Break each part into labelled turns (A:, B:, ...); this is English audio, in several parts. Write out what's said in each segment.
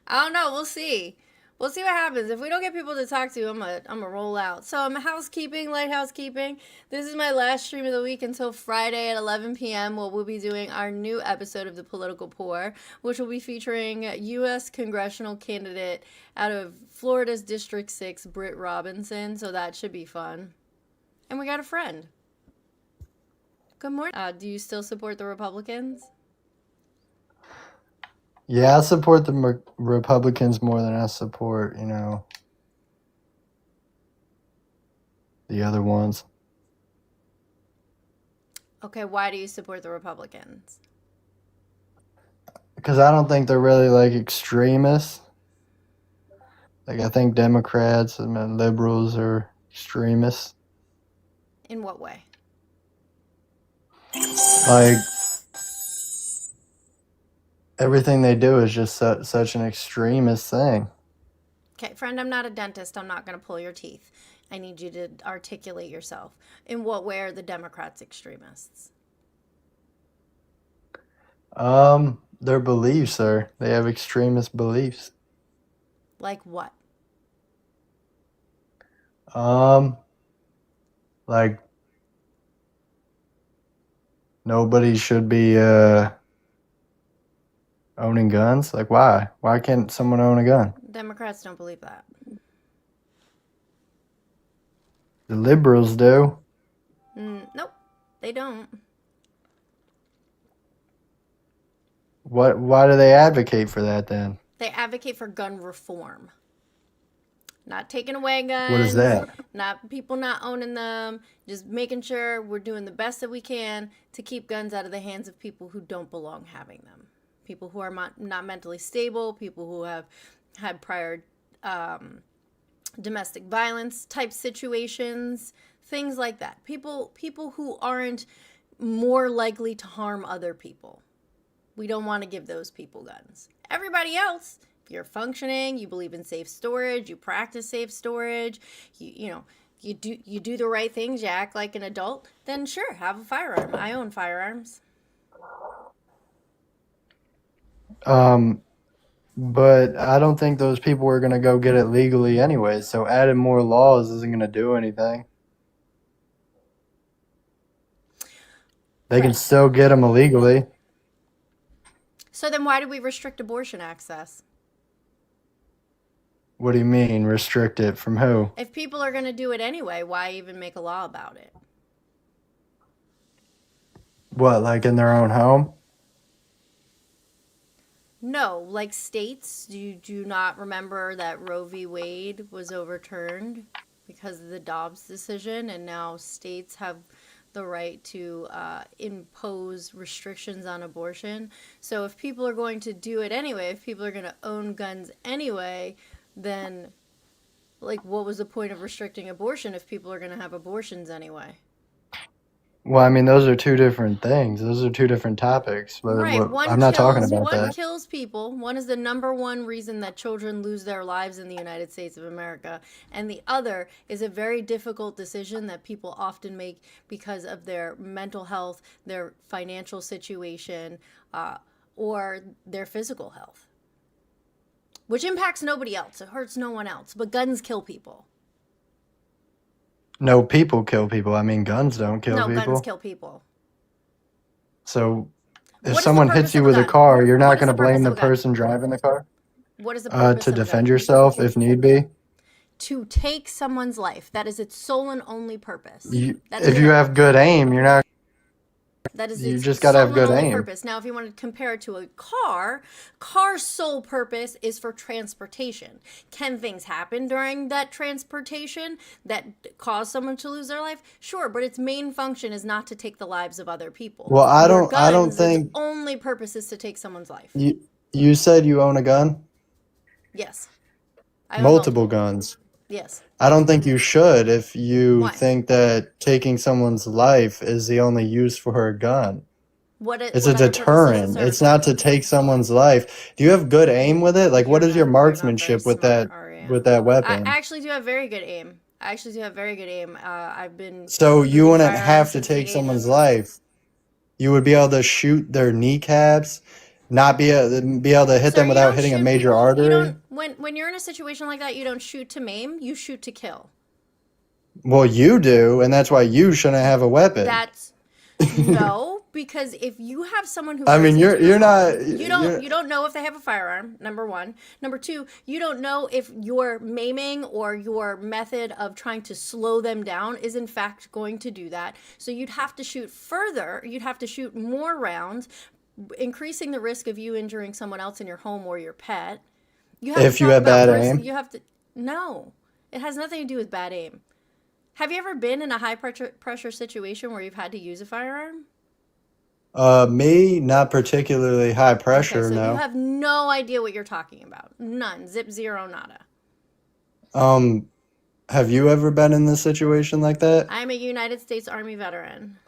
A: I don't know. We'll see. We'll see what happens. If we don't get people to talk to, I'm a roll out. So I'm light housekeeping. This is my last stream of the week until Friday at 11 p.m. Where we'll be doing our new episode of The Political Poor, which will be featuring U.S. congressional candidate out of Florida's District 6, Britt Robinson. So that should be fun. And we got a friend. Good morning. Do you still support the Republicans?
B: Yeah, I support the Republicans more than I support, the other ones.
A: Okay, why do you support the Republicans?
B: Because I don't think they're really like extremists. Like I think Democrats and liberals are extremists.
A: In what way?
B: Like everything they do is just such an extremist thing.
A: Okay, friend, I'm not a dentist. I'm not going to pull your teeth. I need you to articulate yourself. In what way are the Democrats extremists?
B: Their beliefs are they have extremist beliefs.
A: Like what?
B: Like nobody should be owning guns. Like why? Why can't someone own a gun?
A: Democrats don't believe that.
B: The liberals do.
A: Nope, they don't.
B: Why do they advocate for that then?
A: They advocate for gun reform. Not taking away guns.
B: What is that?
A: Not people not owning them. Just making sure we're doing the best that we can to keep guns out of the hands of people who don't belong having them. People who are not mentally stable. People who have had prior domestic violence type situations. Things like that. People who aren't more likely to harm other people. We don't want to give those people guns. Everybody else, if you're functioning, you believe in safe storage, you practice safe storage, you do the right things, you act like an adult, then sure, have a firearm. I own firearms.
B: But I don't think those people are going to go get it legally anyway. So adding more laws isn't going to do anything. They can still get them illegally.
A: So then why do we restrict abortion access?
B: What do you mean, restrict it from who?
A: If people are going to do it anyway, why even make a law about it?
B: What, like in their own home?
A: No, like states, do you not remember that Roe v. Wade was overturned because of the Dobbs decision, and now states have the right to impose restrictions on abortion. So if people are going to do it anyway, if people are going to own guns anyway, then like what was the point of restricting abortion if people are going to have abortions anyway?
B: Well, I mean, those are two different things. Those are two different topics.
A: Right,
B: I'm not talking about
A: one
B: that.
A: kills people. One is the number one reason that children lose their lives in the United States of America. And the other is a very difficult decision that people often make because of their mental health, their financial situation, or their physical health, which impacts nobody else. It hurts no one else. But guns kill people.
B: No, people kill people. I mean, guns don't kill people.
A: No, guns kill people.
B: So if someone hits you with a car, you're not going to blame the person driving the car?
A: What is the purpose
B: to defend yourself if need be?
A: To take someone's life. That is its sole and only purpose.
B: If you have good aim, you're not.
A: That is
B: you just got to have good aim.
A: Purpose. Now, if you want to compare it to a car's sole purpose is for transportation. Can things happen during that transportation that cause someone to lose their life? Sure, but its main function is not to take the lives of other people.
B: Well, I don't think
A: its only purpose is to take someone's life.
B: You said you own a gun?
A: Yes.
B: Multiple guns.
A: Yes.
B: I don't think you should if you think that taking someone's life is the only use for a gun. It's a deterrent. It's not to take someone's life. Do you have good aim with it? Like, what is your marksmanship with that weapon?
A: I actually do have very good aim. I've been.
B: So you wouldn't have to take someone's life. You would be able to shoot their kneecaps Not be able to hit
A: Sir,
B: them
A: you
B: without
A: don't
B: hitting a
A: shoot
B: major
A: people. You
B: artery?
A: don't when you're in a situation like that, you don't shoot to maim, you shoot to kill.
B: Well, you do, and that's why you shouldn't have a weapon.
A: That's no, because if you have someone who
B: I
A: breaks
B: mean,
A: into your
B: you're not
A: home, you don't know if they have a firearm, number one. Number two, you don't know if your maiming or your method of trying to slow them down is in fact going to do that. So you'd have to shoot further, you'd have to shoot more rounds, increasing the risk of you injuring someone else in your home or your pet. You have to
B: if you
A: talk
B: have
A: about
B: bad
A: risk.
B: aim.
A: You have to no. It has nothing to do with bad aim. Have you ever been in a high pressure situation where you've had to use a firearm?
B: Me, not particularly high
A: Okay,
B: pressure,
A: so you
B: no.
A: have no idea what you're talking about. None. Zip, zero, nada.
B: Um, have you ever been in this situation like that?
A: I'm a United States Army veteran.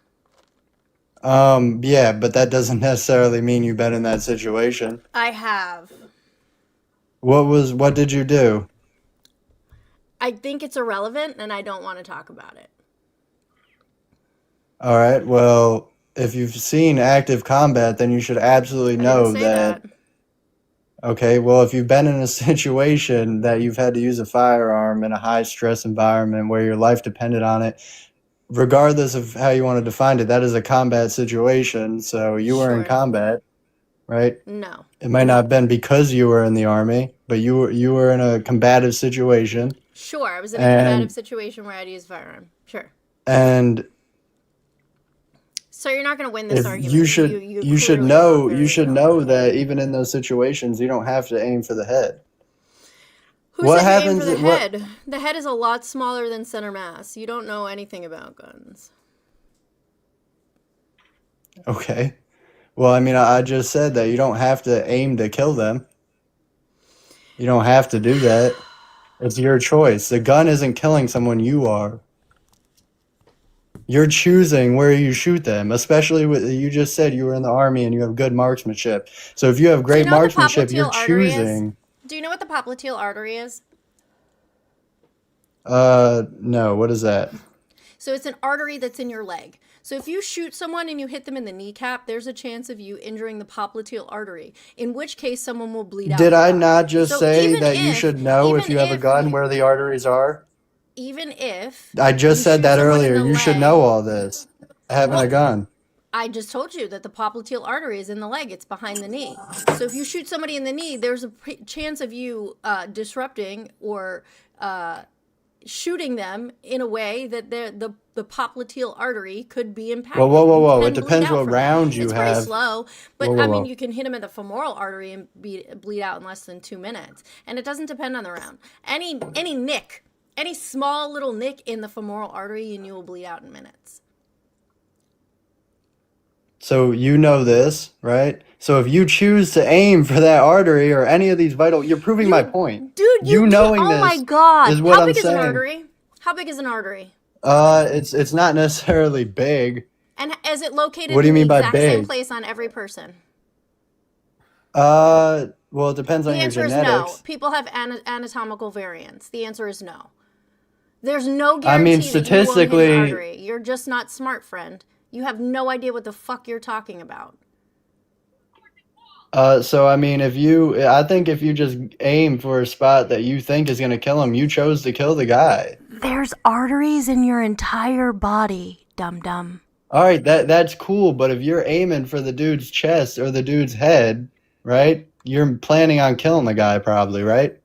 B: Yeah, but that doesn't necessarily mean you've been in that situation.
A: I have.
B: What did you do?
A: I think it's irrelevant and I don't want to talk about it.
B: All right, well, if you've seen active combat, then you should absolutely
A: I didn't
B: know
A: say
B: that.
A: that.
B: Okay, well, if you've been in a situation that you've had to use a firearm in a high stress environment where your life depended on it, regardless of how you want to define it, that is a combat situation. So you were in
A: Sure.
B: combat, right?
A: No.
B: It might not have been because you were in the army, but you were in a combative situation.
A: Sure, I was in a combative
B: And
A: situation where I had to use a firearm. Sure.
B: and
A: So you're not going to win this
B: if you
A: argument.
B: should
A: You
B: you should
A: clearly are
B: know you
A: very
B: should know
A: irrelevant.
B: that even in those situations you don't have to aim for the head.
A: Who
B: What
A: said you aim for
B: happens
A: the
B: what
A: head? The head is a lot smaller than center mass. You don't know anything about guns.
B: Okay. Well, I mean, I just said that you don't have to aim to kill them. You don't have to do that. It's your choice. The gun isn't killing someone, you are. You're choosing where you shoot them, especially with you just said you were in the army and you have good marksmanship. So if you have
A: Do you
B: great
A: know what the
B: marksmanship, you're
A: popliteal artery is?
B: choosing.
A: Do you know what the popliteal artery is?
B: No, what is that?
A: So it's an artery that's in your leg. So if you shoot someone and you hit them in the kneecap, there's a chance of you injuring the popliteal artery, in which case someone will bleed out
B: Did
A: and
B: I
A: die.
B: not just
A: So
B: say that you should know if
A: even
B: you have a
A: if
B: gun where the arteries are?
A: even if
B: I just
A: you
B: said
A: shoot
B: that
A: someone in
B: earlier.
A: the
B: You should know
A: leg,
B: all this. Having a
A: well,
B: gun.
A: I just told you that the popliteal artery is in the leg. It's behind the knee. So if you shoot somebody in the knee, there's a chance of you disrupting or shooting them in a way that the popliteal artery could be impacted.
B: Whoa, whoa,
A: You
B: whoa. It
A: can bleed
B: depends
A: out
B: what
A: from that.
B: round you
A: It's pretty
B: have.
A: slow,
B: Whoa,
A: but
B: whoa,
A: I mean,
B: whoa.
A: you can hit them in the femoral artery and bleed out in less than 2 minutes. And it doesn't depend on the round. Any nick, any small little nick in the femoral artery, and you will bleed out in minutes.
B: So you know this, right? So if you choose to aim for that artery or any of these vital, you're proving my point.
A: Dude, you
B: You
A: can't.
B: knowing
A: Oh my
B: this
A: God!
B: is what
A: How
B: I'm
A: big is an
B: saying.
A: artery? How big is an artery?
B: It's not necessarily big.
A: And is it located
B: What do you
A: in the
B: mean by
A: exact same
B: big?
A: place on every person?
B: Well, it depends
A: The
B: on your
A: answer is no.
B: genetics.
A: People have anatomical variants. The answer is no. There's no
B: I mean,
A: guarantee that you won't hit an
B: statistically,
A: artery. You're just not smart, friend. You have no idea what the fuck you're talking about.
B: so I mean, I think if you just aim for a spot that you think is gonna kill him, you chose to kill the guy.
A: There's arteries in your entire body, dum-dum.
B: All right, that's cool, but if you're aiming for the dude's chest or the dude's head, right? You're planning on killing the guy probably, right?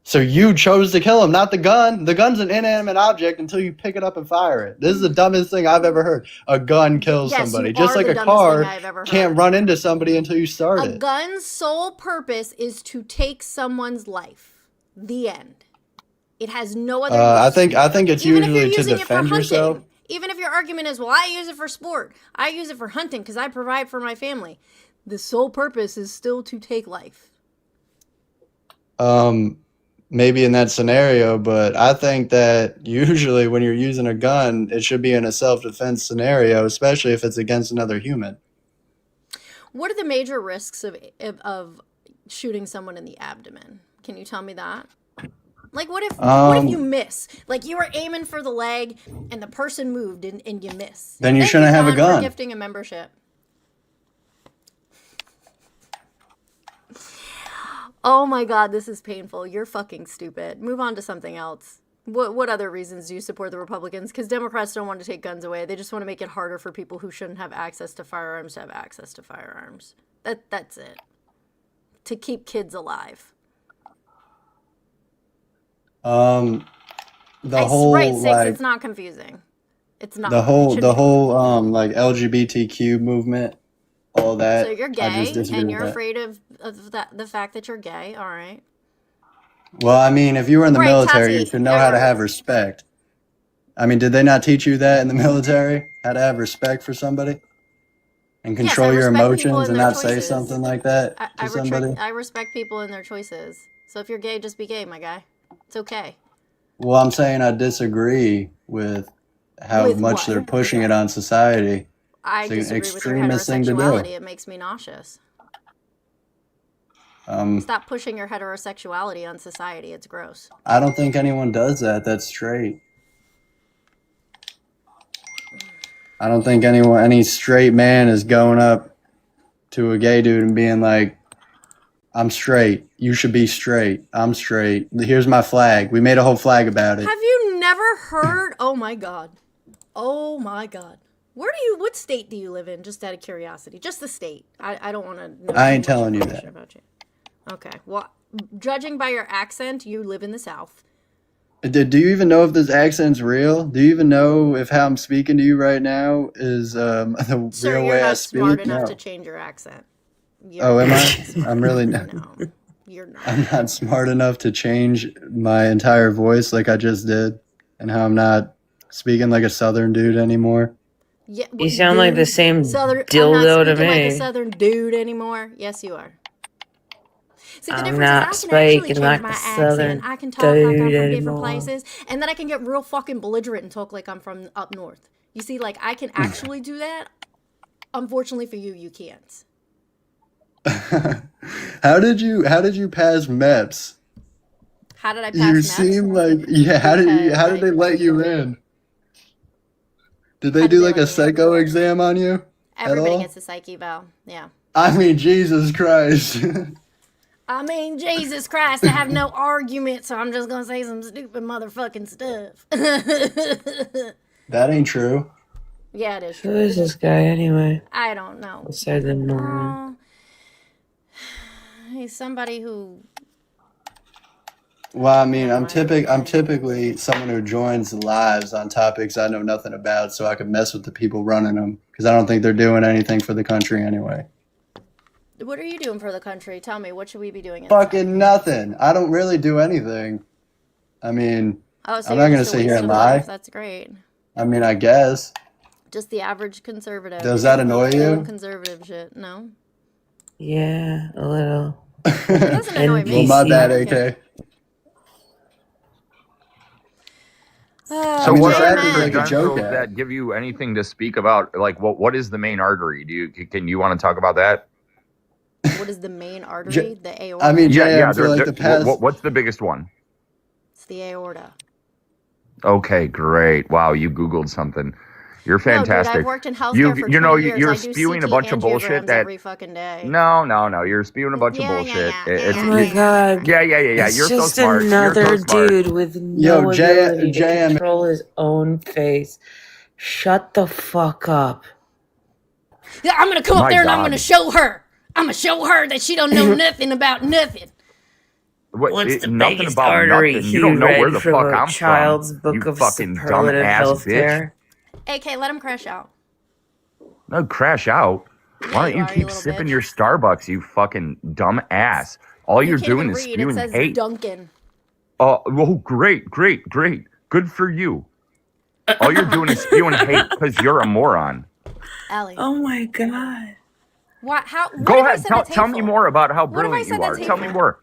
B: So you chose to kill him, not the gun. The gun's an inanimate object until you pick it up and fire it. This is the dumbest thing I've ever heard. A gun kills
A: Yes,
B: somebody.
A: you
B: Just
A: are
B: like
A: the
B: a
A: dumbest thing
B: car
A: I've ever
B: can't
A: heard.
B: run into somebody until you start
A: A
B: it.
A: gun's sole purpose is to take someone's life. The end. It has no other use.
B: I think it's
A: Even if you're
B: usually to
A: using it for
B: defend yourself.
A: hunting. Even if your argument is, well, I use it for sport. I use it for hunting because I provide for my family. The sole purpose is still to take life.
B: Maybe in that scenario, but I think that usually when you're using a gun, it should be in a self-defense scenario, especially if it's against another human.
A: What are the major risks of shooting someone in the abdomen? Can you tell me that? Like, what if you miss? Like, you were aiming for the leg and the person moved and you miss.
B: Then you
A: Thank
B: shouldn't have a
A: Ron,
B: gun.
A: for gifting a membership. Oh my God, this is painful. You're fucking stupid. Move on to something else. What other reasons do you support the Republicans? Because Democrats don't want to take guns away. They just want to make it harder for people who shouldn't have access to firearms to have access to firearms. That's it. To keep kids alive.
B: The whole
A: right, Six,
B: like
A: it's not confusing. It's not.
B: the whole like LGBTQ movement, all that.
A: So you're
B: I just
A: gay
B: disagree
A: and
B: with
A: you're
B: that.
A: afraid of the fact that you're gay. All right.
B: Well, I mean, if you were in the
A: Right,
B: military, you
A: Tati,
B: should know how to have respect. I mean, did they not teach you that in the military? How to have respect for somebody? And
A: Yes, I
B: control your
A: respect people
B: emotions
A: and
B: and
A: their
B: not say
A: choices.
B: something like that to somebody?
A: I respect people and their choices. So if you're gay, just be gay, my guy. It's okay.
B: Well, I'm saying I disagree with how
A: With
B: much
A: what?
B: they're pushing it on society.
A: I
B: It's an
A: disagree with your
B: extremist thing to
A: heterosexuality.
B: do.
A: It makes me nauseous.
B: Um,
A: Stop pushing your heterosexuality on society. It's gross.
B: I don't think anyone does that. That's straight. I don't think any straight man is going up to a gay dude and being like, I'm straight. You should be straight. I'm straight. Here's my flag. We made a whole flag about it.
A: Have you never heard? Oh my God. Oh my God. What state do you live in? Just out of curiosity. Just the state. I don't want to know.
B: I ain't telling you that.
A: About you. Okay. Well, judging by your accent, you live in the South.
B: Do you even know if this accent's real? Do you even know if how I'm speaking to you right now is the
A: Sir,
B: real
A: you're
B: way I
A: not
B: speak?
A: smart enough
B: No.
A: to change your accent.
B: Oh, am I? I'm really not.
A: No, you're not.
B: I'm not smart enough to change my entire voice like I just did, and how I'm not speaking like a Southern dude anymore.
A: Yeah,
C: You sound like the same dildo
A: I'm not
C: to
A: speaking like a
C: me.
A: Southern dude anymore. Yes, you are. See, the
C: I'm
A: difference
C: not
A: is I can actually
C: speaking
A: change
C: like
A: my
C: a Southern
A: accent. I can talk like I'm
C: dude
A: from different
C: anymore.
A: places, and then I can get real fucking belligerent and talk like I'm from up north. You see, like I can actually do that. Unfortunately for you, you can't.
B: How did you pass MEPS?
A: How did I pass
B: You
A: MEPS?
B: seem like how did they let you in? Did they do like a psycho exam on you?
A: Everybody gets a psych eval. Yeah.
B: I mean, Jesus Christ.
A: I mean, Jesus Christ, I have no argument, so I'm just gonna say some stupid motherfucking stuff.
B: That ain't true.
A: Yeah, it is
C: Who
A: true.
C: is this guy anyway?
A: I don't know.
C: Besides the moron.
A: He's somebody who.
B: Well, I mean, I'm typically someone who joins lives on topics I know nothing about, so I can mess with the people running them because I don't think they're doing anything for the country anyway.
A: What are you doing for the country? Tell me, what should we be doing?
B: Fucking nothing. I don't really do anything. I mean,
A: Oh, so
B: I'm
A: you're
B: not gonna
A: just a
B: sit here
A: waste
B: and
A: of
B: lie.
A: life. That's great.
B: I mean, I guess.
A: Just the average conservative.
B: Does that annoy you?
A: Conservative shit. No.
C: Yeah, a little.
A: It doesn't annoy me.
B: Well, my bad,
A: Okay.
B: AK.
D: So
B: I mean,
D: what
B: this
D: are
B: acted
D: the
B: like a
D: gun
B: joke
D: shows
B: act.
D: that give you anything to speak about? Like, what is the main artery? Can you want to talk about that?
A: What is the main artery? The aorta.
B: I mean,
D: Yeah.
B: JM, for like the past.
D: What's the biggest one?
A: It's the aorta.
D: Okay, great. Wow, you Googled something. You're fantastic.
A: No, dude, I've worked in healthcare for 20 years.
D: You're
A: I do
D: spewing
A: CT
D: a bunch of bullshit
A: angiograms
D: that
A: every fucking day.
D: No, you're spewing a bunch of bullshit.
C: Oh my god.
D: Yeah.
C: It's
D: You're so
C: just
D: smart.
C: another
D: You're so smart.
C: dude with no ability to
B: JM.
C: control his own face. Shut the fuck up.
A: Yeah, I'm gonna come up
D: My
A: there and I'm
D: God.
A: gonna show her. I'm gonna show her that she don't know nothing about nothing.
C: What's the
D: nothing
C: biggest
D: about
C: artery
D: nothing.
C: he
D: You don't know where
C: read
D: the
C: from
D: fuck
C: a
D: I'm
C: child's
D: from.
C: book
D: You
C: of
D: fucking
C: superlative
D: dumbass bitch.
C: healthcare?
A: AK, let him crash out.
D: No, crash out. Why don't you
A: you
D: keep
A: little
D: sipping
A: bitch.
D: your Starbucks, you fucking dumb ass? All
A: You
D: you're
A: can't
D: doing
A: even
D: is
A: read. It
D: spewing
A: says
D: hate.
A: Duncan.
D: Oh, great. Good for you. All you're doing is spewing hate because you're a moron.
A: Allie.
C: Oh my god.
A: What? How? What
D: Go
A: have I
D: ahead.
A: said
D: Tell,
A: that's
D: tell me
A: hateful?
D: more about how
A: What have I
D: brilliant
A: said
D: you are.
A: that's
D: Tell me
A: hateful?
D: more.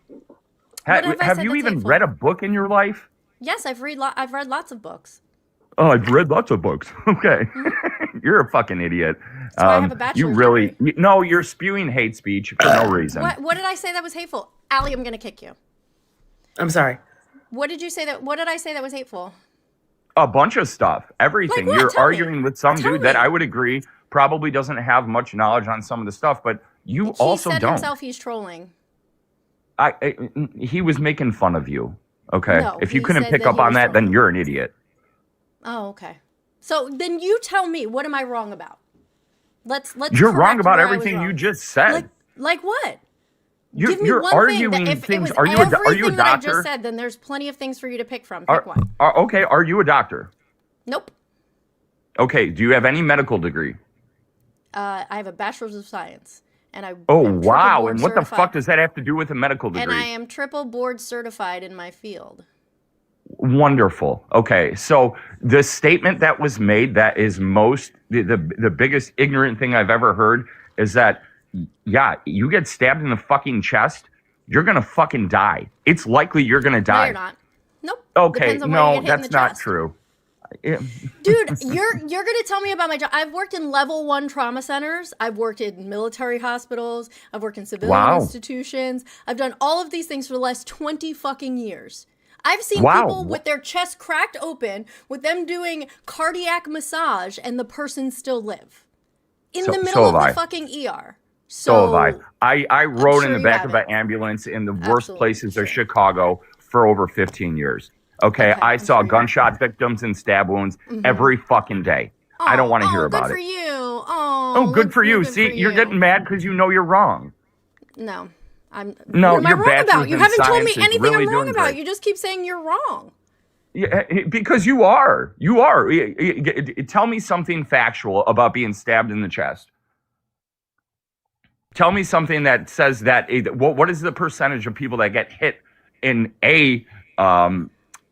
A: What have I
D: Have
A: said
D: you
A: that's
D: even
A: hateful?
D: read a book in your life?
A: Yes, I've read lots of books.
D: Oh, I've read lots of books. Okay. You're a fucking idiot.
A: That's why I have a bachelor's degree.
D: No, you're spewing hate speech for no reason.
A: What did I say that was hateful? Allie, I'm gonna kick you.
C: I'm sorry.
A: What did I say that was hateful?
D: A bunch of stuff. Everything.
A: Like what?
D: You're
A: Tell me.
D: arguing with some
A: Tell
D: dude that
A: me.
D: I would agree probably doesn't have much knowledge on some of the stuff, but you
A: He
D: also
A: said
D: don't.
A: himself he's trolling.
D: he was making fun of you. Okay.
A: No,
D: if you
A: he
D: couldn't
A: said
D: pick
A: that
D: up
A: he
D: on
A: was
D: that, then
A: talking
D: you're
A: about
D: an idiot.
A: Oh, okay. So then you tell me, what am I wrong about? Let's
D: You're wrong
A: correct
D: about
A: where I was
D: everything you
A: wrong.
D: just said.
A: Like what? Give me
D: You're
A: one thing that
D: arguing
A: if it
D: things.
A: was
D: Are you a
A: everything that I just
D: doctor?
A: said, then there's plenty of things for you to pick from. Pick one.
D: Okay. Are you a doctor?
A: Nope.
D: Okay. Do you have any medical degree?
A: I have a bachelor's of science, and I
D: Oh,
A: am triple
D: wow.
A: board
D: And what the
A: certified.
D: fuck does that have to do with a medical degree?
A: And I am triple board certified in my field.
D: Wonderful. Okay. So the statement that was made that is the biggest ignorant thing I've ever heard is that, yeah, you get stabbed in the fucking chest, you're going to fucking die. It's likely you're going to die.
A: No, you're not. Nope.
D: Okay.
A: Depends on where you
D: No,
A: get hit in
D: that's
A: the
D: not
A: chest.
D: true.
A: Dude, you're gonna tell me about my job. I've worked in level 1 trauma centers. I've worked in military hospitals. I've worked in civilian institutions. I've done all of these things for the last 20 fucking years. I've seen people with their chest cracked open, with them doing cardiac massage, and the person still live in the middle of the fucking ER.
D: So have I. I rode in the back of an ambulance in the worst places of Chicago for over 15 years. Okay, I saw gunshot victims and stab wounds every fucking day. I don't want to hear about it.
A: Good for you.
D: Good for you. See, you're getting mad because you know you're wrong.
A: No, what am I
D: your
A: wrong about? You haven't told me
D: science is
A: anything
D: really
A: I'm wrong
D: doing
A: about.
D: great.
A: You just keep saying you're wrong.
D: Yeah, because you are. You are. Tell me something factual about being stabbed in the chest. Tell me something that says that. What is the percentage of people that get hit in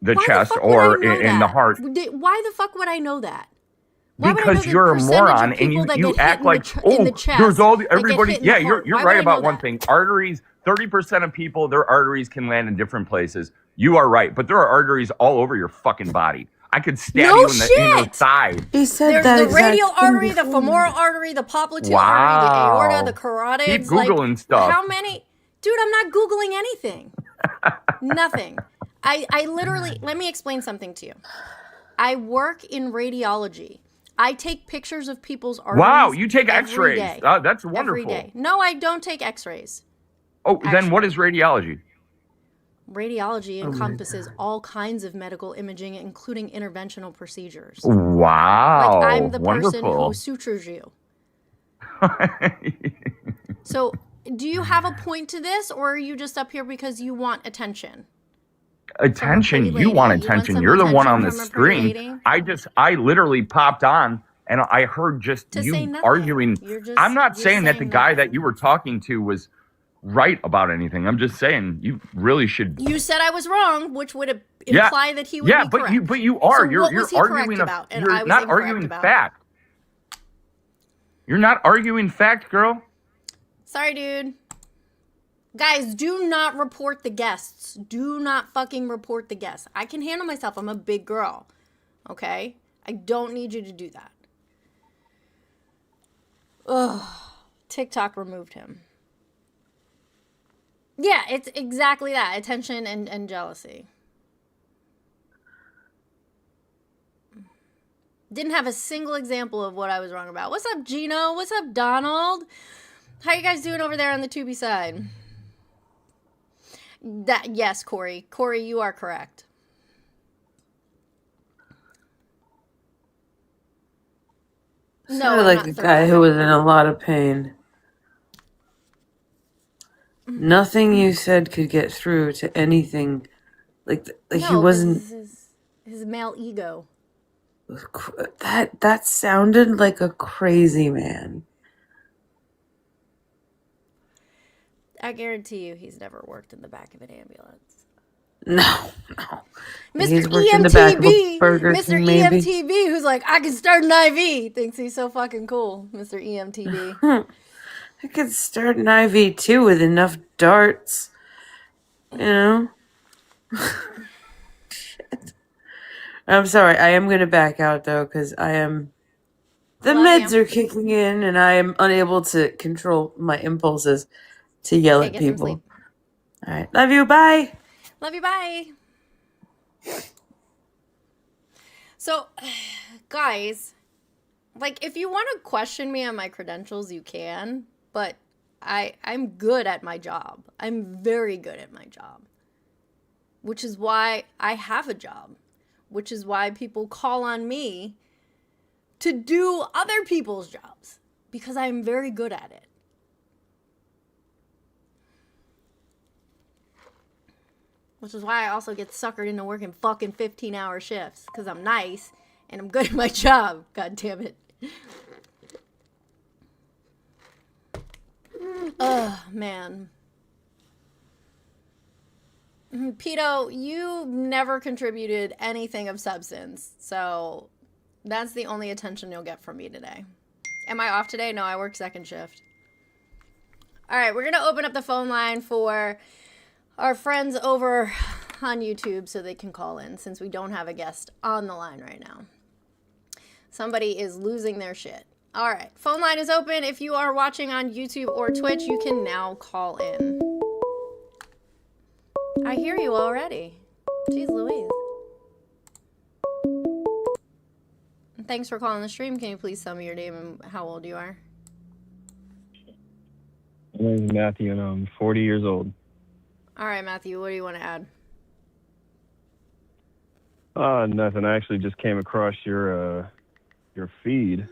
D: the chest or in the heart?
A: Why the fuck would I know that?
D: Because you're a moron and you act like, there's everybody. Yeah, you're right about one thing. Arteries, 30% of people, their arteries can land in different places. You are right, but there are arteries all over your fucking body. I could stab you in the thigh.
C: He said
A: There's the radial artery, the femoral artery, the popliteal artery, the aorta, the carotids.
D: Keep Googling stuff.
A: How many? Dude, I'm not Googling anything. Nothing. I literally, let me explain something to you. I work in radiology. I take pictures of people's arteries.
D: Wow, you take x-rays. That's wonderful.
A: Every day. No, I don't take x-rays.
D: Oh, then what is radiology?
A: Radiology encompasses all kinds of medical imaging, including interventional procedures.
D: Wow.
A: Like I'm the person who sutures you. So, do you have a point to this, or are you just up here because you want attention?
D: Attention? You want attention. You're the one on the screen. I literally popped on and I heard just you arguing. I'm not saying that the guy that you were talking to was right about anything. I'm just saying you really should.
A: You said I was wrong, which would imply that he would be correct.
D: Yeah, but you are.
A: So
D: you're arguing
A: about,
D: you're not arguing fact. You're not arguing fact, girl.
A: Sorry, dude. Guys, do not report the guests. Do not fucking report the guests. I can handle myself. I'm a big girl. Okay? I don't need you to do that. Ugh. TikTok removed him. Yeah, it's exactly that. Attention and jealousy. Didn't have a single example of what I was wrong about. What's up, Gino? What's up, Donald? How you guys doing over there on the Tubi side? Yes, Corey. Corey, you are correct.
C: Sounded like a guy who was in a lot of pain. Nothing you said could get through to anything. Like he wasn't.
A: His male ego.
C: That sounded like a crazy man.
A: I guarantee you he's never worked in the back of an ambulance.
C: No.
A: Mr. EMTB, Mr. EMTB, who's like, I can start an IV, thinks he's so fucking cool, Mr. EMTB.
C: I could start an IV too with enough darts. You know? Shit. I'm sorry, I am going to back out though, because the meds are kicking in and I am unable to control my impulses to yell at people. All right. Love you. Bye.
A: Love you. Bye. So, guys, like, if you want to question me on my credentials, you can. But I'm good at my job. I'm very good at my job. Which is why I have a job. Which is why people call on me to do other people's jobs. Because I'm very good at it. Which is why I also get suckered into working fucking 15-hour shifts. Because I'm nice and I'm good at my job. God damn it. Ugh, man. Pito, you never contributed anything of substance. So that's the only attention you'll get from me today. Am I off today? No, I work second shift. All right, we're going to open up the phone line for our friends over on YouTube so they can call in since we don't have a guest on the line right now. Somebody is losing their shit. All right, phone line is open. If you are watching on YouTube or Twitch, you can now call in. I hear you already. Jeez Louise. Thanks for calling the stream. Can you please tell me your name and how old you are?
E: My name is Matthew, and I'm 40 years old.
A: All right, Matthew, what do you want to add?
E: Nothing. I actually just came across your feed.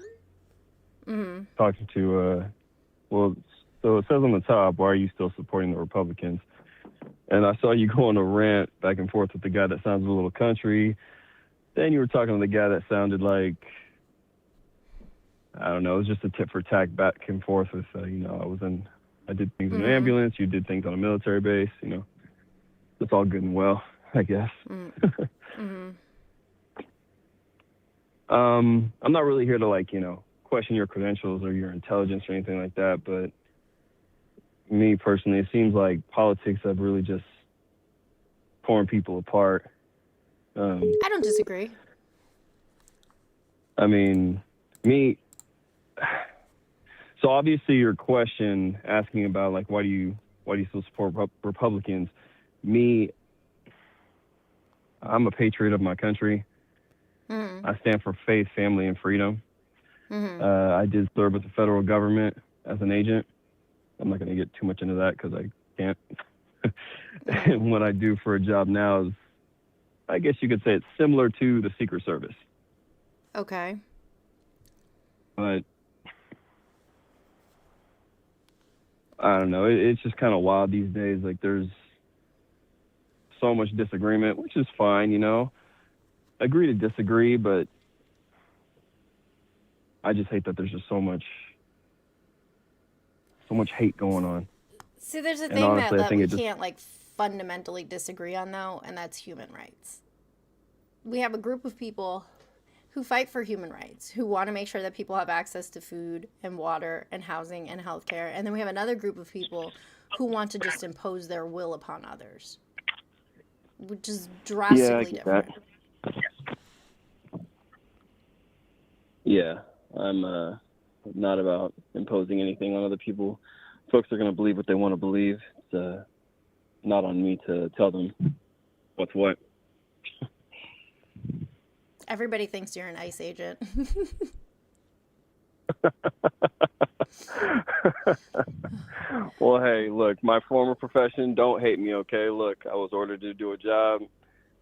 A: Mm-hmm.
E: Talking to, so it says on the top, why are you still supporting the Republicans? And I saw you go on a rant back and forth with the guy that sounds a little country. Then you were talking to the guy that sounded like, I don't know, it was just a tit for tat back and forth with, I did things in an ambulance, you did things on a military base, It's all good and well, I guess.
A: Mm-hmm.
E: I'm not really here to, question your credentials or your intelligence or anything like that, but me personally, it seems like politics have really just torn people apart.
A: I don't disagree.
E: I mean, so obviously your question asking about why do you still support Republicans? I'm a patriot of my country.
A: Mm-hmm.
E: I stand for faith, family, and freedom.
A: Mm-hmm.
E: I did serve with the federal government as an agent. I'm not going to get too much into that because I can't. And what I do for a job now is, I guess you could say it's similar to the Secret Service.
A: Okay.
E: But I don't know. It's just kind of wild these days. There's so much disagreement, which is fine, Agree to disagree, but I just hate that there's just so much hate going on.
A: See, there's a
E: And
A: thing
E: honestly,
A: that we can't fundamentally disagree on, though, and that's human rights. We have a group of people who fight for human rights, who want to make sure that people have access to food and water and housing and healthcare. And then we have another group of people who want to just impose their will upon others, which is drastically different.
E: Yeah, I'm not about imposing anything on other people. Folks are going to believe what they want to believe. It's not on me to tell them what's what.
A: Everybody thinks you're an ICE agent.
E: Well, hey, look, my former profession, don't hate me, okay? Look, I was ordered to do a job.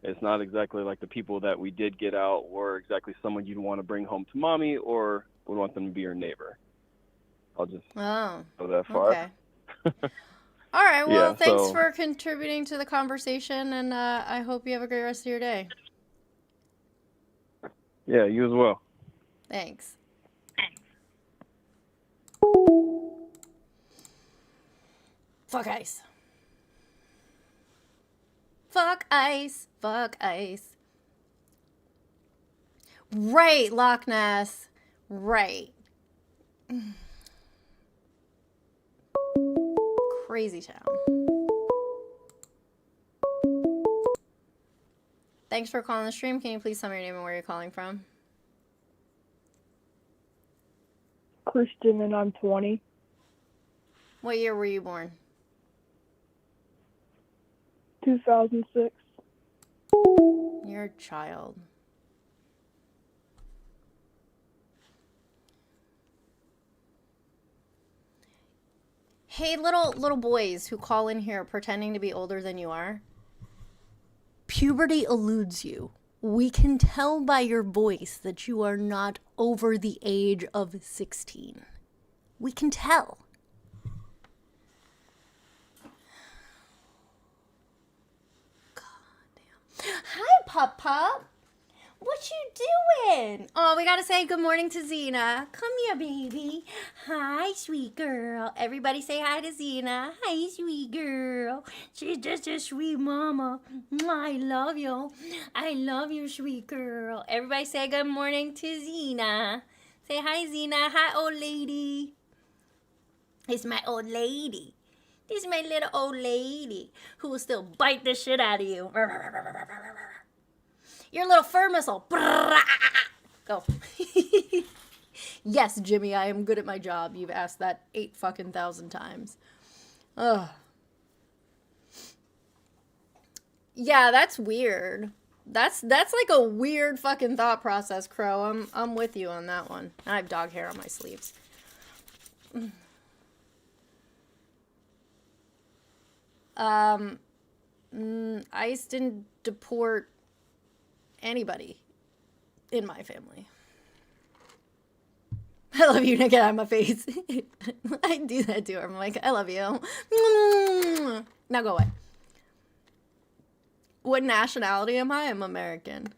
E: It's not exactly like the people that we did get out were exactly someone you'd want to bring home to mommy or would want them to be your neighbor. I'll just go that far.
A: Okay. All right. Well,
E: Yeah,
A: thanks for contributing to the conversation, and I hope you have a great rest of your day.
E: Yeah, you as well.
A: Thanks. Fuck ICE. Fuck ICE. Fuck ICE. Right, Loch Ness. Right. Crazy town. Thanks for calling the stream. Can you please tell me your name and where you're calling from?
F: Christian, and I'm 20.
A: What year were you born?
F: 2006.
A: You're a child. Hey, little boys who call in here pretending to be older than you are. Puberty eludes you. We can tell by your voice that you are not over the age of 16. We can tell. God damn. Hi, Pop. What you doing? Oh, we gotta say good morning to Zena. Come here, baby. Hi, sweet girl. Everybody say hi to Zena. Hi, sweet girl. She's just a sweet mama. I love you. I love you, sweet girl. Everybody say good morning to Zena. Say hi, Zena. Hi, old lady. It's my old lady. This is my little old lady who will still bite the shit out of you. Your little fur missile. Go. Yes, Jimmy, I am good at my job. You've asked that 8,000 times. Ugh. Yeah, that's weird. That's like a weird fucking thought process, Crow. I'm with you on that one. I have dog hair on my sleeves. ICE didn't deport anybody in my family. I love you, Nick, out of my face. I do that to her. I'm like, I love you. Now go away. What nationality am I? I'm American.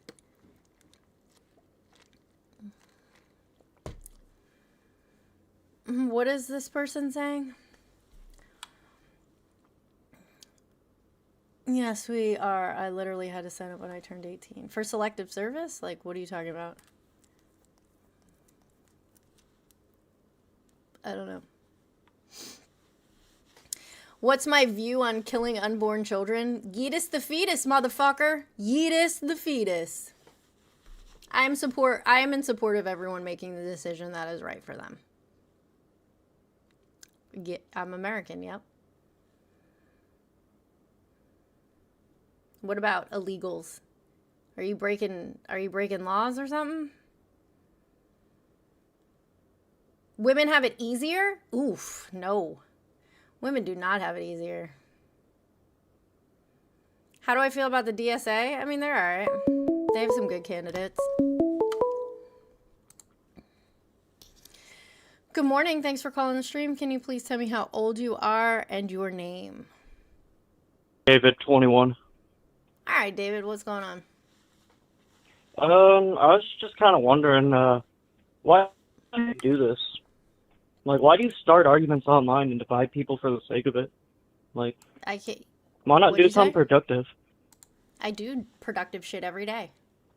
A: What is this person saying? Yes, we are. I literally had to sign up when I turned 18. For selective service? Like, what are you talking about? I don't know. What's my view on killing unborn children? Yeetus the fetus, motherfucker. Yeetus the fetus. I am in support of everyone making the decision that is right for them. I'm American, yep. What about illegals? Are you breaking laws or something? Women have it easier? Oof, no. Women do not have it easier. How do I feel about the DSA? I mean, they're alright. They have some good candidates. Good morning. Thanks for calling the stream. Can you please tell me how old you are and your name?
G: David, 21.
A: All right, David, what's going on?
G: I was just kind of wondering, why do you do this? Like, why do you start arguments online and divide people for the sake of it? Like,
A: I can't.
G: Why not do something productive?
A: I do productive shit every day.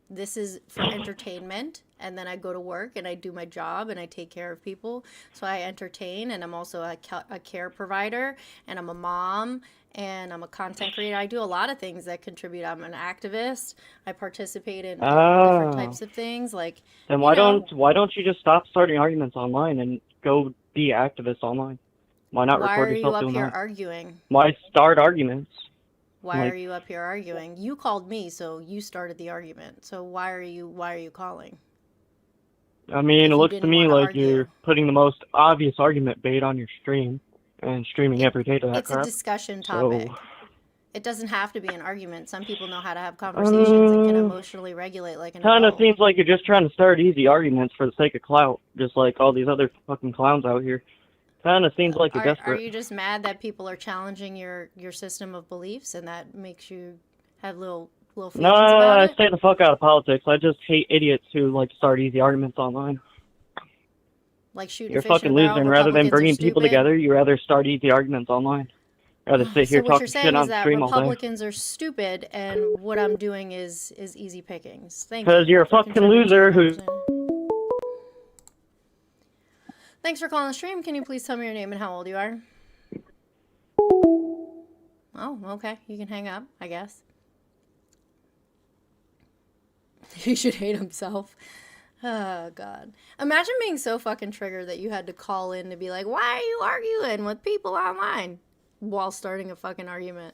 A: This is for entertainment, and then I go to work and I do my job and I take care of people. So I entertain, and I'm also a care provider, and I'm a mom, and I'm a content creator. I do a lot of things that contribute. I'm an activist. I participate in different types of things. Like,
G: then why don't you just stop starting arguments online and go be activists online? Why not record yourself doing that?
A: Why are you up here arguing?
G: Why start arguments?
A: Why are you up here arguing? You called me, so you started the argument. So why are you calling?
G: I mean, it looks to me like you're putting the most obvious argument bait on your stream and streaming every day to that crap.
A: It's a discussion topic. So, it doesn't have to be an argument. Some people know how to have conversations and can emotionally regulate like an adult.
G: Kind of seems like you're just trying to start easy arguments for the sake of clout, just like all these other fucking clowns out here. Kind of seems like you're desperate.
A: Are you just mad that people are challenging your system of beliefs, and that makes you have little feelings about it?
G: I stay the fuck out of politics. I just hate idiots who like to start easy arguments online.
A: Like shooting
G: You're
A: fish in a
G: fucking
A: barrel.
G: losing. Rather than bringing people together, you rather start easy arguments online. Rather sit here talking shit on stream all day.
A: Republicans are stupid, and what I'm doing is easy pickings. Thank you.
G: Because you're a fucking loser who...
A: Thanks for calling the stream. Can you please tell me your name and how old you are? Oh, okay. You can hang up, I guess. He should hate himself. Oh, God. Imagine being so fucking triggered that you had to call in to be like, why are you arguing with people online while starting a fucking argument?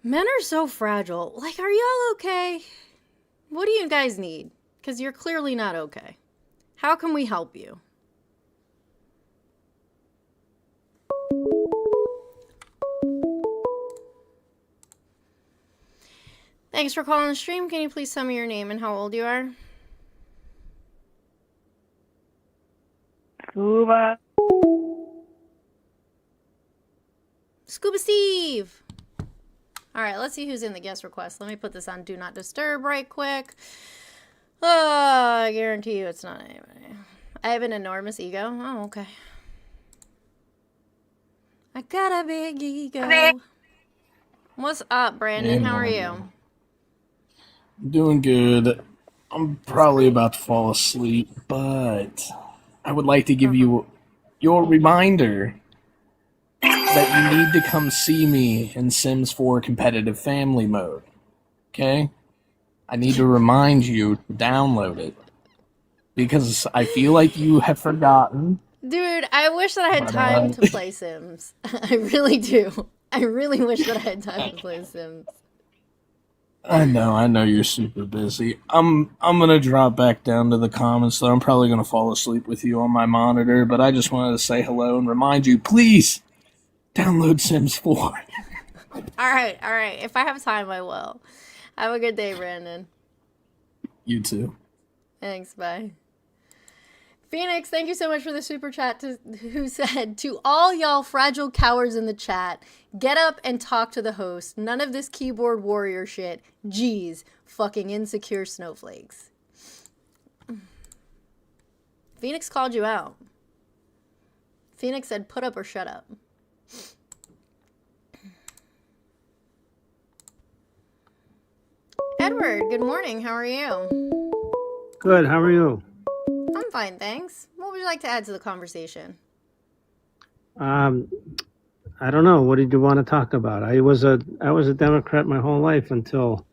A: Men are so fragile. Like, are y'all okay? What do you guys need? Because you're clearly not okay. How can we help you? Thanks for calling the stream. Can you please tell me your name and how old you are? Scuba Steve! Alright, let's see who's in the guest request. Let me put this on Do Not Disturb right quick. I guarantee you it's not anybody. I have an enormous ego. Oh, okay. I got a big ego. What's up, Brandon? How are you?
H: Doing good. I'm probably about to fall asleep, but I would like to give you your reminder that you need to come see me in Sims 4 competitive family mode. Okay? I need to remind you to download it. Because I feel like you have forgotten.
A: Dude, I wish that I had time to play Sims. I really do. I really wish that I had time to play Sims.
H: I know you're super busy. I'm gonna drop back down to the comments though. I'm probably gonna fall asleep with you on my monitor, but I just wanted to say hello and remind you, please download Sims 4.
A: Alright. If I have time, I will. Have a good day, Brandon.
H: You too.
A: Thanks, bye. Phoenix, thank you so much for the super chat who said, to all y'all fragile cowards in the chat, get up and talk to the host. None of this keyboard warrior shit. Jeez, fucking insecure snowflakes. Phoenix called you out. Phoenix said, put up or shut up. Edward, good morning. How are you?
I: Good. How are you?
A: I'm fine, thanks. What would you like to add to the conversation?
I: I don't know. What did you want to talk about? I was a Democrat my whole life until,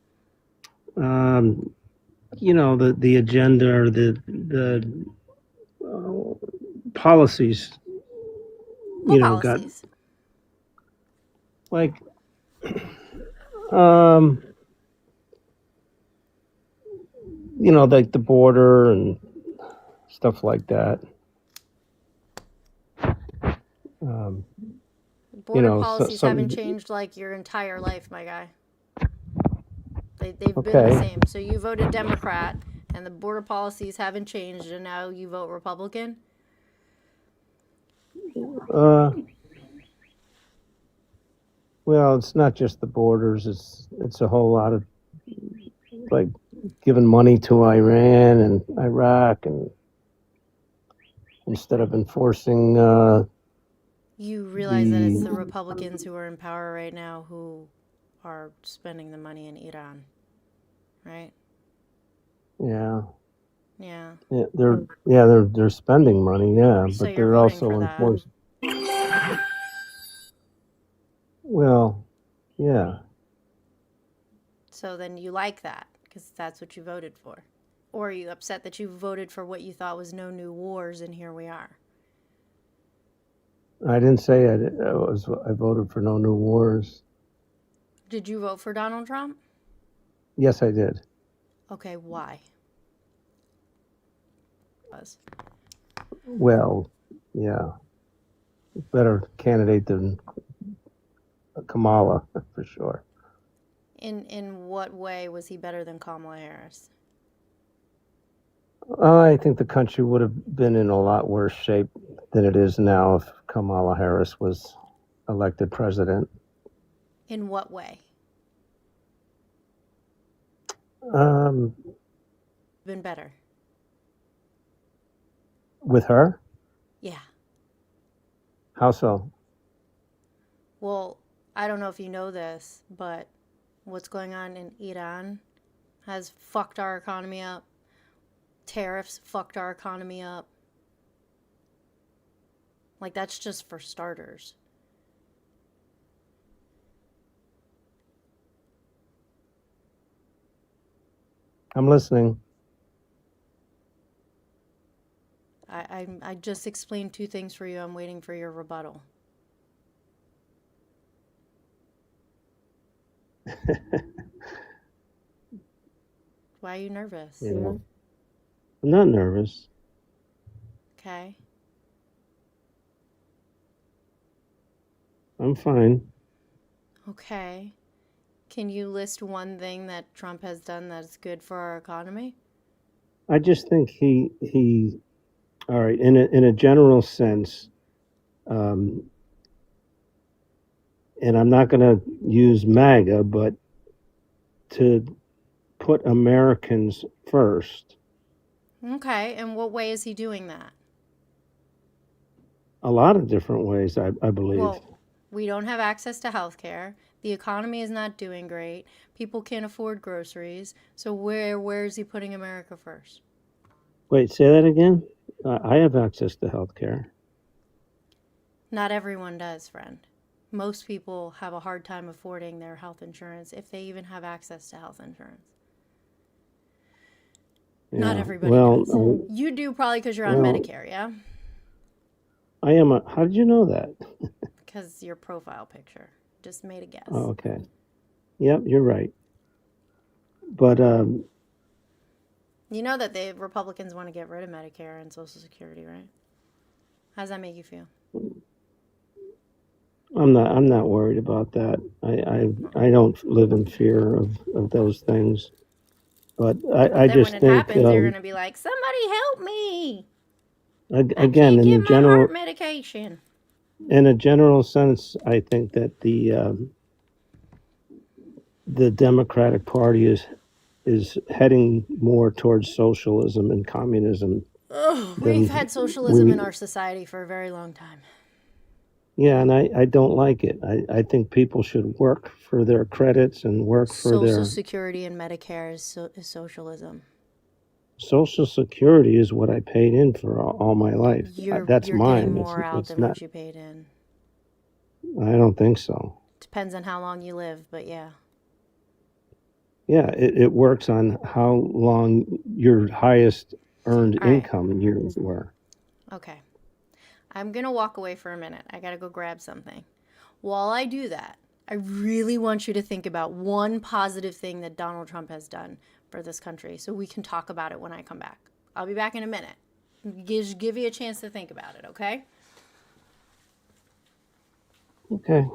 I: the agenda or the policies.
A: What policies?
I: Got like, like the border and stuff like that.
A: Border policies haven't changed like your entire life, my guy. They've been the same. So you voted Democrat, and the border policies haven't changed, and now you vote Republican?
I: Well, it's not just the borders. It's a whole lot of, like, giving money to Iran and Iraq, and instead of enforcing.
A: You realize that it's the Republicans who are in power right now who are spending the money in Iran, right?
I: Yeah.
A: Yeah.
I: They're spending money, yeah,
A: so
I: but they're also enforcing. Well, yeah.
A: So then you like that because that's what you voted for, or are you upset that you voted for what you thought was no new wars, and here we are?
I: I didn't say I voted for no new wars.
A: Did you vote for Donald Trump?
I: Yes, I did.
A: Okay, why?
I: Well, yeah. Better candidate than Kamala, for sure.
A: In what way was he better than Kamala Harris?
I: I think the country would have been in a lot worse shape than it is now if Kamala Harris was elected president.
A: In what way? Been better.
I: With her?
A: Yeah.
I: How so?
A: Well, I don't know if you know this, but what's going on in Iran has fucked our economy up. Tariffs fucked our economy up. Like, that's just for starters.
I: I'm listening.
A: I just explained two things for you. I'm waiting for your rebuttal. Why are you nervous?
I: Yeah. I'm not nervous.
A: Okay.
I: I'm fine.
A: Okay. Can you list one thing that Trump has done that's good for our economy?
I: I just think he all right, in a general sense, and I'm not going to use MAGA, but to put Americans first.
A: Okay, and what way is he doing that?
I: A lot of different ways, I believe.
A: Well, we don't have access to health care. The economy is not doing great. People can't afford groceries. So where is he putting America first?
I: Wait, say that again? I have access to health care.
A: Not everyone does, friend. Most people have a hard time affording their health insurance if they even have access to health insurance. Yeah. Not everybody does. You do probably because you're on Medicare, yeah?
I: I am. How did you know that?
A: Because your profile picture. Just made a guess.
I: Oh, okay. Yep, you're right. But
A: you know that the Republicans want to get rid of Medicare and Social Security, right? How does that make you feel?
I: I'm not worried about that. I don't live in fear of those things. But I just think
A: when it happens, you're going to be like, somebody help me.
I: Again,
A: I can't get my heart medication.
I: In a general sense, I think that the Democratic Party is heading more towards socialism and communism.
A: We've had socialism in our society for a very long time.
I: Yeah, and I don't like it. I think people should work for their credits and work for their...
A: Social Security and Medicare is socialism.
I: Social Security is what I paid in for all my life. That's
A: you're
I: mine.
A: Getting more out than what you paid in.
I: I don't think so.
A: Depends on how long you live, but yeah.
I: Yeah, it works on how long your highest earned income years were.
A: Okay. I'm going to walk away for a minute. I got to go grab something. While I do that, I really want you to think about one positive thing that Donald Trump has done for this country so we can talk about it when I come back. I'll be back in a minute. Give you a chance to think about it, okay?
I: Okay.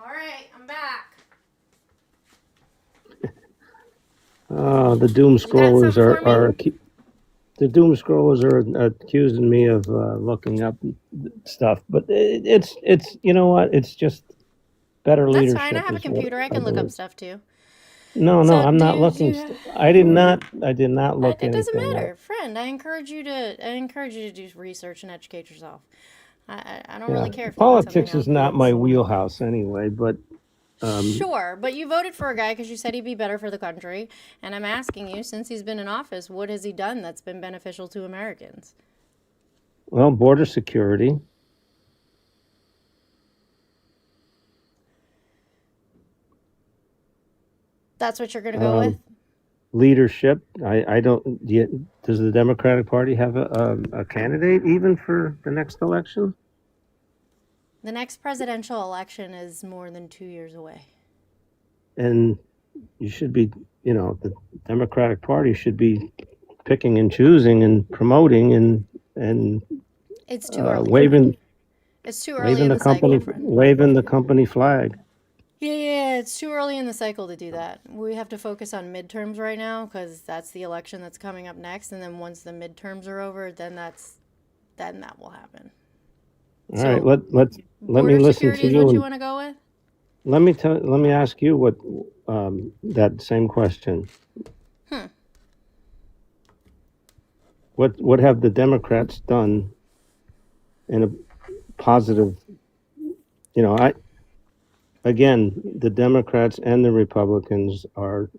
A: All right, I'm back.
I: The doom scrollers the doom scrollers are accusing me of looking up stuff, but it's you know what? It's just better leadership.
A: That's fine. I have a computer. I can look up stuff too.
I: No, I'm not looking. I did not look.
A: It doesn't matter, friend. I encourage you to do research and educate yourself. I don't really care if
I: politics is not my wheelhouse anyway, but.
A: Sure, but you voted for a guy because you said he'd be better for the country, and I'm asking you, since he's been in office, what has he done that's been beneficial to Americans?
I: Well, border security.
A: That's what you're going to go with?
I: Leadership. I don't. Does the Democratic Party have a candidate even for the next election?
A: The next presidential election is more than 2 years away.
I: And you should be, the Democratic Party should be picking and choosing and promoting and
A: it's too early.
I: Waving the company flag.
A: Yeah, it's too early in the cycle to do that. We have to focus on midterms right now because that's the election that's coming up next, and then once the midterms are over, then that will happen.
I: All right, let me listen to you.
A: What you want to go with?
I: let me ask you what that same question. What have the Democrats done in a positive? Again, the Democrats and the Republicans are.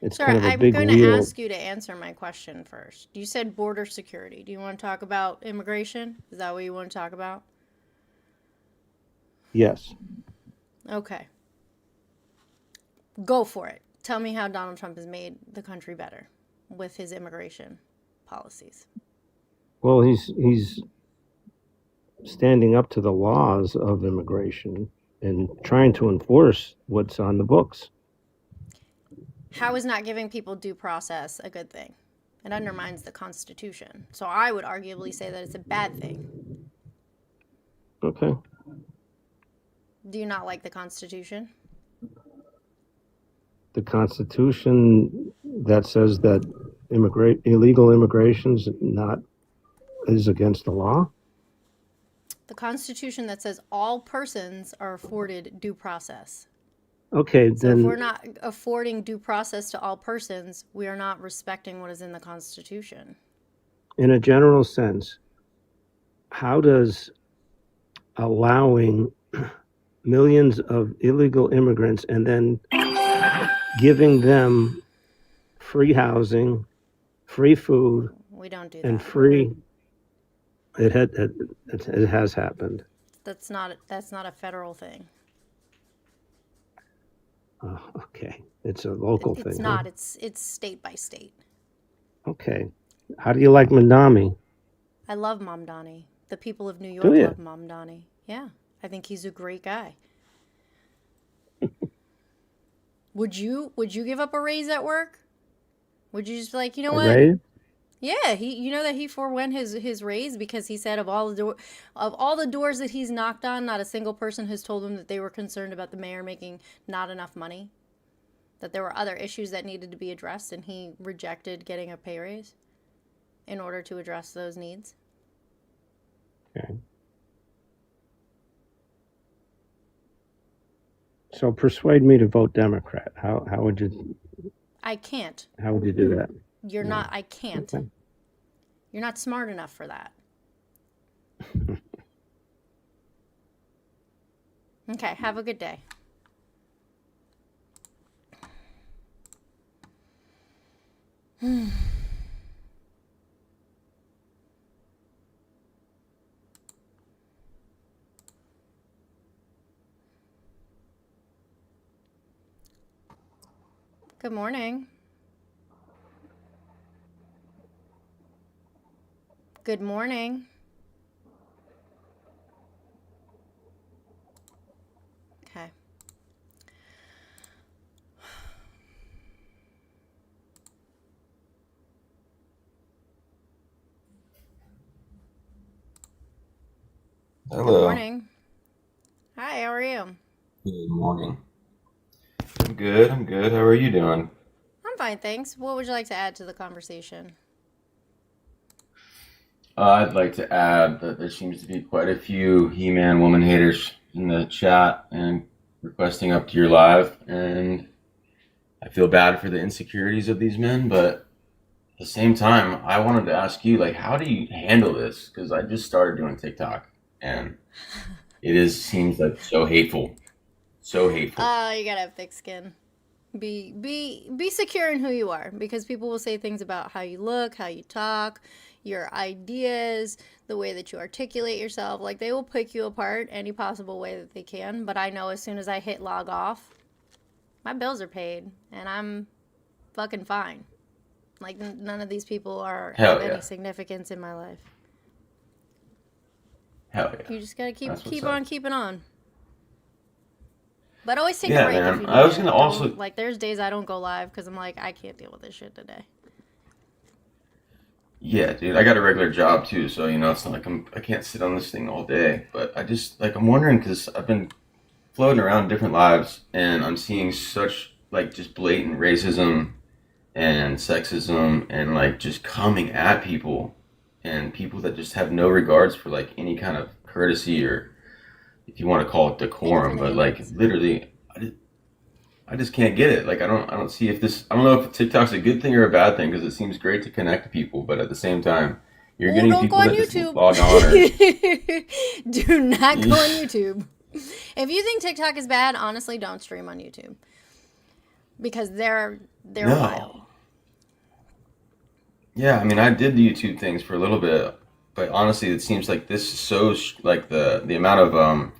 I: It's
A: Sir,
I: kind of a
A: I'm
I: big
A: going to
I: wheel.
A: ask you to answer my question first. You said border security. Do you want to talk about immigration? Is that what you want to talk about?
I: Yes.
A: Okay. Go for it. Tell me how Donald Trump has made the country better with his immigration policies.
I: Well, he's standing up to the laws of immigration and trying to enforce what's on the books.
A: How is not giving people due process a good thing? It undermines the Constitution. So I would arguably say that it's a bad thing.
I: Okay.
A: Do you not like the Constitution?
I: The Constitution that says that illegal immigration is against the law?
A: The Constitution that says all persons are afforded due process.
I: Okay,
A: So
I: then
A: if we're not affording due process to all persons, we are not respecting what is in the Constitution.
I: in a general sense, how does allowing millions of illegal immigrants and then giving them free housing, free food,
A: We don't do
I: and
A: that.
I: free it has happened.
A: That's not a federal thing.
I: Okay, it's a local thing.
A: It's not. It's state by state.
I: Okay, how do you like Mandami?
A: I love Mamdani. The people of New York
I: Do you?
A: love Mamdani. Yeah, I think he's a great guy. Would you give up a raise at work? Would you just be like, you know
I: A
A: what?
I: raise?
A: Yeah, he forewent his raise because he said of all the doors that he's knocked on, not a single person has told him that they were concerned about the mayor making not enough money, that there were other issues that needed to be addressed, and he rejected getting a pay raise in order to address those needs.
I: Okay. So persuade me to vote Democrat. How would you?
A: I can't.
I: How would you do that?
A: You're
I: No.
A: not. I can't.
I: Okay.
A: You're not smart enough for that. Okay, have a good day. Good morning. Good morning. Okay.
J: Hello.
A: Good morning. Hi, how are you?
J: Good morning. I'm good. I'm good. How are you doing?
A: I'm fine, thanks. What would you like to add to the conversation?
J: I'd like to add that there seems to be quite a few He-Man woman haters in the chat and requesting up to your live, and I feel bad for the insecurities of these men, but at the same time, I wanted to ask you, like, how do you handle this? Because I just started doing TikTok, and it seems like so hateful. So hateful.
A: You gotta have thick skin. Be secure in who you are, because people will say things about how you look, how you talk, your ideas, the way that you articulate yourself. Like, they will pick you apart any possible way that they can. But I know as soon as I hit log off, my bills are paid and I'm fucking fine. Like, none of these people have any significance in my life.
J: Hell yeah.
A: You just gotta keep on keeping on. But always take a break
J: man.
A: if you need
J: I was
A: it.
J: gonna also
A: Like, there's days I don't go live because I'm like, I can't deal with this shit today.
J: Yeah, dude, I got a regular job too, so it's not like I can't sit on this thing all day. But I just I'm wondering because I've been floating around different lives and I'm seeing such just blatant racism and sexism and just coming at people and people that just have no regards for any kind of courtesy or if you want to call it decorum, but like literally, I just can't get it. Like I don't see if this. I don't know if TikTok's a good thing or a bad thing because it seems great to connect people, but at the same time, you're getting
A: don't
J: people
A: go on
J: that
A: YouTube.
J: just log on. Or...
A: Do not go on YouTube. If you think TikTok is bad, honestly, don't stream on YouTube because they're wild.
J: Yeah, I mean, I did the YouTube things for a little bit, but honestly, it seems like this is so like the amount of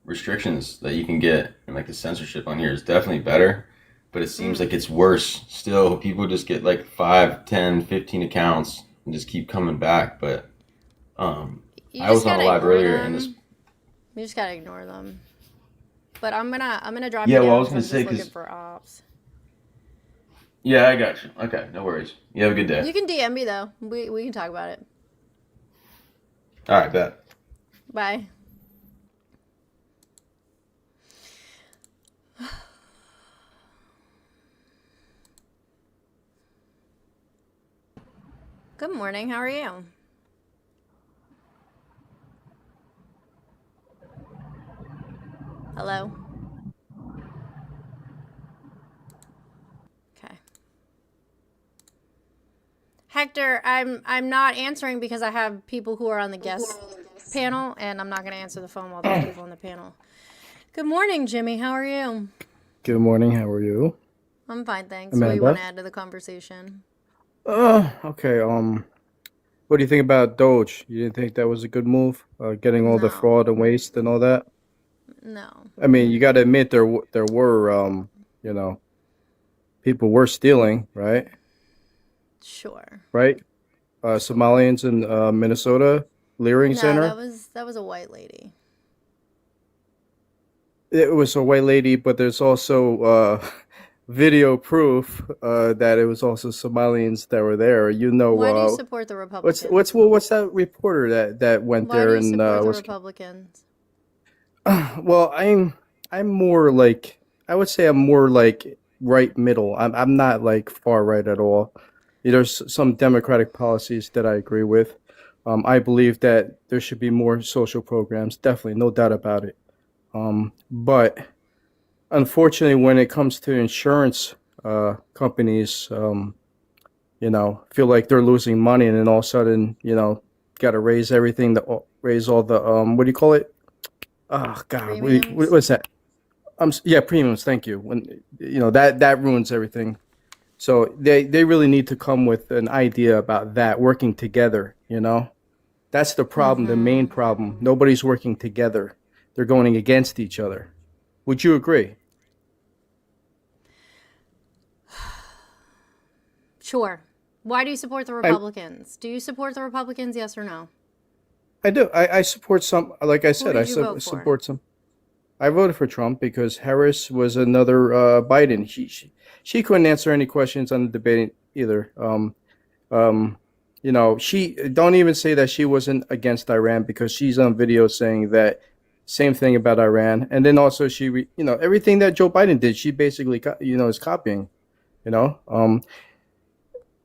J: restrictions that you can get and like the censorship on here is definitely better, but it seems like it's worse still. People just get like 5, 10, 15 accounts and just keep coming back. But I was on a live earlier and this.
A: You just gotta ignore them. But I'm gonna drop
J: Yeah,
A: you down.
J: well, I was gonna say
A: looking for ops.
J: Yeah, I got you. Okay, no worries. You have a good day.
A: You can DM me though. We can talk about it.
J: All right, bet.
A: Bye. Good morning. How are you? Hello? Okay. Hector, I'm not answering because I have people who are on the guest panel, and I'm not going to answer the phone while there's people on the panel. Good morning, Jimmy. How are you?
K: Good morning. How are you?
A: I'm fine, thanks.
K: Amanda?
A: What do you want to add to the conversation?
K: Okay. What do you think about Doge? You didn't think that was a good move? Getting all the fraud and waste and all that?
A: No.
K: I mean, you got to admit there were, people were stealing, right?
A: Sure.
K: Right? Somalians in Minnesota, Leering Center.
A: that was a white lady.
K: It was a white lady, but there's also video proof that it was also Somalians that were there.
A: Why do you support the Republicans?
K: What's that reporter that went there
A: Why do you
K: and
A: support the Republicans?
K: Well, I'm more like I would say I'm more like right middle. I'm not like far right at all. There's some democratic policies that I agree with. I believe that there should be more social programs, definitely, no doubt about it. But unfortunately, when it comes to insurance companies, feel like they're losing money, and then all of a sudden, got to raise everything, raise all the what do you call it? Oh God, what's that? Yeah, premiums. Thank you. When that ruins everything. So they really need to come with an idea about that working together. That's the problem. The main problem. Nobody's working together. They're going against each other. Would you agree?
A: Sure. Why do you support the Republicans? Do you support the Republicans? Yes or no?
K: I do. I support some. Like I said, I support some. I voted for Trump because Harris was another Biden. She couldn't answer any questions on the debate either. She don't even say that she wasn't against Iran because she's on video saying that same thing about Iran. And then also everything that Joe Biden did, she basically is copying.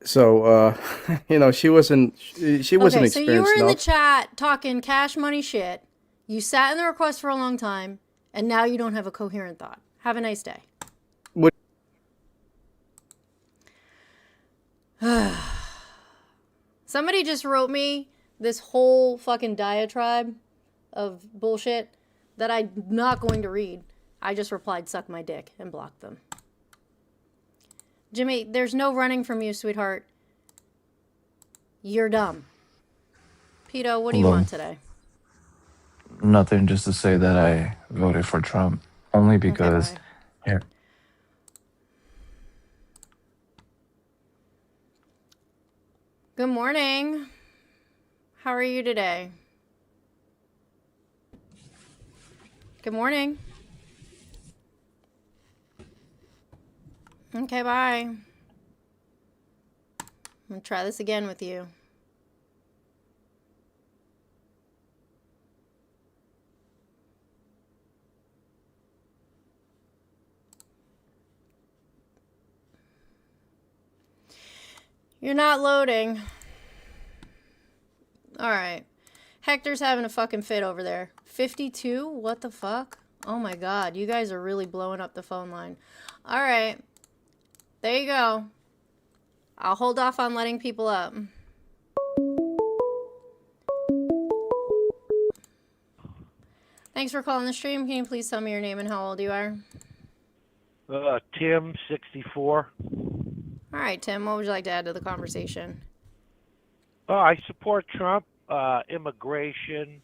K: So she wasn't experienced.
A: So you were in the chat talking cash money shit. You sat in the request for a long time, and now you don't have a coherent thought. Have a nice day.
K: What?
A: Somebody just wrote me this whole fucking diatribe of bullshit that I'm not going to read. I just replied, suck my dick, and blocked them. Jimmy, there's no running from you, sweetheart. You're dumb. Pito, what do you want today?
L: Nothing, just to say that I voted for Trump. Only because... Here.
A: Good morning. How are you today? Good morning. Okay, bye. I'm gonna try this again with you. You're not loading. All right. Hector's having a fucking fit over there. 52? What the fuck? Oh my god, you guys are really blowing up the phone line. All right. There you go. I'll hold off on letting people up. Thanks for calling the stream. Can you please tell me your name and how old you are?
M: Tim, 64.
A: All right, Tim, what would you like to add to the conversation?
M: I support Trump, immigration.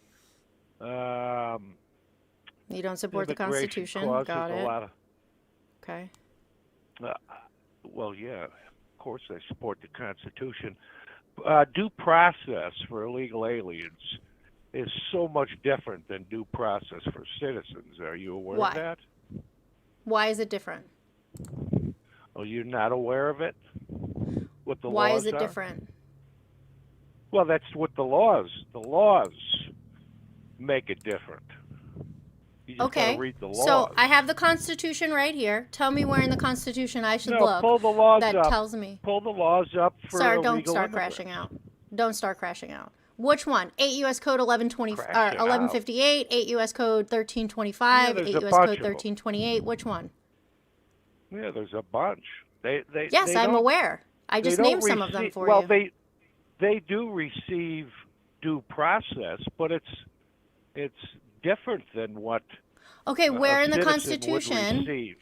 A: You don't support the Constitution? Got it. Okay.
M: Well, yeah, of course I support the Constitution. Due process for illegal aliens is so much different than due process for citizens. Are you aware of that?
A: Why is it different?
M: Oh, you're not aware of it? What the
A: Why
M: laws
A: is it
M: are?
A: different?
M: Well, that's what the laws make it different. You just gotta read the laws.
A: So I have the Constitution right here. Tell me where in the Constitution I should look
M: pull the laws
A: that
M: up.
A: tells me.
M: Pull the laws up for
A: Sorry,
M: illegal
A: don't start
M: immigrants.
A: crashing out. Don't start crashing out. Which one? 8 U.S. Code 1158, 8 U.S. Code 1325, 8 U.S. Code 1328. Which one?
M: Yeah, there's a bunch.
A: Yes, I'm aware. I just named some of them for you.
M: Well, they do receive due process, but it's different than what.
A: Okay, where in the
M: citizen would
A: Constitution?
M: receive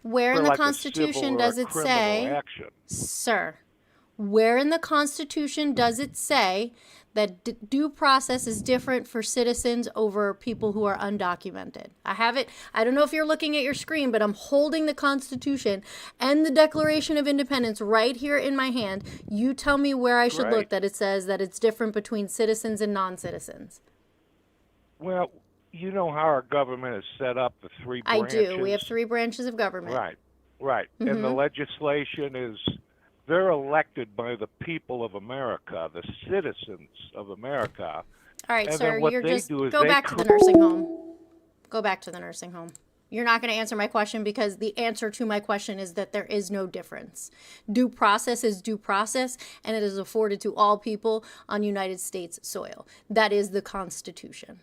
A: Where
M: for
A: in the
M: like a
A: Constitution
M: civil or
A: does
M: a
A: it
M: criminal
A: say,
M: action.
A: sir? Where in the Constitution does it say that due process is different for citizens over people who are undocumented? I have it. I don't know if you're looking at your screen, but I'm holding the Constitution and the Declaration of Independence right here in my hand. You tell me where I should look that it says that it's different between citizens and non-citizens.
M: Well, you know how our government is set up, the three branches.
A: I do. We have 3 branches of government.
M: Right. And the legislation is, they're elected by the people of America, the citizens of America.
A: All right,
M: and
A: sir,
M: what
A: you're
M: they
A: just,
M: do is
A: go back to the nursing home. Go back to the nursing home. You're not going to answer my question because the answer to my question is that there is no difference. Due process is due process, and it is afforded to all people on United States soil. That is the Constitution.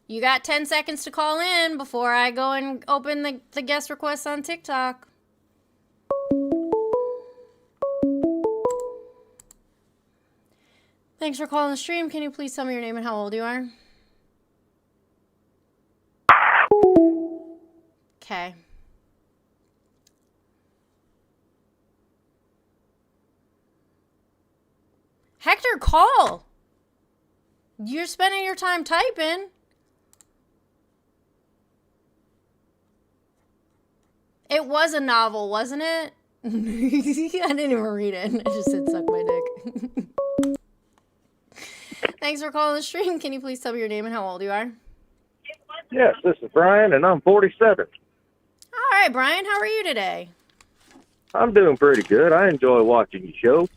A: You got 10 seconds to call in before I go and open the guest requests on TikTok. Thanks for calling the stream. Can you please tell me your name and how old you are? Okay. Hector, call. You're spending your time typing. It was a novel, wasn't it? I didn't even read it. I just said suck my dick. Thanks for calling the stream. Can you please tell me your name and how old you are?
N: Yes, this is Brian, and I'm 47.
A: All right, Brian. How are you today?
N: I'm doing pretty good. I enjoy watching your show.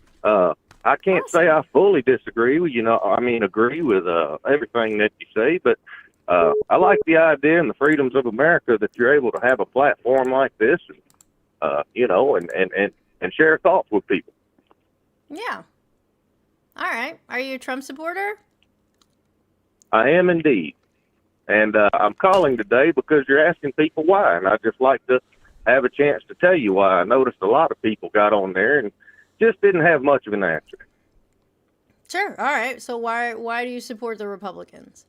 N: I can't say I fully disagree with agree with everything that you say, but I like the idea and the freedoms of America that you're able to have a platform like this, and share thoughts with people.
A: Yeah. All right. Are you a Trump supporter?
N: I am indeed. And I'm calling today because you're asking people why, and I'd just like to have a chance to tell you why. I noticed a lot of people got on there and just didn't have much of an answer.
A: Sure. All right. So why do you support the Republicans?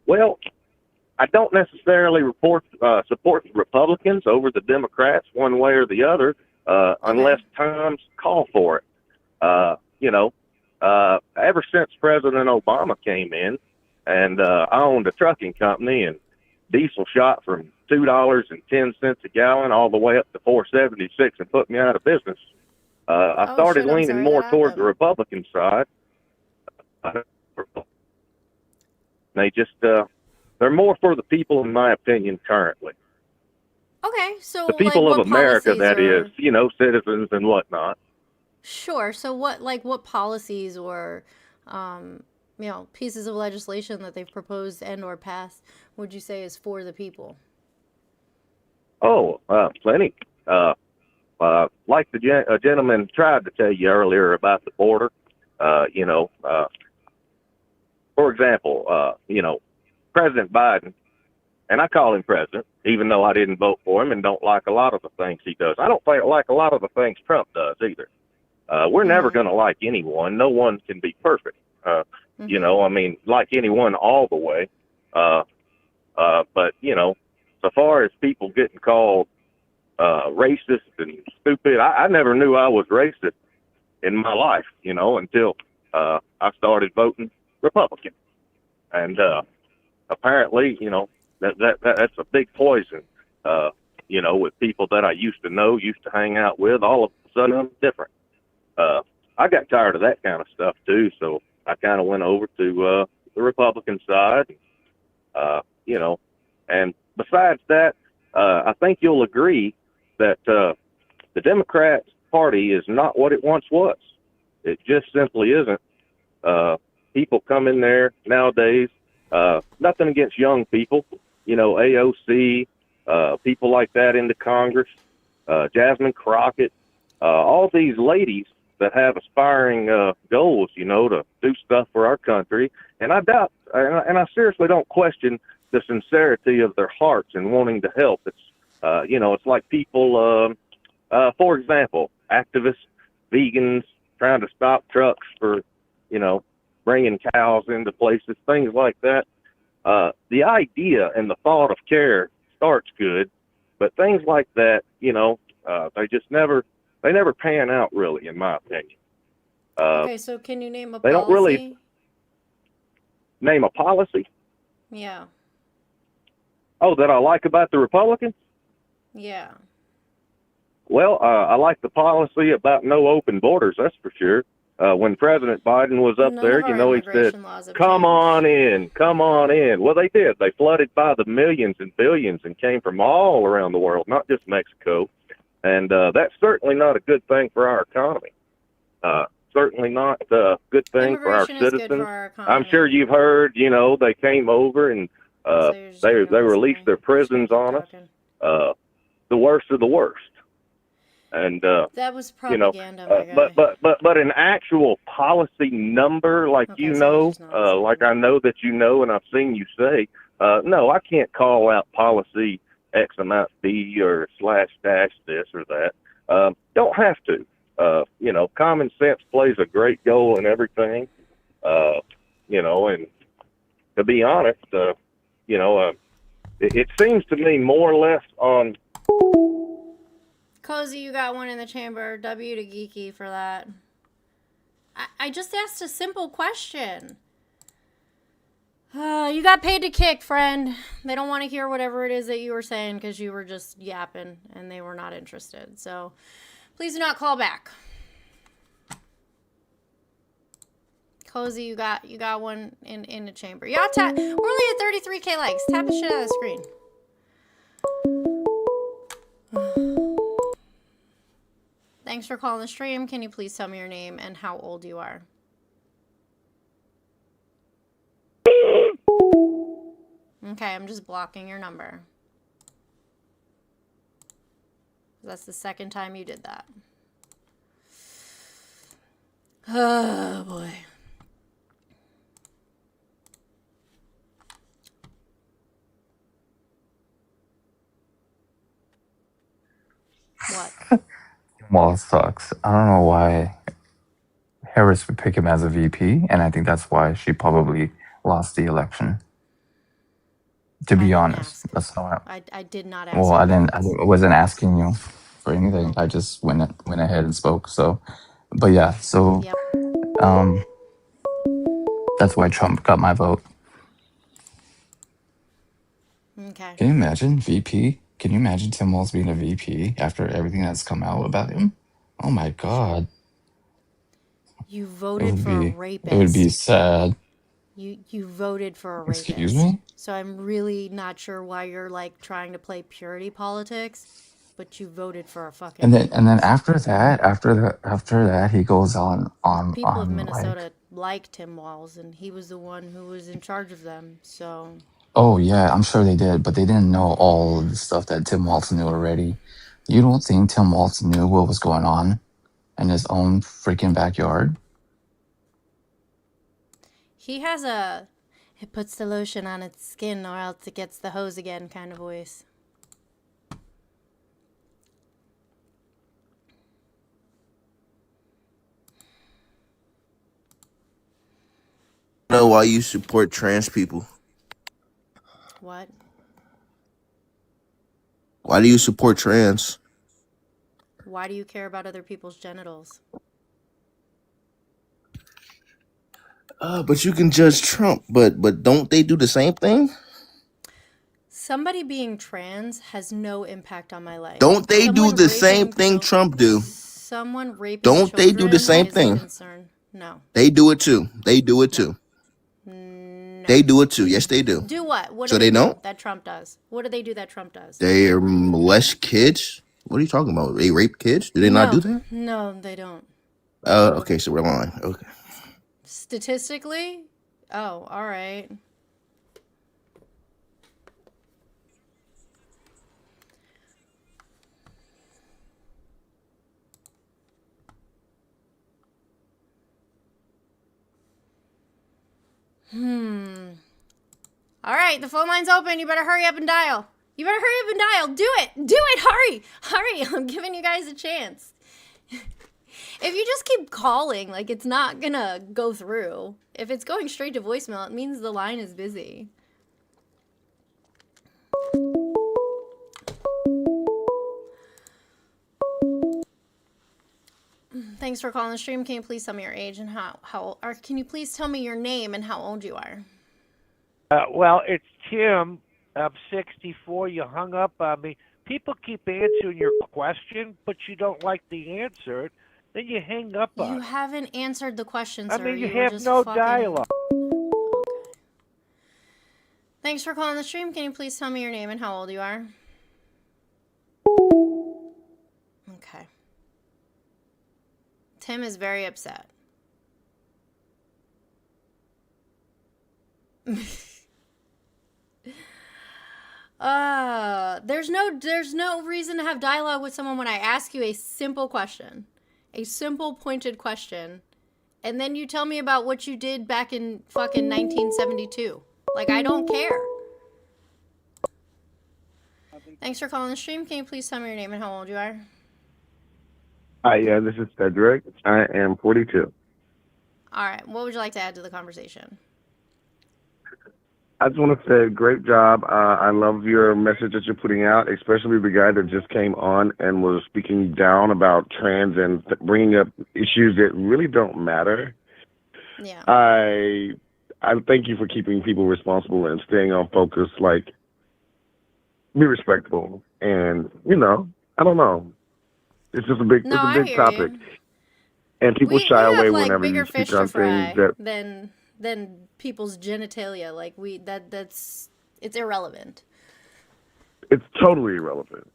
N: Well, I don't necessarily support the Republicans over the Democrats one way or the other, unless times call for it. Ever since President Obama came in, and I owned a trucking company, and diesel shot from $2.10 a gallon all the way up to $4.76 and put me out of business. I started leaning more toward the Republican side. They just, they're more for the people, in my opinion, currently.
A: Okay, so
N: the people
A: like,
N: of America, that is, citizens and whatnot.
A: Sure. So what policies or, pieces of legislation that they've proposed and or passed would you say is for the people?
N: Oh, plenty. like a gentleman tried to tell you earlier about the border, for example, President Biden, and I call him president, even though I didn't vote for him and don't like a lot of the things he does. I don't like a lot of the things Trump does either. We're never going to like anyone. No one can be perfect. Like anyone all the way. But, so far as people getting called racist and stupid, I never knew I was racist in my life, until I started voting Republican. And apparently, that's a big poison, with people that I used to know, used to hang out with. All of a sudden, I'm different. I got tired of that kind of stuff, too, so I kind of went over to the Republican side, and besides that, I think you'll agree that the Democrat Party is not what it once was. It just simply isn't. People come in there nowadays, nothing against young people, AOC, people like that into Congress, Jasmine Crockett, all these ladies that have aspiring goals, to do stuff for our country. And I doubt, and I seriously don't question the sincerity of their hearts and wanting to help. It's, it's like people, for example, activists, vegans, trying to stop trucks for, bringing cows into places, things like that. The idea and the thought of care starts good, but things like that, they never pan out really, in my opinion.
A: Okay, so can you name a policy?
N: They don't really name a policy.
A: Yeah.
N: Oh, that I like about the Republicans?
A: Yeah.
N: Well, I like the policy about no open borders, that's for sure. When President Biden was up there, he said, come on in. Well, they did. They flooded by the millions and billions and came from all around the world, not just Mexico. And that's certainly not a good thing for our economy. Certainly not a good thing for our citizens. I'm sure you've heard, they came over and they released their prisons on us. The worst of the worst. And
A: that was propaganda,
N: but an actual policy number, like like I know that and I've seen you say, no, I can't call out policy X amount B or / this or that. Don't have to. Common sense plays a great role in everything. And to be honest, it seems to me more or less on.
A: Cozy, you got one in the chamber. W to Geeky for that. I just asked a simple question. You got paid to kick, friend. They don't want to hear whatever it is that you were saying because you were just yapping and they were not interested. So please do not call back. Cozy, you got one in the chamber. Yeah, we're only at 33K likes. Tap the shit out of the screen. Thanks for calling the stream. Can you please tell me your name and how old you are? Okay, I'm just blocking your number. That's the second time you did that. Oh, boy. What?
L: Well, it sucks. I don't know why Harris would pick him as a VP, and I think that's why she probably lost the election. To be honest, that's how
A: I did not ask.
L: Well, I wasn't asking you for anything. I just went ahead and spoke. So, but yeah. So,
A: yep.
L: That's why Trump got my vote.
A: Okay.
L: Can you imagine VP? Can you imagine Tim Walz being a VP after everything that's come out about him? Oh my God.
A: You voted for a rapist.
L: It would be sad.
A: You voted for a rapist.
L: Excuse me?
A: So I'm really not sure why you're like trying to play purity politics, but you voted for a fucking
L: and then after that he goes on
A: people of Minnesota like Tim Walz, and he was the one who was in charge of them. So
L: oh yeah, I'm sure they did, but they didn't know all of the stuff that Tim Walz knew already. You don't think Tim Walz knew what was going on in his own freaking backyard?
A: He has a, it puts the lotion on its skin or else it gets the hose again kind of voice.
O: Know why you support trans people?
A: What?
O: Why do you support trans?
A: Why do you care about other people's genitals?
O: But you can judge Trump, but don't they do the same thing?
A: Somebody being trans has no impact on my life.
O: Don't they do the same thing Trump do?
A: Someone raping
O: Don't they do the same
A: is
O: thing?
A: a concern. No.
O: They do it too. They do it too.
A: No.
O: They do it too. Yes, they do.
A: Do what? What
O: So
A: do
O: they
A: do
O: don't?
A: that Trump does? What do they do that Trump does?
O: They molest kids. What are you talking about? They rape kids? Do they not do that?
A: No, they don't.
O: Okay, so we're lying. Okay.
A: Statistically? Oh, all right. All right, the phone line's open. You better hurry up and dial. You better hurry up and dial. Do it. Do it. Hurry. Hurry. I'm giving you guys a chance. If you just keep calling, like, it's not gonna go through. If it's going straight to voicemail, it means the line is busy. Thanks for calling the stream. Can you please tell me your age and or can you please tell me your name and how old you are?
M: Well, it's Tim. I'm 64. You hung up on me. People keep answering your question, but you don't like the answer. Then you hang up on
A: You
M: it.
A: haven't answered the question, sir.
M: I mean, you
A: were
M: have
A: just
M: no
A: fucking...
M: dialogue.
A: Okay. Thanks for calling the stream. Can you please tell me your name and how old you are? Okay. Tim is very upset. There's no reason to have dialogue with someone when I ask you a simple question. A simple pointed question. And then you tell me about what you did back in fucking 1972. Like, I don't care. Thanks for calling the stream. Can you please tell me your name and how old you are?
P: Hi, yeah, this is Cedric. I am 42.
A: All right. What would you like to add to the conversation?
P: I just want to say, great job. I love your message that you're putting out, especially the guy that just came on and was speaking down about trans and bringing up issues that really don't matter.
A: Yeah.
P: I thank you for keeping people responsible and staying on focus. Like, be respectful, and I don't know. It's just a big topic, and people shy away whenever you speak on things that
A: than people's genitalia. Like that's it's irrelevant.
P: It's totally irrelevant,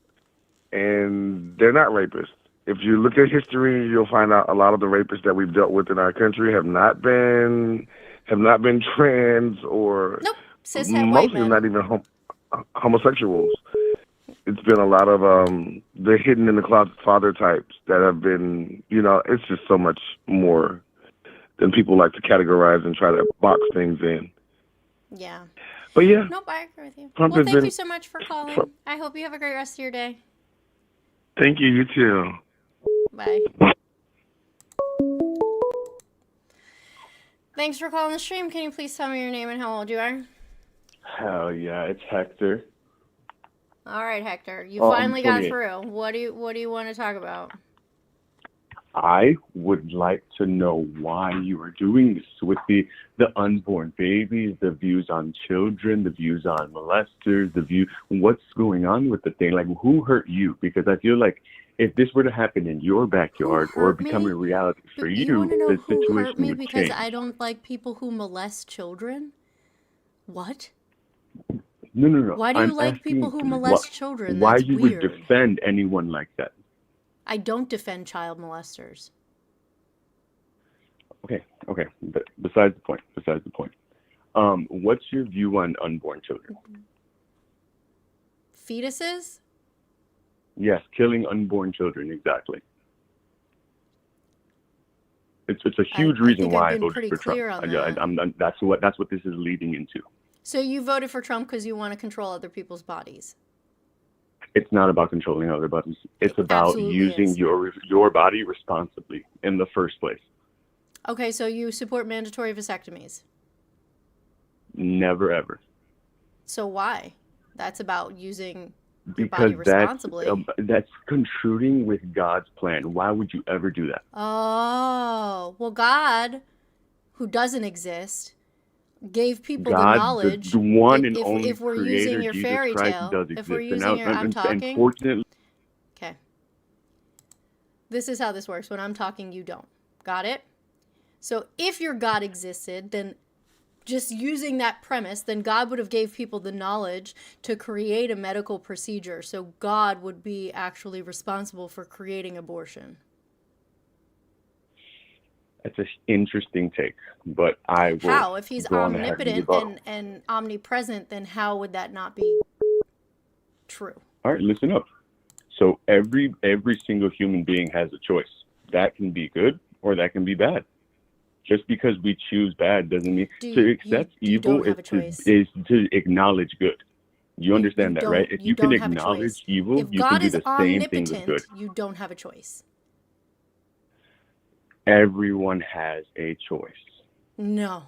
P: and they're not rapists. If you look at history, you'll find out a lot of the rapists that we've dealt with in our country have not been trans or mostly not even homosexuals. It's been a lot of the hidden in the closet father types that have been, it's just so much more than people like to categorize and try to box things in.
A: Yeah.
P: But yeah.
A: Nope, I agree with you.
P: Trump
A: well, thank you so much for calling. I hope you have a great rest of your day.
P: Thank you, you too.
A: Bye. Thanks for calling the stream. Can you please tell me your name and how old you are?
Q: Hell yeah, it's Hector.
A: All right, Hector. You finally got through. What do you want to talk about?
Q: I would like to know why you are doing this with the unborn babies, the views on children, the views on molesters, what's going on with the thing? Like, who hurt you? Because I feel like if this were to happen in your backyard or become a reality for you, the situation
A: hurt me
Q: would
A: because
Q: change.
A: I don't like people who molest children? What?
Q: No.
A: Why do you like people who molest children? That's
Q: you
A: weird.
Q: would defend anyone like that?
A: I don't defend child molesters.
Q: Okay. Besides the point. What's your view on unborn children?
A: Fetuses?
Q: Yes, killing unborn children, exactly. It's a huge reason why I voted for Trump. That's what this is leading into.
A: So you voted for Trump because you want to control other people's bodies.
Q: It's not about controlling other bodies. It's about
A: absolutely
Q: using
A: is.
Q: your body responsibly in the first place.
A: Okay, so you support mandatory vasectomies.
Q: Never ever.
A: So why? That's about using your
Q: Because
A: body responsibly.
Q: that's contruding with God's plan. Why would you ever do that?
A: Oh, well, God, who doesn't exist, gave people
Q: God,
A: the knowledge.
Q: the one and only
A: if we're
Q: creator,
A: using your
Q: Jesus
A: fairy
Q: Christ,
A: tale,
Q: does
A: if
Q: exist.
A: we're using your, I'm talking.
Q: Unfortunately,
A: okay. This is how this works. When I'm talking, you don't. Got it? So if your God existed, then just using that premise, then God would have gave people the knowledge to create a medical procedure. So God would be actually responsible for creating abortion.
Q: that's an interesting take, but I will.
A: How? If he's
Q: go on ahead
A: omnipotent and omnipresent, then how would that not be true?
Q: All right, listen up. So every single human being has a choice. That can be good or that can be bad. Just because we choose bad doesn't mean to accept evil is to acknowledge good. You understand that, right? If you can acknowledge evil,
A: if
Q: you
A: God
Q: can do
A: is
Q: the same thing with good.
A: you don't have a choice.
Q: Everyone has a choice.
A: No.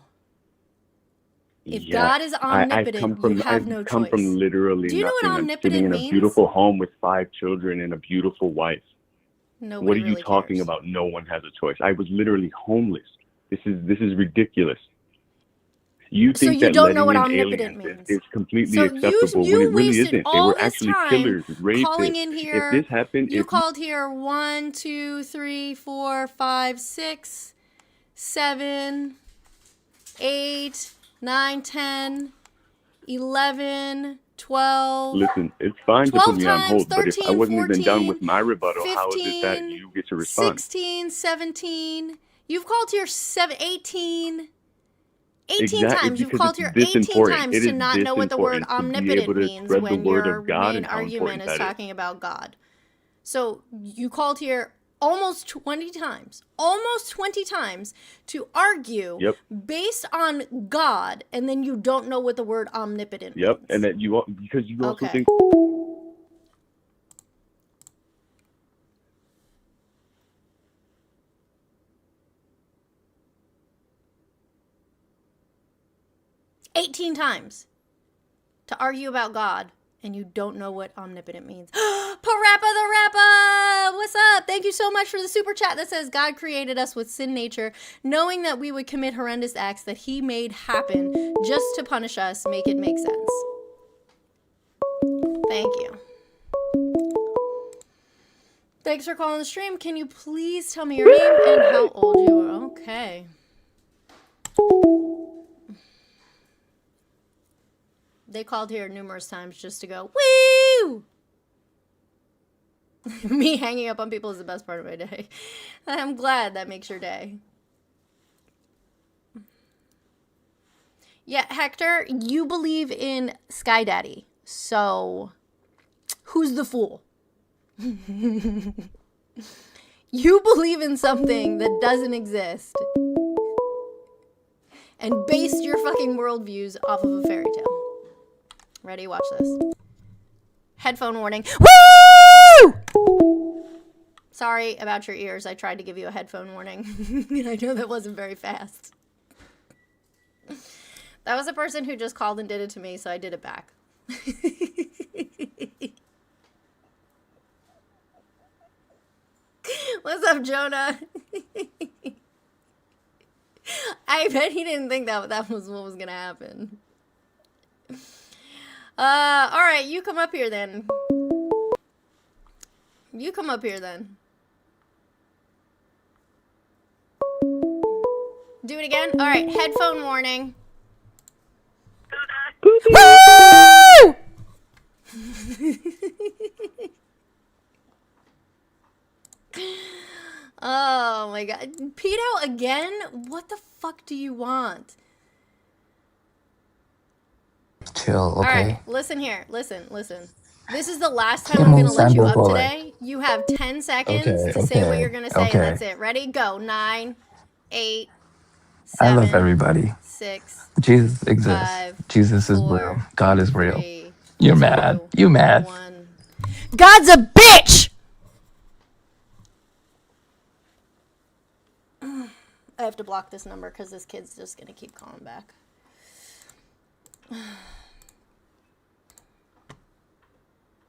A: If
Q: Yes.
A: God is omnipotent, you have no choice.
Q: I've come from literally
A: Do you know
Q: nothing.
A: what
Q: I'm
A: omnipotent
Q: sitting in
A: means?
Q: a beautiful home with 5 children and a beautiful wife.
A: Nobody
Q: What are you
A: really
Q: talking
A: cares.
Q: about? No one has a choice. I was literally homeless. This is ridiculous. You
A: So
Q: think
A: you
Q: that
A: don't know what
Q: letting in
A: omnipotent
Q: aliens
A: means.
Q: is completely
A: So
Q: acceptable when
A: you
Q: it really
A: wasted
Q: isn't. They
A: all
Q: were
A: this
Q: actually
A: time
Q: killers, rapists.
A: calling in here.
Q: If this happened,
A: You called here 1, 2, 3, 4, 5, 6, 7, 8, 9, 10, 11, 12.
Q: Listen, it's fine to put me on hold,
A: 13,
Q: but if I wasn't
A: 14,
Q: even done with my rebuttal,
A: 15,
Q: how is it that you get to respond?
A: 16, 17. You've called here 18. 18
Q: Exactly,
A: times. You've
Q: because
A: called
Q: it's
A: here
Q: this
A: 18
Q: important.
A: times
Q: It
A: to
Q: is
A: not
Q: this
A: know what the word
Q: important to be able
A: omnipotent
Q: to
A: means
Q: spread the
A: when
Q: word
A: your
Q: of God
A: main
Q: and how
A: argument
Q: important
A: is
Q: that is.
A: talking about God. So you called here almost 20 times to argue based on God, and then you don't know what the word omnipotent means.
Q: Yep, and that because you also think.
A: "18 times to argue about God, and you don't know what omnipotent means." Parappa the Rappa! What's up? Thank you so much for the super chat that says God created us with sin nature, knowing that we would commit horrendous acts that he made happen just to punish us, make it make sense. Thank you. Thanks for calling the stream. Can you please tell me your name and how old you are? Okay. They called here numerous times just to go, woo! Me hanging up on people is the best part of my day. I'm glad that makes your day. Yeah, Hector, you believe in Sky Daddy. So, who's the fool? You believe in something that doesn't exist and based your fucking worldviews off of a fairy tale. Ready? Watch this. Headphone warning. Woo! Sorry about your ears. I tried to give you a headphone warning. I know that wasn't very fast. That was a person who just called and did it to me, so I did it back. What's up, Jonah? I bet he didn't think that was what was gonna happen. All right, you come up here then. You come up here then. Do it again? All right, headphone warning. Woo! Oh my god. Pedo again? What the fuck do you want?
L: Chill, okay?
A: Alright, listen here. Listen. This is the last time
L: Que
A: I'm going
L: muy
A: to let you up
L: santo
A: today. You have 10 seconds
L: Okay,
A: to say what you're
L: okay,
A: going to say, and
L: okay.
A: that's it. Ready? Go. 9, 8,
L: I love
A: 7,
L: everybody.
A: 6,
L: Jesus exists.
A: 5,
L: Jesus is real.
A: 4,
L: God is real.
A: 3,
L: You're mad.
A: 2,
L: You mad.
A: 1. God's a bitch! I have to block this number because this kid's just going to keep calling back.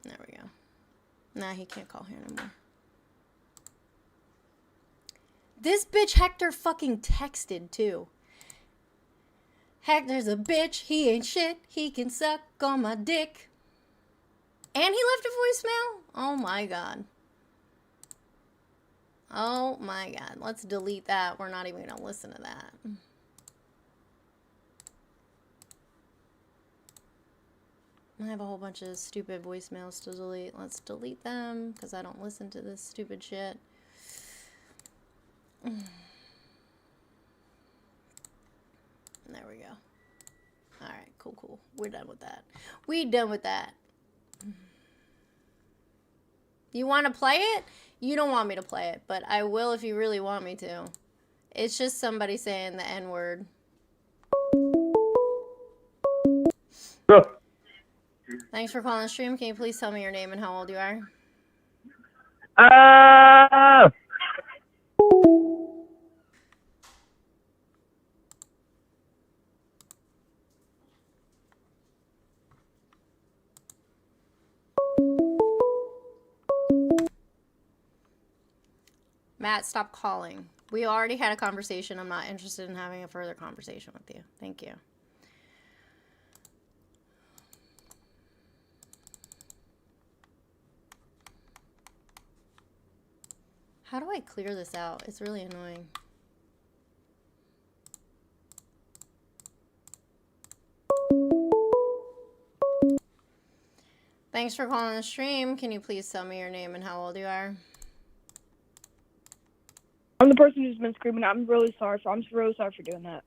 A: There we go. Nah, he can't call here anymore. This bitch Hector fucking texted too. Hector's a bitch, he ain't shit, he can suck on my dick. And he left a voicemail? Oh my god. Oh my god. Let's delete that. We're not even gonna listen to that. I have a whole bunch of stupid voicemails to delete. Let's delete them because I don't listen to this stupid shit. There we go. Alright, cool. We're done with that. We done with that. You want to play it? You don't want me to play it, but I will if you really want me to. It's just somebody saying the N-word. Thanks for calling the stream. Can you please tell me your name and how old you are? Matt, stop calling. We already had a conversation. I'm not interested in having a further conversation with you. Thank you. How do I clear this out? It's really annoying. Thanks for calling the stream. Can you please tell me your name and how old you are?
F: I'm the person who's been screaming. I'm really sorry. I'm really sorry for doing that.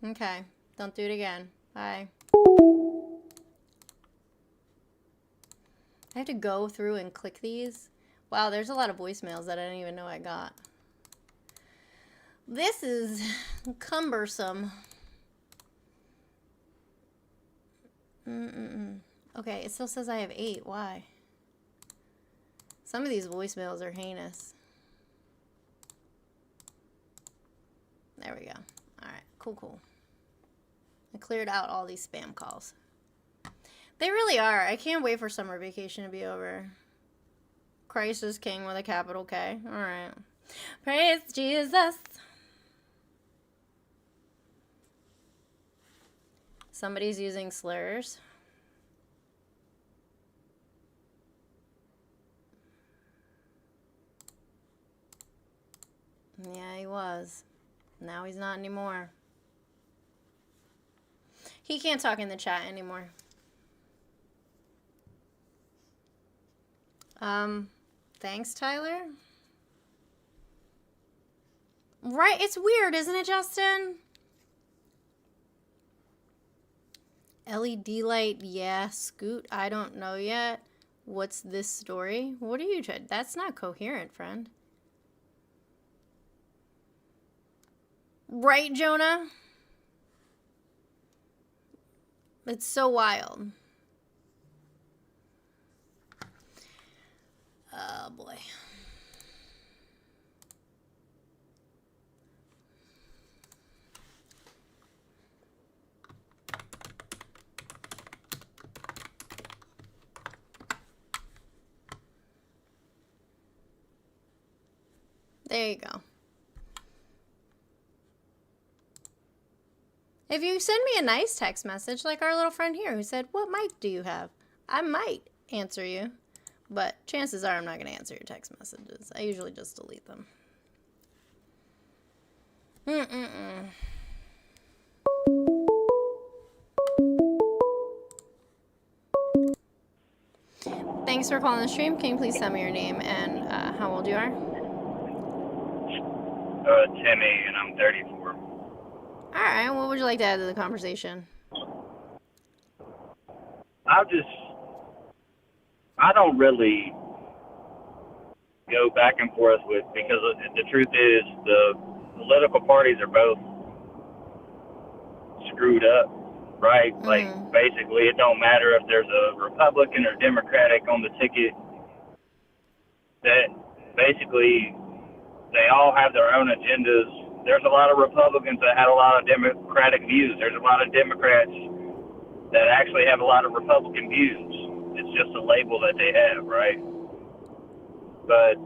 A: Okay. Don't do it again. Bye. I have to go through and click these. Wow, there's a lot of voicemails that I didn't even know I got. This is cumbersome. Okay, it still says I have 8. Why? Some of these voicemails are heinous. There we go. Alright, cool. I cleared out all these spam calls. They really are. I can't wait for summer vacation to be over. Christ is King with a capital K. Alright. Praise Jesus. Somebody's using slurs. Yeah, he was. Now he's not anymore. He can't talk in the chat anymore. Thanks, Tyler. Right, it's weird, isn't it, Justin? LED light, yeah. Scoot, I don't know yet. What's this story? What are you trying? That's not coherent, friend. Right, Jonah? It's so wild. Oh, boy. There you go. If you send me a nice text message, like our little friend here who said, "What mic do you have?" I might answer you, but chances are I'm not going to answer your text messages. I usually just delete them. Thanks for calling the stream. Can you please tell me your name and how old you are?
R: Timmy, and I'm 34.
A: Alright, what would you like to add to the conversation?
R: I just I don't really go back and forth with, because the truth is the political parties are both screwed up, right? Like, basically, it don't matter if there's a Republican or Democratic on the ticket. That basically they all have their own agendas. There's a lot of Republicans that had a lot of Democratic views. There's a lot of Democrats that actually have a lot of Republican views. It's just a label that they have, right? But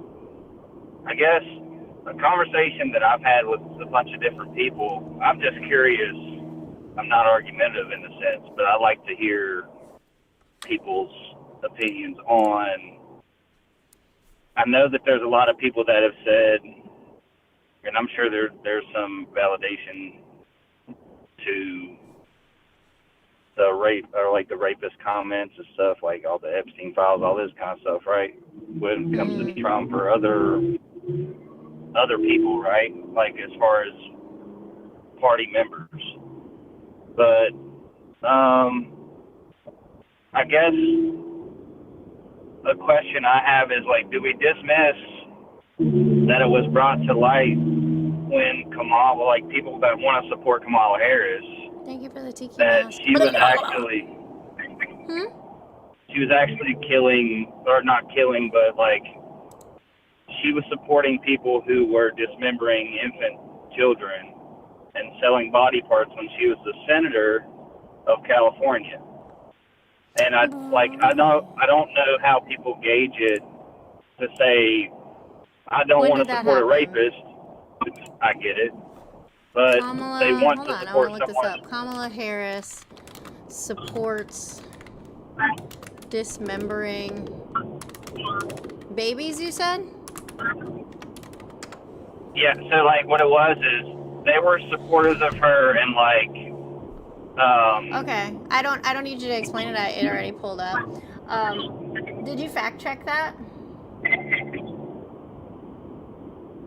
R: I guess a conversation that I've had with a bunch of different people, I'm just curious. I'm not argumentative in the sense, but I like to hear people's opinions on. I know that there's a lot of people that have said, and I'm sure there's some validation to the rape, or like the rapist comments and stuff, like all the Epstein files, all this kind of stuff, right? When it comes to Trump or other people, right? Like as far as party members. But I guess a question I have is, like, do we dismiss that it was brought to light when Kamala, like people that want to support Kamala Harris,
A: Thank you for the tiki
R: that
A: mask.
R: she was actually killing, or not killing, but like she was supporting people who were dismembering infant children and selling body parts when she was the senator of California. And I don't know how people gauge it to say I don't
A: When
R: want
A: did
R: to
A: that
R: support a
A: happen?
R: rapist. I get it, but
A: Kamala,
R: they want
A: hold
R: to
A: on, I
R: support
A: want to look this
R: someone.
A: up. Kamala Harris supports dismembering babies, you said?
R: Yeah, so like what it was is they were supporters of her, and like
A: Okay, I don't need you to explain it. It already pulled up. Did you fact check that?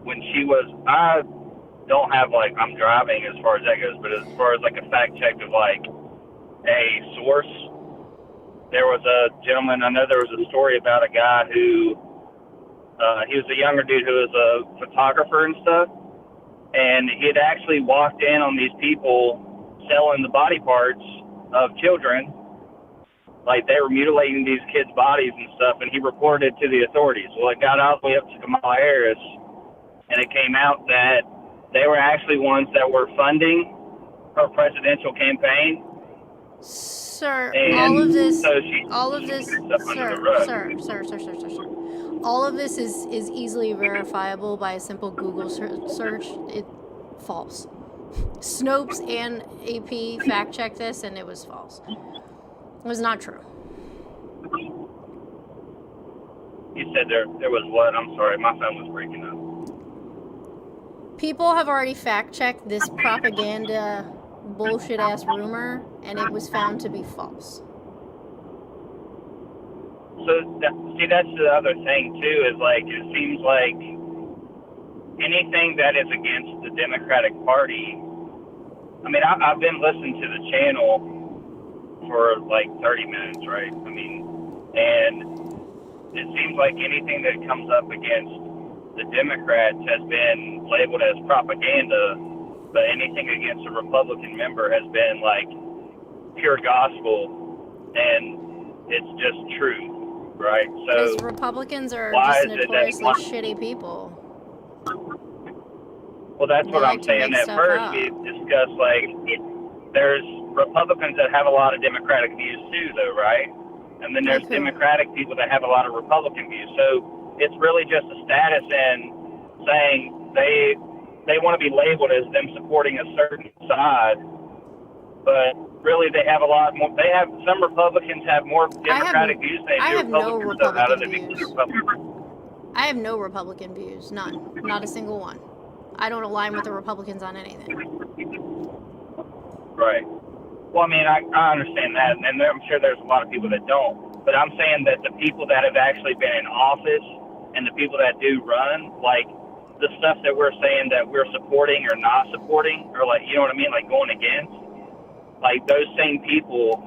R: when she was, I don't have like, I'm driving as far as that goes, but as far as like a fact check of like a source, there was a gentleman, I know there was a story about a guy who, he was a younger dude who was a photographer and stuff, and he had actually walked in on these people selling the body parts of children, like they were mutilating these kids' bodies and stuff, and he reported it to the authorities. Well, it got all the way up to Kamala Harris, and it came out that they were actually ones that were funding her presidential campaign.
A: Sir,
R: And
A: all of this,
R: so
A: sir. All of this is easily verifiable by a simple Google search. It false. Snopes and AP fact checked this, and it was false. It was not true.
R: You said there was what? I'm sorry, my phone was breaking up.
A: People have already fact checked this propaganda bullshit ass rumor, and it was found to be false.
R: So, that's the other thing, too, is like, it seems like anything that is against the Democratic Party, I mean, I've been listening to the channel for like 30 minutes, right? I mean, and it seems like anything that comes up against the Democrats has been labeled as propaganda, but anything against a Republican member has been like pure gospel, and it's just true, right? So
A: because Republicans are
R: why
A: just
R: is it that
A: notoriously shitty people.
R: Well, that's
A: They
R: what
A: like
R: I'm
A: to
R: saying.
A: make
R: At
A: stuff
R: first,
A: up.
R: we discussed like there's Republicans that have a lot of Democratic views too, though, right? And then there's
A: Like who?
R: Democratic people that have a lot of Republican views. So it's really just a status in saying they want to be labeled as them supporting a certain side, but really they have a lot more. They have some Republicans have more Democratic views than
A: I
R: they do
A: have no
R: Republicans. So how do they
A: Republican
R: be
A: views.
R: Republican?
A: I have no Republican views. None. Not a single one. I don't align with the Republicans on anything.
R: Right. Well, I mean, I understand that, and I'm sure there's a lot of people that don't. But I'm saying that the people that have actually been in office and the people that do run, like the stuff that we're saying that we're supporting or not supporting, or like, you know what I mean, like going against, like those same people,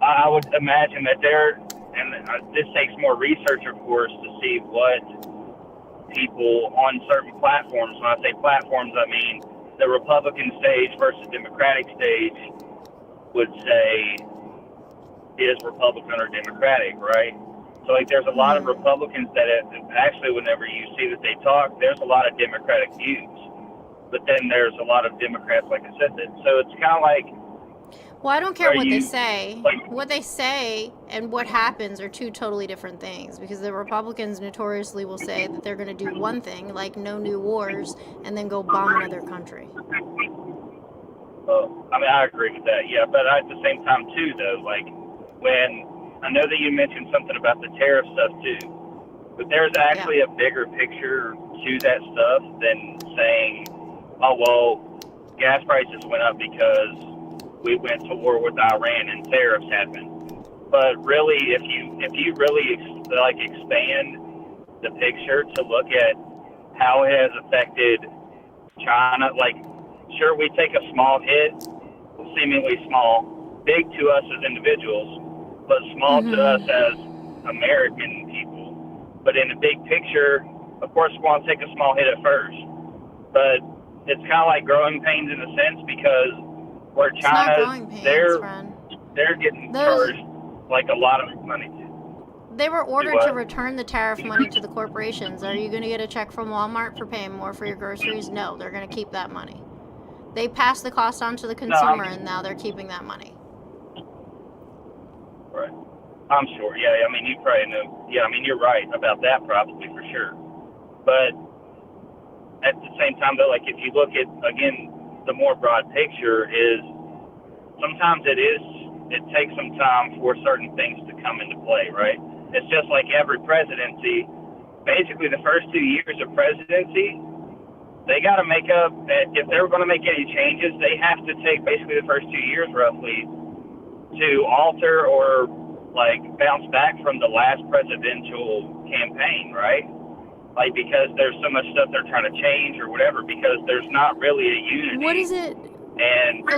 R: I would imagine that they're and this takes more research, of course, to see what people on certain platforms, when I say platforms, I mean the Republican stage versus Democratic stage, would say is Republican or Democratic, right? So, like, there's a lot of Republicans that actually, whenever you see that they talk, there's a lot of Democratic views. But then there's a lot of Democrats, like I said, that. So it's kind of like.
A: Well, I don't care what they say. What they say and what happens are two totally different things, because the Republicans notoriously will say that they're going to do one thing, like no new wars, and then go bomb another country.
R: I mean, I agree with that, yeah. But at the same time, too, though, like, when I know that you mentioned something about the tariff stuff, too, but there's actually a bigger picture to that stuff than saying, oh, well, gas prices went up because we went to war with Iran and tariffs happened. But really, if you really expand the picture to look at how it has affected China, like, sure, we take a small hit, seemingly small, big to us as individuals, but small to us as American people. But in the big picture, of course, we want to take a small hit at first. But it's kind of like growing pains in a sense, because where China, they're getting charged like a lot of money.
A: They were ordered to return the tariff money to the corporations. Are you going to get a check from Walmart for paying more for your groceries? No, they're going to keep that money. They passed the cost on to the consumer, and now they're keeping that money.
R: Right. I'm sure. Yeah, I mean, you probably know. Yeah, I mean, you're right about that, probably, for sure. But at the same time, though, like, if you look at, again, the more broad picture is sometimes it takes some time for certain things to come into play, right? It's just like every presidency. Basically, the first 2 years of presidency, they got to make up, if they were going to make any changes, they have to take basically the first 2 years roughly to alter or, like, bounce back from the last presidential campaign, right? Like, because there's so much stuff they're trying to change or whatever, because there's not really a unity.
A: What is it?
R: And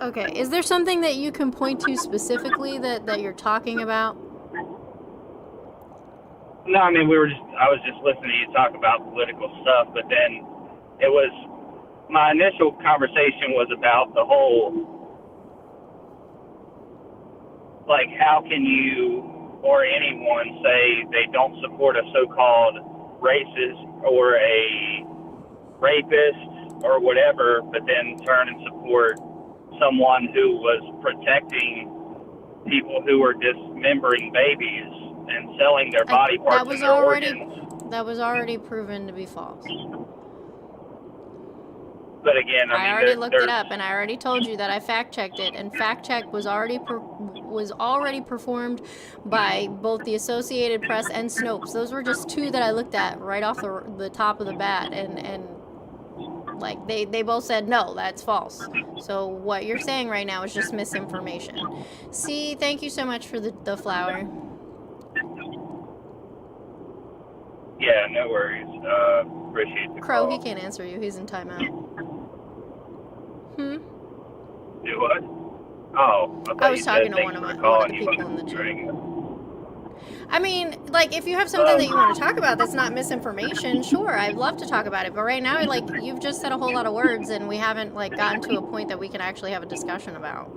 A: Okay. Is there something that you can point to specifically that you're talking about?
R: No, I mean, I was just listening to you talk about political stuff, but then my initial conversation was about the whole, like, how can you or anyone say they don't support a so-called racist or a rapist or whatever, but then turn and support someone who was protecting people who were dismembering babies and selling their body parts and their organs.
A: That was already proven to be false.
R: But again,
A: I already looked it up, and I already told you that I fact-checked it, and fact-check was already performed by both the Associated Press and Snopes. Those were just two that I looked at right off the top of the bat, and like, they both said, no, that's false. So what you're saying right now is just misinformation. See, thank you so much for the flower.
R: Yeah, no worries. Appreciate the
A: Crow,
R: call.
A: he can't answer you. He's in timeout.
R: Do what? Oh,
A: I was talking to one of the people in the chat. I mean, like, if you have something that you want to talk about that's not misinformation, sure, I'd love to talk about it. But right now, like, you've just said a whole lot of words, and we haven't, like, gotten to a point that we can actually have a discussion about.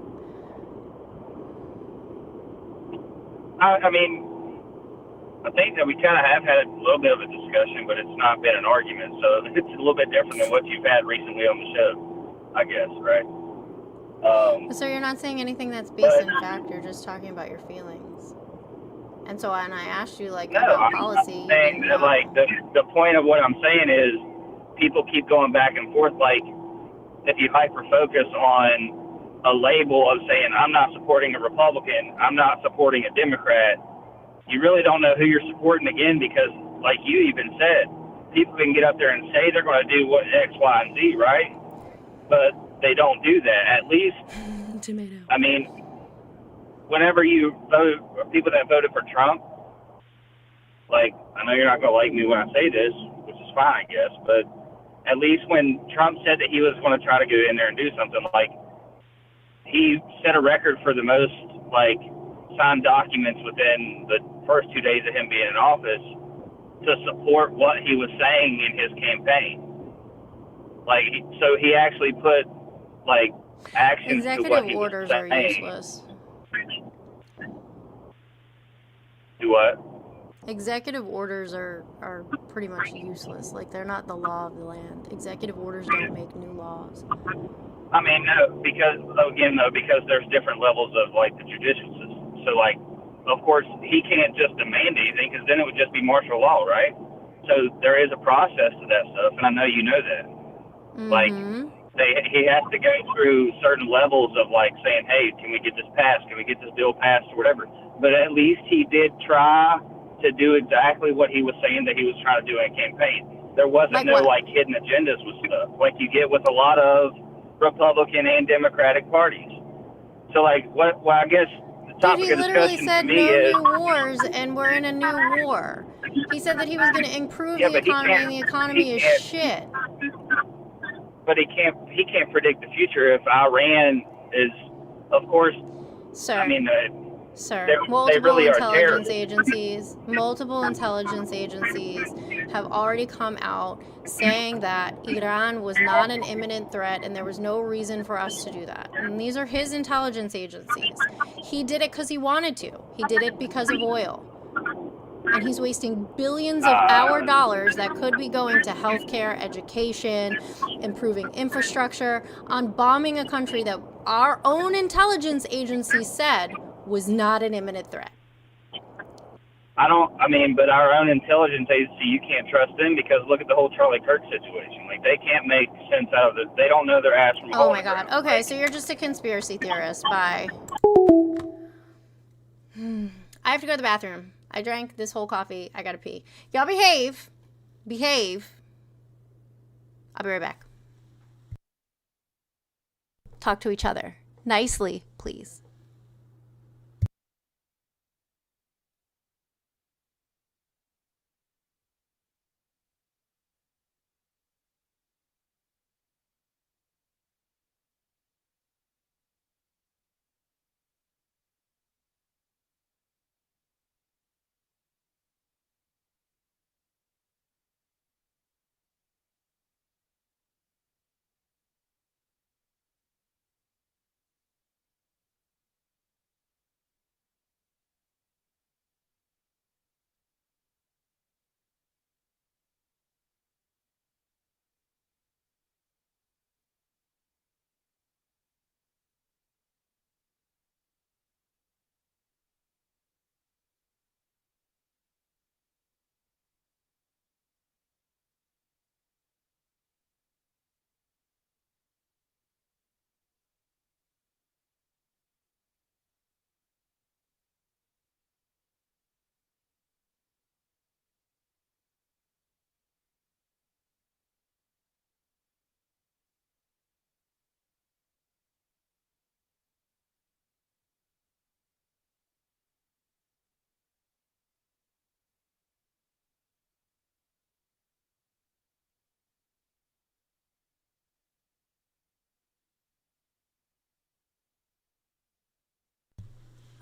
R: I mean, I think that we kind of have had a little bit of a discussion, but it's not been an argument, so it's a little bit different than what you've had recently on the show, I guess, right?
A: So you're not saying anything that's based in fact, you're just talking about your feelings. And so when I asked you, like, about policy...
R: I'm saying that, like, the point of what I'm saying is people keep going back and forth, like, if you hyper-focus on a label of saying, I'm not supporting a Republican, I'm not supporting a Democrat, you really don't know who you're supporting again, because, like you even said, people can get up there and say they're going to do what X, Y, and Z, right? But they don't do that. At least,
A: tomato.
R: I mean, whenever you vote, people that voted for Trump, like, I know you're not going to like me when I say this, which is fine, I guess, but at least when Trump said that he was going to try to go in there and do something, like, he set a record for the most, like, signed documents within the first 2 days of him being in office to support what he was saying in his campaign. Like, so he actually put, like, actions to what
A: Executive
R: he was
A: orders are
R: saying.
A: useless.
R: Do what?
A: Executive orders are pretty much useless. Like, they're not the law of the land. Executive orders don't make new laws.
R: I mean, no, because there's different levels of, like, the judicial system. So, like, of course, he can't just demand anything, because then it would just be martial law, right? So there is a process to that stuff, and I know you know that. Like, he has to go through certain levels of, like, saying, hey, can we get this passed? Can we get this bill passed or whatever? But at least he did try to do exactly what he was saying that he was trying to do in a campaign. There wasn't like hidden agendas with stuff like you get with a lot of Republican and Democratic parties. So, like, well, I guess the topic
A: Dude, he
R: of
A: literally
R: discussion
A: said
R: to me
A: no
R: is...
A: new wars, and we're in a new war. He said that he was going to improve the economy, and the economy is shit.
R: But he can't predict the future. If Iran is, of course,
A: Sir.
R: I mean,
A: Multiple
R: really
A: intelligence agencies have already come out saying that Iran was not an imminent threat and there was no reason for us to do that. And these are his intelligence agencies. He did it because he wanted to. He did it because of oil. And he's wasting billions of our dollars that could be going to healthcare, education, improving infrastructure, on bombing a country that our own intelligence agency said was not an imminent threat.
R: But our own intelligence agency, you can't trust them, because look at the whole Charlie Kirk situation. Like, they can't make sense out of it. They don't know their ass from a hole.
A: Oh my God. Okay, so you're just a conspiracy theorist. Bye. I have to go to the bathroom. I drank this whole coffee. I gotta pee. Y'all behave. Behave. I'll be right back. Talk to each other. Nicely, please.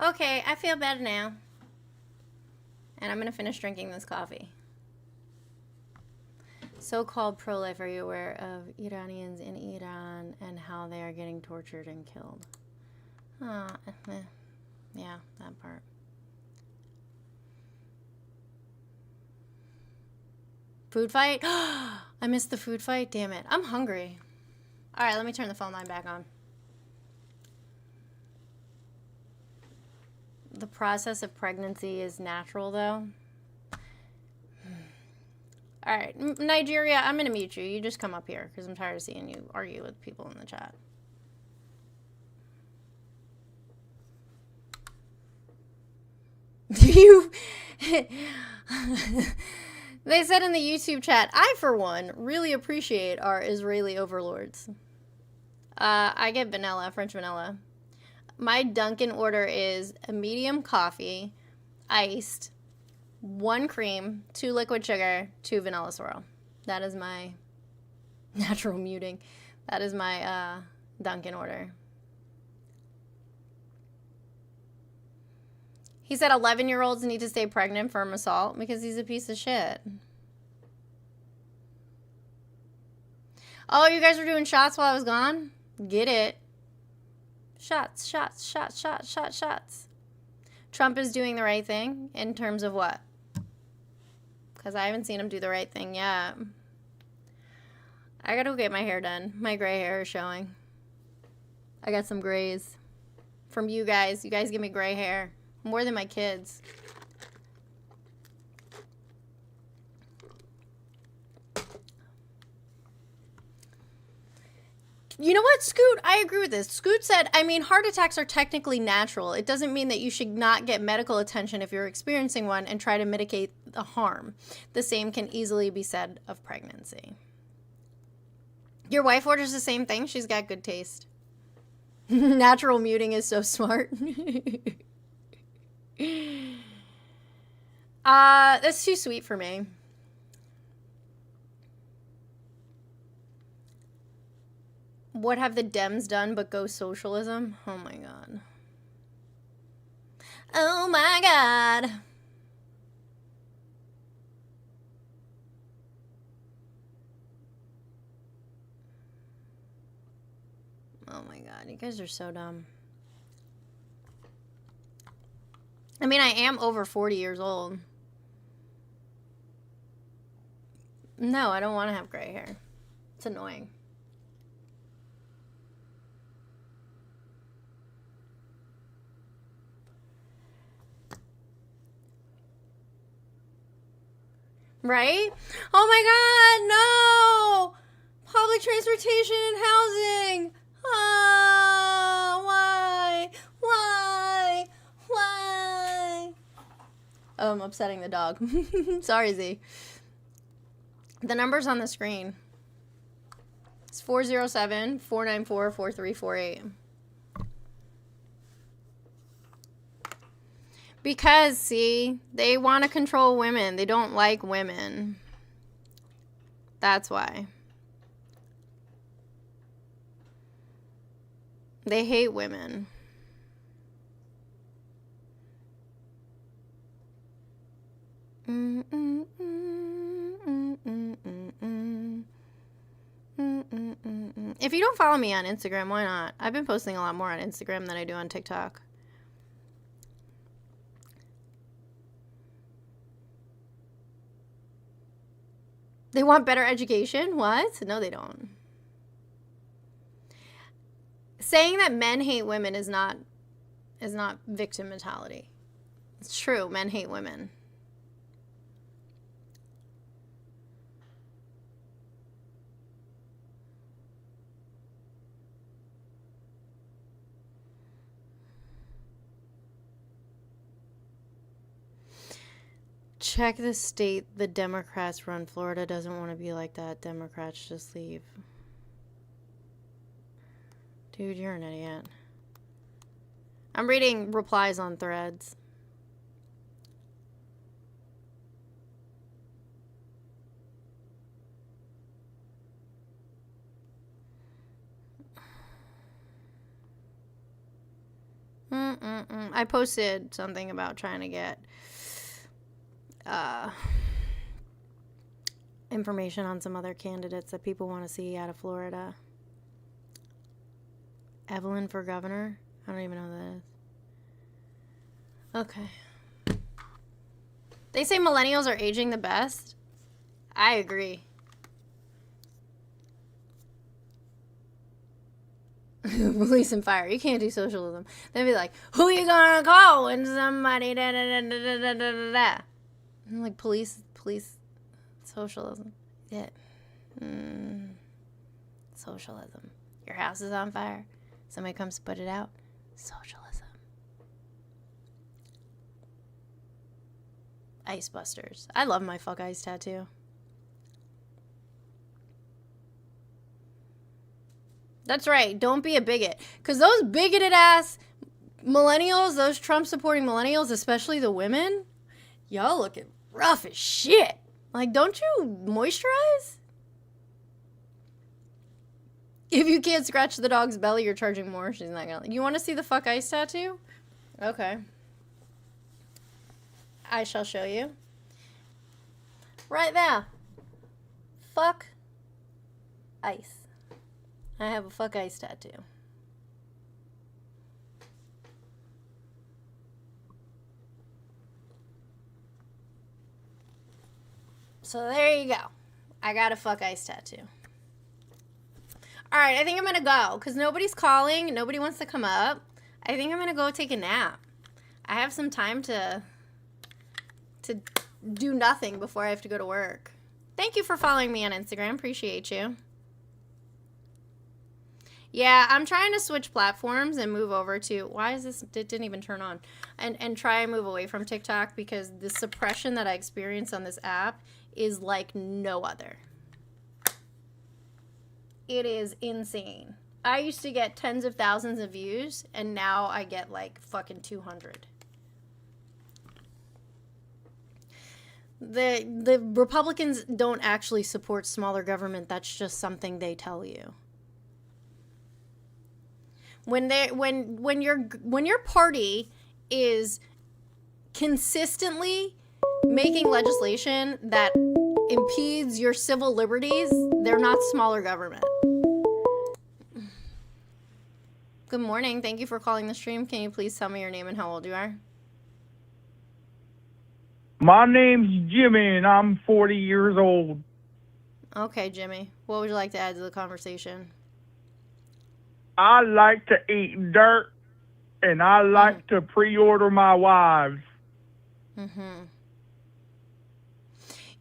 A: Okay, I feel better now. And I'm gonna finish drinking this coffee. So-called pro-life, are you aware of Iranians in Iran and how they are getting tortured and killed? Yeah, that part. Food fight? I missed the food fight? Damn it. I'm hungry. All right, let me turn the phone line back on. The process of pregnancy is natural, though. All right, Nigeria, I'm going to mute you. You just come up here because I'm tired of seeing you argue with people in the chat. They said in the YouTube chat, I, for one, really appreciate our Israeli overlords. I get vanilla, French vanilla. My Dunkin' order is a medium coffee, iced, 1 cream, 2 liquid sugar, 2 vanilla swirl. That is my natural muting. That is my Dunkin' order. He said 11-year-olds need to stay pregnant for assault because he's a piece of shit. Oh, you guys were doing shots while I was gone? Get it. Shots, shots, shots, shots, shots, shots. Trump is doing the right thing in terms of what? Because I haven't seen him do the right thing yet. I gotta go get my hair done. My gray hair is showing. I got some grays from you guys. You guys give me gray hair. More than my kids. You know what, Scoot? I agree with this. Scoot said, I mean, heart attacks are technically natural. It doesn't mean that you should not get medical attention if you're experiencing one and try to mitigate the harm. The same can easily be said of pregnancy. Your wife orders the same thing? She's got good taste. Natural muting is so smart. That's too sweet for me. What have the Dems done but go socialism? Oh my god. Oh my god. Oh my god, you guys are so dumb. I mean, I am over 40 years old. No, I don't want to have gray hair. It's annoying. Right? Oh my god, no! Public transportation and housing! Oh, why? Why? Why? Oh, I'm upsetting the dog. Sorry, Z. The number's on the screen. It's 407-494-4348. Because, see, they want to control women. They don't like women. That's why. They hate women. If you don't follow me on Instagram, why not? I've been posting a lot more on Instagram than I do on TikTok. They want better education? What? No, they don't. Saying that men hate women is not victim mentality. It's true, men hate women. Check the state the Democrats run. Florida doesn't want to be like that. Democrats just leave. Dude, you're an idiot. I'm reading replies on Threads. I posted something about trying to get information on some other candidates that people want to see out of Florida. Evelyn for governor? I don't even know who that is. Okay. They say millennials are aging the best. I agree. Police and fire. You can't do socialism. They'd be like, who you gonna call when somebody da da da da da da da da? And like police socialism. Yeah. Socialism. Your house is on fire. Somebody comes to put it out. Socialism. Ice busters. I love my fuck ice tattoo. That's right. Don't be a bigot. Because those bigoted ass millennials, those Trump supporting millennials, especially the women, y'all looking rough as shit. Like, don't you moisturize? If you can't scratch the dog's belly, you're charging more. She's not gonna. You want to see the fuck ice tattoo? Okay. I shall show you. Right there. Fuck ice. I have a fuck ice tattoo. So there you go. I got a fuck ice tattoo. All right, I think I'm going to go because nobody's calling. Nobody wants to come up. I think I'm going to go take a nap. I have some time to do nothing before I have to go to work. Thank you for following me on Instagram. Appreciate you. Yeah, I'm trying to switch platforms and move over to, why is this, it didn't even turn on, and try and move away from TikTok because the suppression that I experience on this app is like no other. It is insane. I used to get tens of thousands of views, and now I get like fucking 200. The Republicans don't actually support smaller government. That's just something they tell you. When your party is consistently making legislation that impedes your civil liberties, they're not smaller government. Good morning. Thank you for calling the stream. Can you please tell me your name and how old you are?
S: My name's Jimmy, and I'm 40 years old.
A: Okay, Jimmy. What would you like to add to the conversation?
S: I like to eat dirt, and I like to pre-order my wives.
A: Mm-hmm.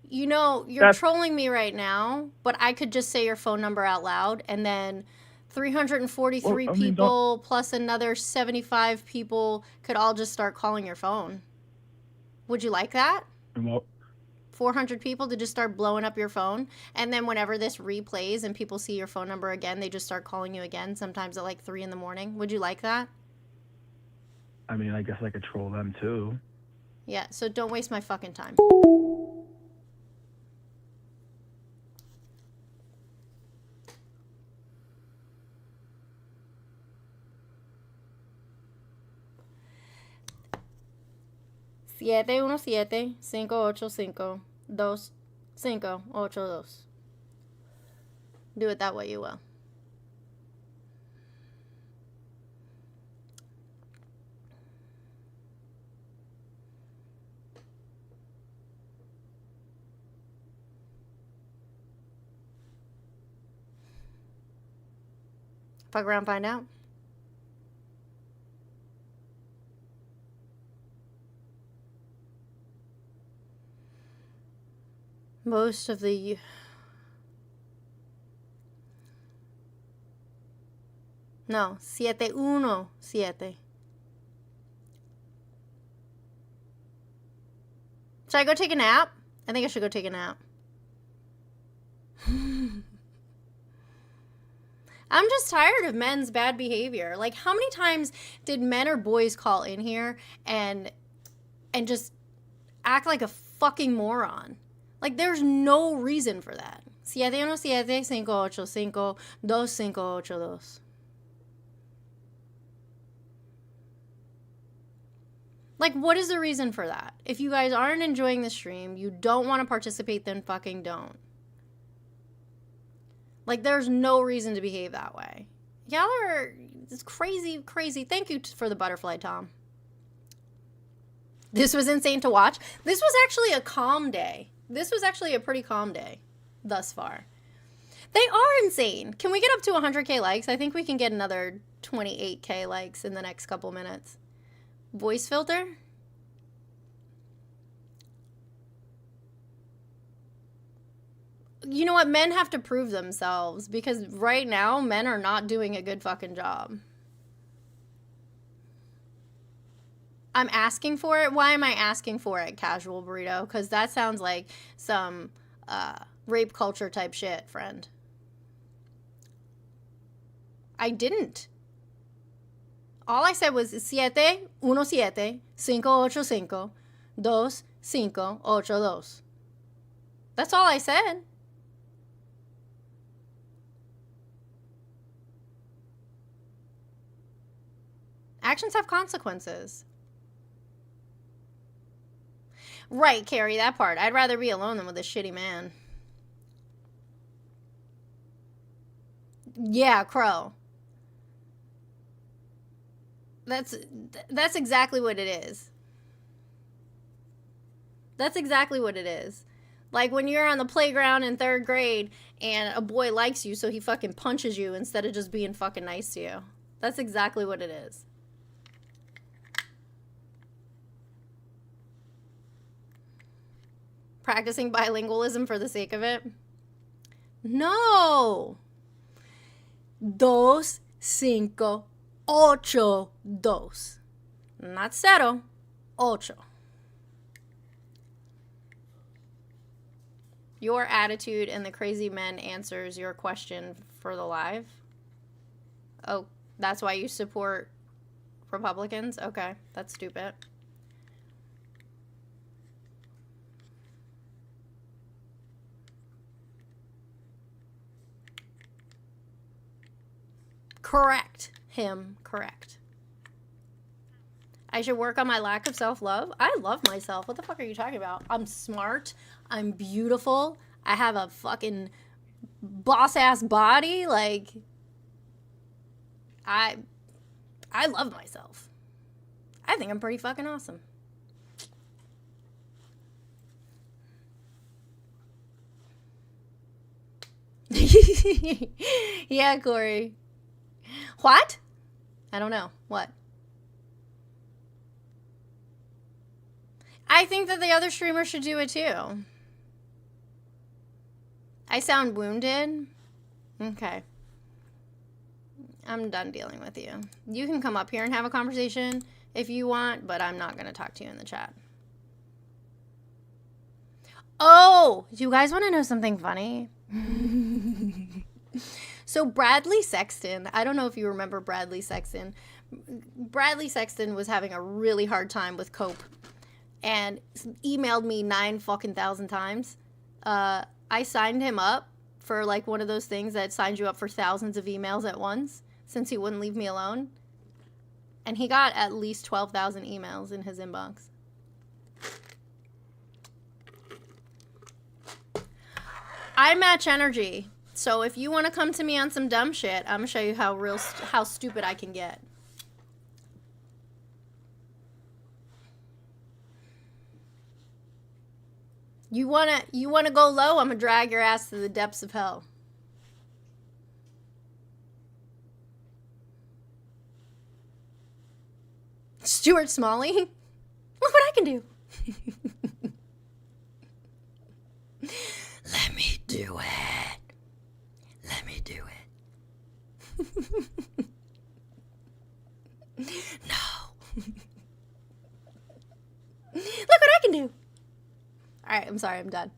A: You know, you're trolling me right now, but I could just say your phone number out loud, and then 343 people plus another 75 people could all just start calling your phone. Would you like that? 400 people to just start blowing up your phone, and then whenever this replays and people see your phone number again, they just start calling you again, sometimes at like 3 in the morning. Would you like that?
S: I mean, I guess I could troll them too.
A: Yeah, so don't waste my fucking time. Siete uno siete 585 2582. Do it that way, you will. Fuck around, find out. Most of the no, 717. Should I go take a nap? I think I should go take a nap. I'm just tired of men's bad behavior. Like, how many times did men or boys call in here and just act like a fucking moron? Like, there's no reason for that. 717-585-2582. Like, what is the reason for that? If you guys aren't enjoying the stream, you don't want to participate, then fucking don't. Like, there's no reason to behave that way. Y'all are, it's crazy, crazy. Thank you for the butterfly, Tom. This was insane to watch. This was actually a calm day. This was actually a pretty calm day thus far. They are insane. Can we get up to 100K likes? I think we can get another 28K likes in the next couple minutes. Voice filter? You know what? Men have to prove themselves because right now, men are not doing a good fucking job. I'm asking for it. Why am I asking for it, Casual Burrito? Because that sounds like some rape culture type shit, friend. I didn't. All I said was 717-585-2582. That's all I said. Actions have consequences. Right, Carrie, that part. I'd rather be alone than with a shitty man. Yeah, Crow. That's exactly what it is. That's exactly what it is. Like when you're on the playground in 3rd grade and a boy likes you, so he fucking punches you instead of just being fucking nice to you. That's exactly what it is. Practicing bilingualism for the sake of it? No. 2, 5, 8, 2. Not 0, 8. Your attitude and the crazy men answers your question for the live. Oh, that's why you support Republicans? Okay, that's stupid. Correct. Him. Correct. I should work on my lack of self-love. I love myself. What the fuck are you talking about? I'm smart. I'm beautiful. I have a fucking boss-ass body. Like, I love myself. I think I'm pretty fucking awesome. Yeah, Corey. What? I don't know. What? I think that the other streamers should do it too. I sound wounded? Okay. I'm done dealing with you. You can come up here and have a conversation if you want, but I'm not going to talk to you in the chat. Oh, do you guys want to know something funny? So Bradley Sexton, I don't know if you remember Bradley Sexton. Bradley Sexton was having a really hard time with cope and emailed me 9,000 times. I signed him up for like one of those things that signs you up for thousands of emails at once since he wouldn't leave me alone. And he got at least 12,000 emails in his inbox. I match energy. So if you want to come to me on some dumb shit, I'm going to show you how stupid I can get. You wanna go low? I'm gonna drag your ass to the depths of hell. Stuart Smalley? Look what I can do. Let me do it. Let me do it. No. Look what I can do. All right, I'm sorry, I'm done.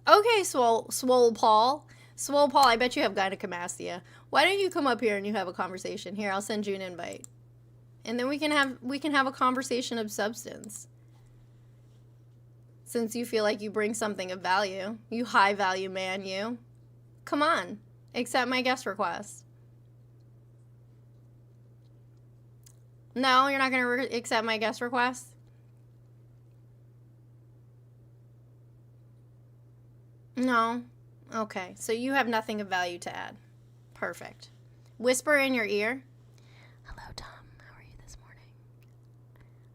A: Okay, Swole Paul. Swole Paul, I bet you have gynecomastia. Why don't you come up here and you have a conversation? Here, I'll send you an invite. And then we can have a conversation of substance. Since you feel like you bring something of value. You high value man, you. Come on, accept my guest request. No, you're not going to accept my guest request? No. Okay, so you have nothing of value to add. Perfect. Whisper in your ear. Hello, Tom. How are you this morning?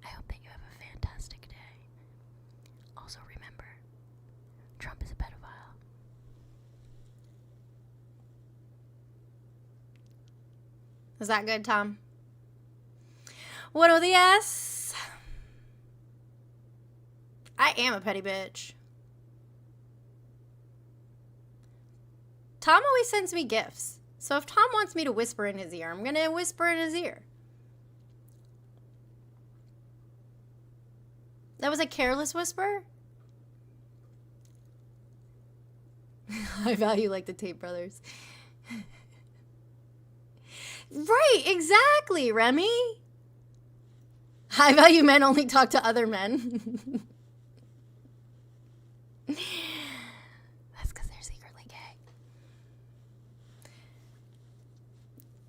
A: I hope that you have a fantastic day. Also, remember, Trump is a pedophile. Is that good, Tom? Buenos dias. I am a petty bitch. Tom always sends me gifts. So if Tom wants me to whisper in his ear, I'm going to whisper in his ear. That was a careless whisper? I value like the Tate brothers. Right, exactly, Remy. High value men only talk to other men. That's because they're secretly gay.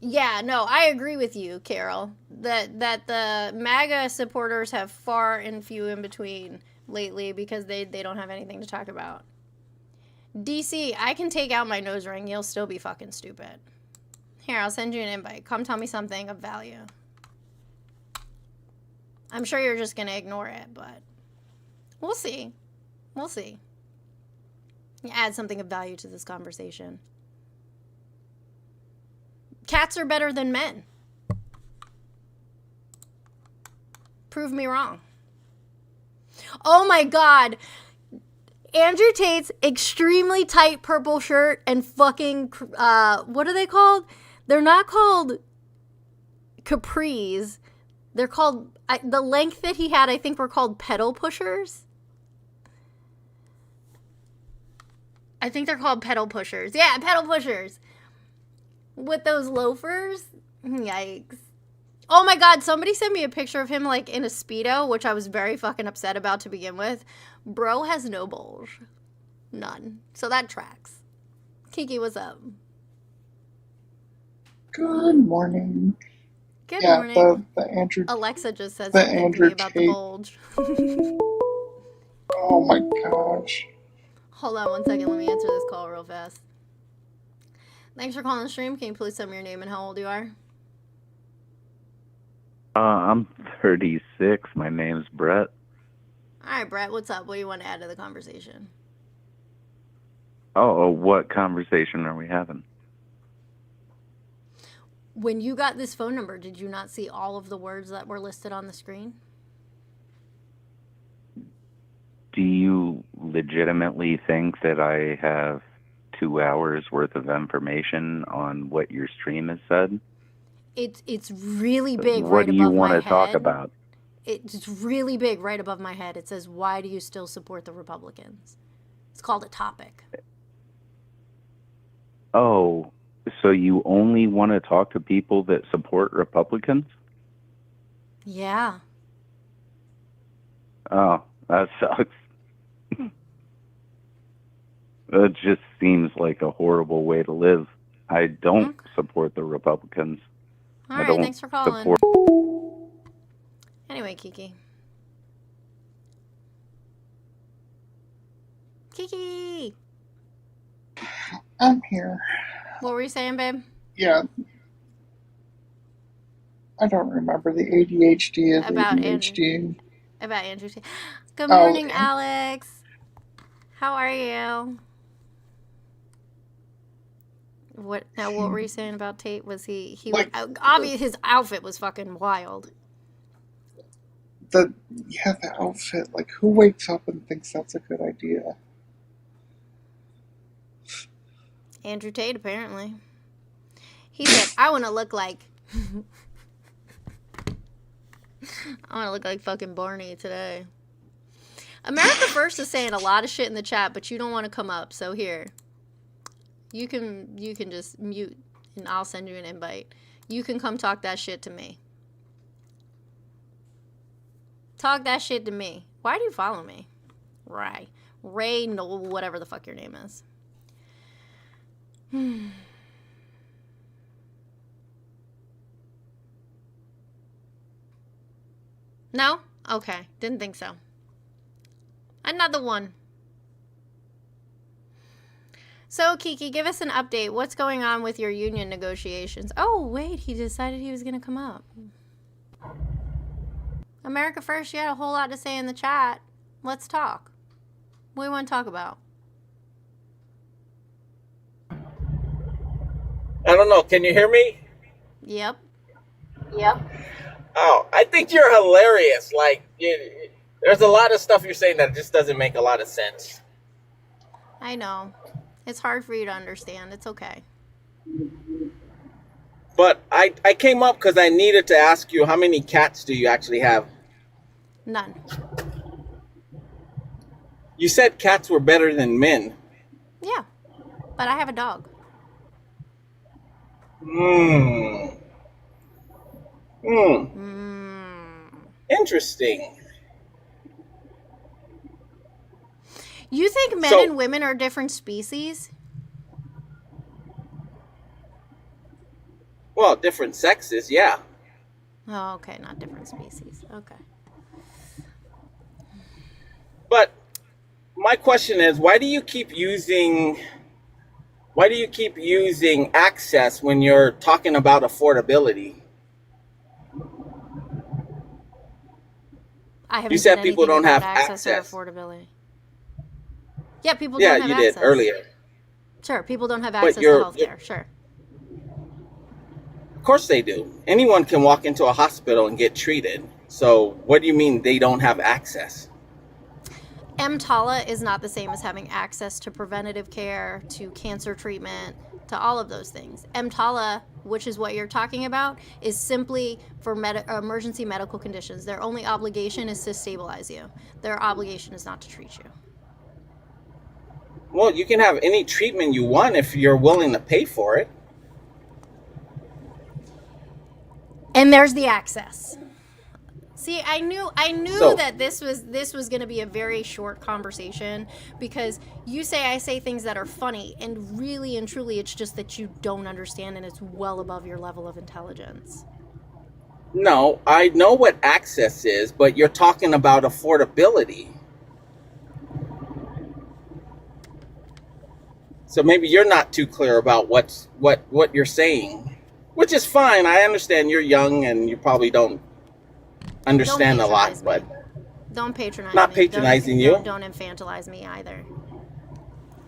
A: Yeah, no, I agree with you, Carol. That the MAGA supporters have far and few in between lately because they don't have anything to talk about. DC, I can take out my nose ring. You'll still be fucking stupid. Here, I'll send you an invite. Come tell me something of value. I'm sure you're just going to ignore it, but we'll see. We'll see. Add something of value to this conversation. Cats are better than men. Prove me wrong. Oh my God. Andrew Tate's extremely tight purple shirt and fucking, what are they called? They're not called capris. They're called, the length that he had, I think were called pedal pushers. I think they're called pedal pushers. Yeah, pedal pushers. With those loafers. Yikes. Oh my God, somebody sent me a picture of him like in a Speedo, which I was very fucking upset about to begin with. Bro has no bulge. None. So that tracks. Kiki, what's up?
T: Good morning.
A: Good morning.
T: The Andrew.
A: Alexa just said
T: the
A: something to
T: Andrew
A: me about the
T: Tate.
A: bulge.
T: Oh my gosh.
A: Hold on one second. Let me answer this call real fast. Thanks for calling the stream. Can you please tell me your name and how old you are?
U: I'm 36. My name's Brett.
A: All right, Brett. What's up? What do you want to add to the conversation?
U: Oh, what conversation are we having?
A: When you got this phone number, did you not see all of the words that were listed on the screen?
U: Do you legitimately think that I have 2 hours worth of information on what your stream has said?
A: It's really big
U: What
A: right
U: do you
A: above my
U: want to
A: head.
U: talk about?
A: It's really big right above my head. It says, "Why do you still support the Republicans?" It's called a topic.
U: Oh, so you only want to talk to people that support Republicans?
A: Yeah.
U: Oh, that sucks. It just seems like a horrible way to live. I don't support the Republicans.
A: All
U: I
A: right,
U: don't
A: thanks for calling.
U: support.
A: Anyway, Kiki. Kiki!
T: I'm here.
A: What were you saying, babe?
T: Yeah. I don't remember the ADHD of
A: About
T: ADHD.
A: About Andrew Tate. Good
T: Oh,
A: morning, Alex. How are you? What were you saying about Tate? Was he
T: Like,
A: obviously his outfit was fucking wild.
T: The outfit. Like, who wakes up and thinks that's a good idea?
A: Andrew Tate, apparently. He said, I want to look like fucking Barney today. America First is saying a lot of shit in the chat, but you don't want to come up, so here. You can just mute and I'll send you an invite. You can come talk that shit to me. Talk that shit to me. Why do you follow me? Ray, no, whatever the fuck your name is. No? Okay. Didn't think so. Another one. So, Kiki, give us an update. What's going on with your union negotiations? Oh, wait. He decided he was going to come up. America First, you had a whole lot to say in the chat. Let's talk. What do you want to talk about?
V: I don't know. Can you hear me?
A: Yep.
V: Oh, I think you're hilarious. Like, there's a lot of stuff you're saying that just doesn't make a lot of sense.
A: I know. It's hard for you to understand. It's okay.
V: But I came up because I needed to ask you, how many cats do you actually have?
A: None.
V: You said cats were better than men.
A: Yeah. But I have a dog.
V: Interesting.
A: You think men and women are different species?
V: Well, different sexes, yeah.
A: Oh, okay, not different species. Okay.
V: But my question is, why do you keep using access when you're talking about affordability?
A: I haven't
V: You
A: said
V: said people
A: anything
V: don't
A: about
V: have
A: access or
V: access.
A: affordability. Yeah, people
V: Yeah,
A: don't have
V: you did
A: access.
V: earlier.
A: Sure, people don't have
V: But
A: access to healthcare. Sure.
V: of course they do. Anyone can walk into a hospital and get treated. So what do you mean they don't have access?
A: EMTALA is not the same as having access to preventative care, to cancer treatment, to all of those things. EMTALA, which is what you're talking about, is simply for emergency medical conditions. Their only obligation is to stabilize you. Their obligation is not to treat you.
V: Well, you can have any treatment you want if you're willing to pay for it.
A: And there's the access. See, I knew
V: So-
A: that this was going to be a very short conversation because I say things that are funny, and really and truly it's just that you don't understand, and it's well above your level of intelligence.
V: No, I know what access is, but you're talking about affordability. So maybe you're not too clear about what you're saying, which is fine. I understand you're young and you probably don't understand a lot, but
A: Don't patronize
V: not
A: me.
V: patronizing you.
A: Don't infantilize me either.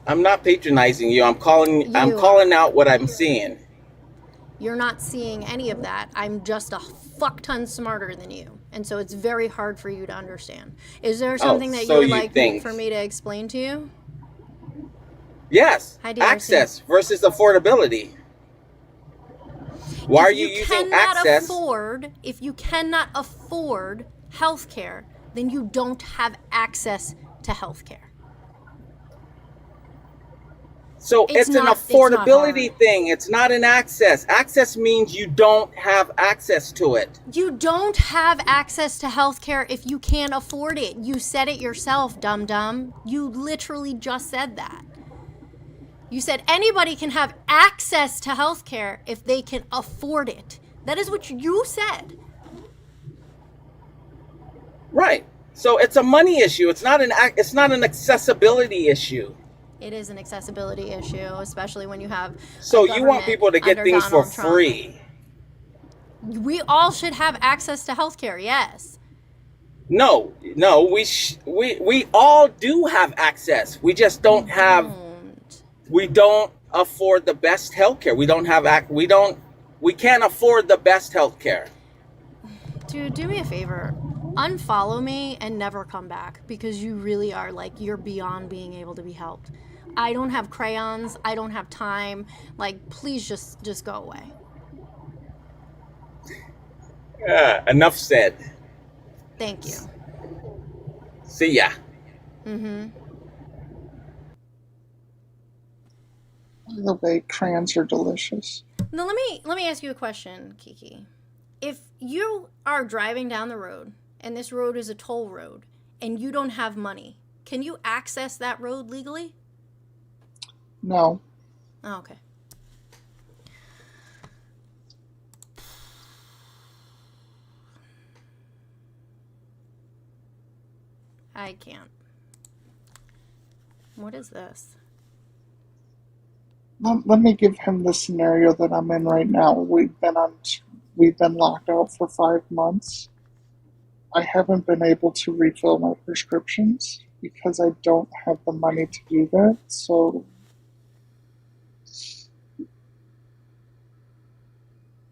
V: I'm not patronizing you. I'm calling out what I'm seeing.
A: You're not seeing any of that. I'm just a fuck ton smarter than you. And so it's very hard for you to understand. Is there something that you would like for me to explain to you?
V: Yes.
A: Hi, DRC.
V: Access versus affordability. Why are you using access?
A: If you cannot afford healthcare, then you don't have access to healthcare.
V: So it's an affordability thing. It's not an access. Access means you don't have access to it.
A: You don't have access to healthcare if you can't afford it. You said it yourself, dum-dum. You literally just said that. You said anybody can have access to healthcare if they can afford it. That is what you said.
V: Right. So it's a money issue. It's not an accessibility issue.
A: It is an accessibility issue, especially when you have.
V: So you want people to get things for free?
A: We all should have access to healthcare. Yes.
V: No. We all do have access. We just don't have. We don't afford the best healthcare. We can't afford the best healthcare.
A: Dude, do me a favor. Unfollow me and never come back, because you really are you're beyond being able to be helped. I don't have crayons. I don't have time. Please just go away.
V: Enough said.
A: Thank you.
V: See ya.
A: Mm-hmm.
T: By the way, crayons are delicious.
A: Now let me ask you a question, Kiki. If you are driving down the road and this road is a toll road and you don't have money, can you access that road legally?
T: No.
A: Oh, okay. I can't. What is this?
T: Let me give him the scenario that I'm in right now. We've been locked out for 5 months. I haven't been able to refill my prescriptions because I don't have the money to do that. So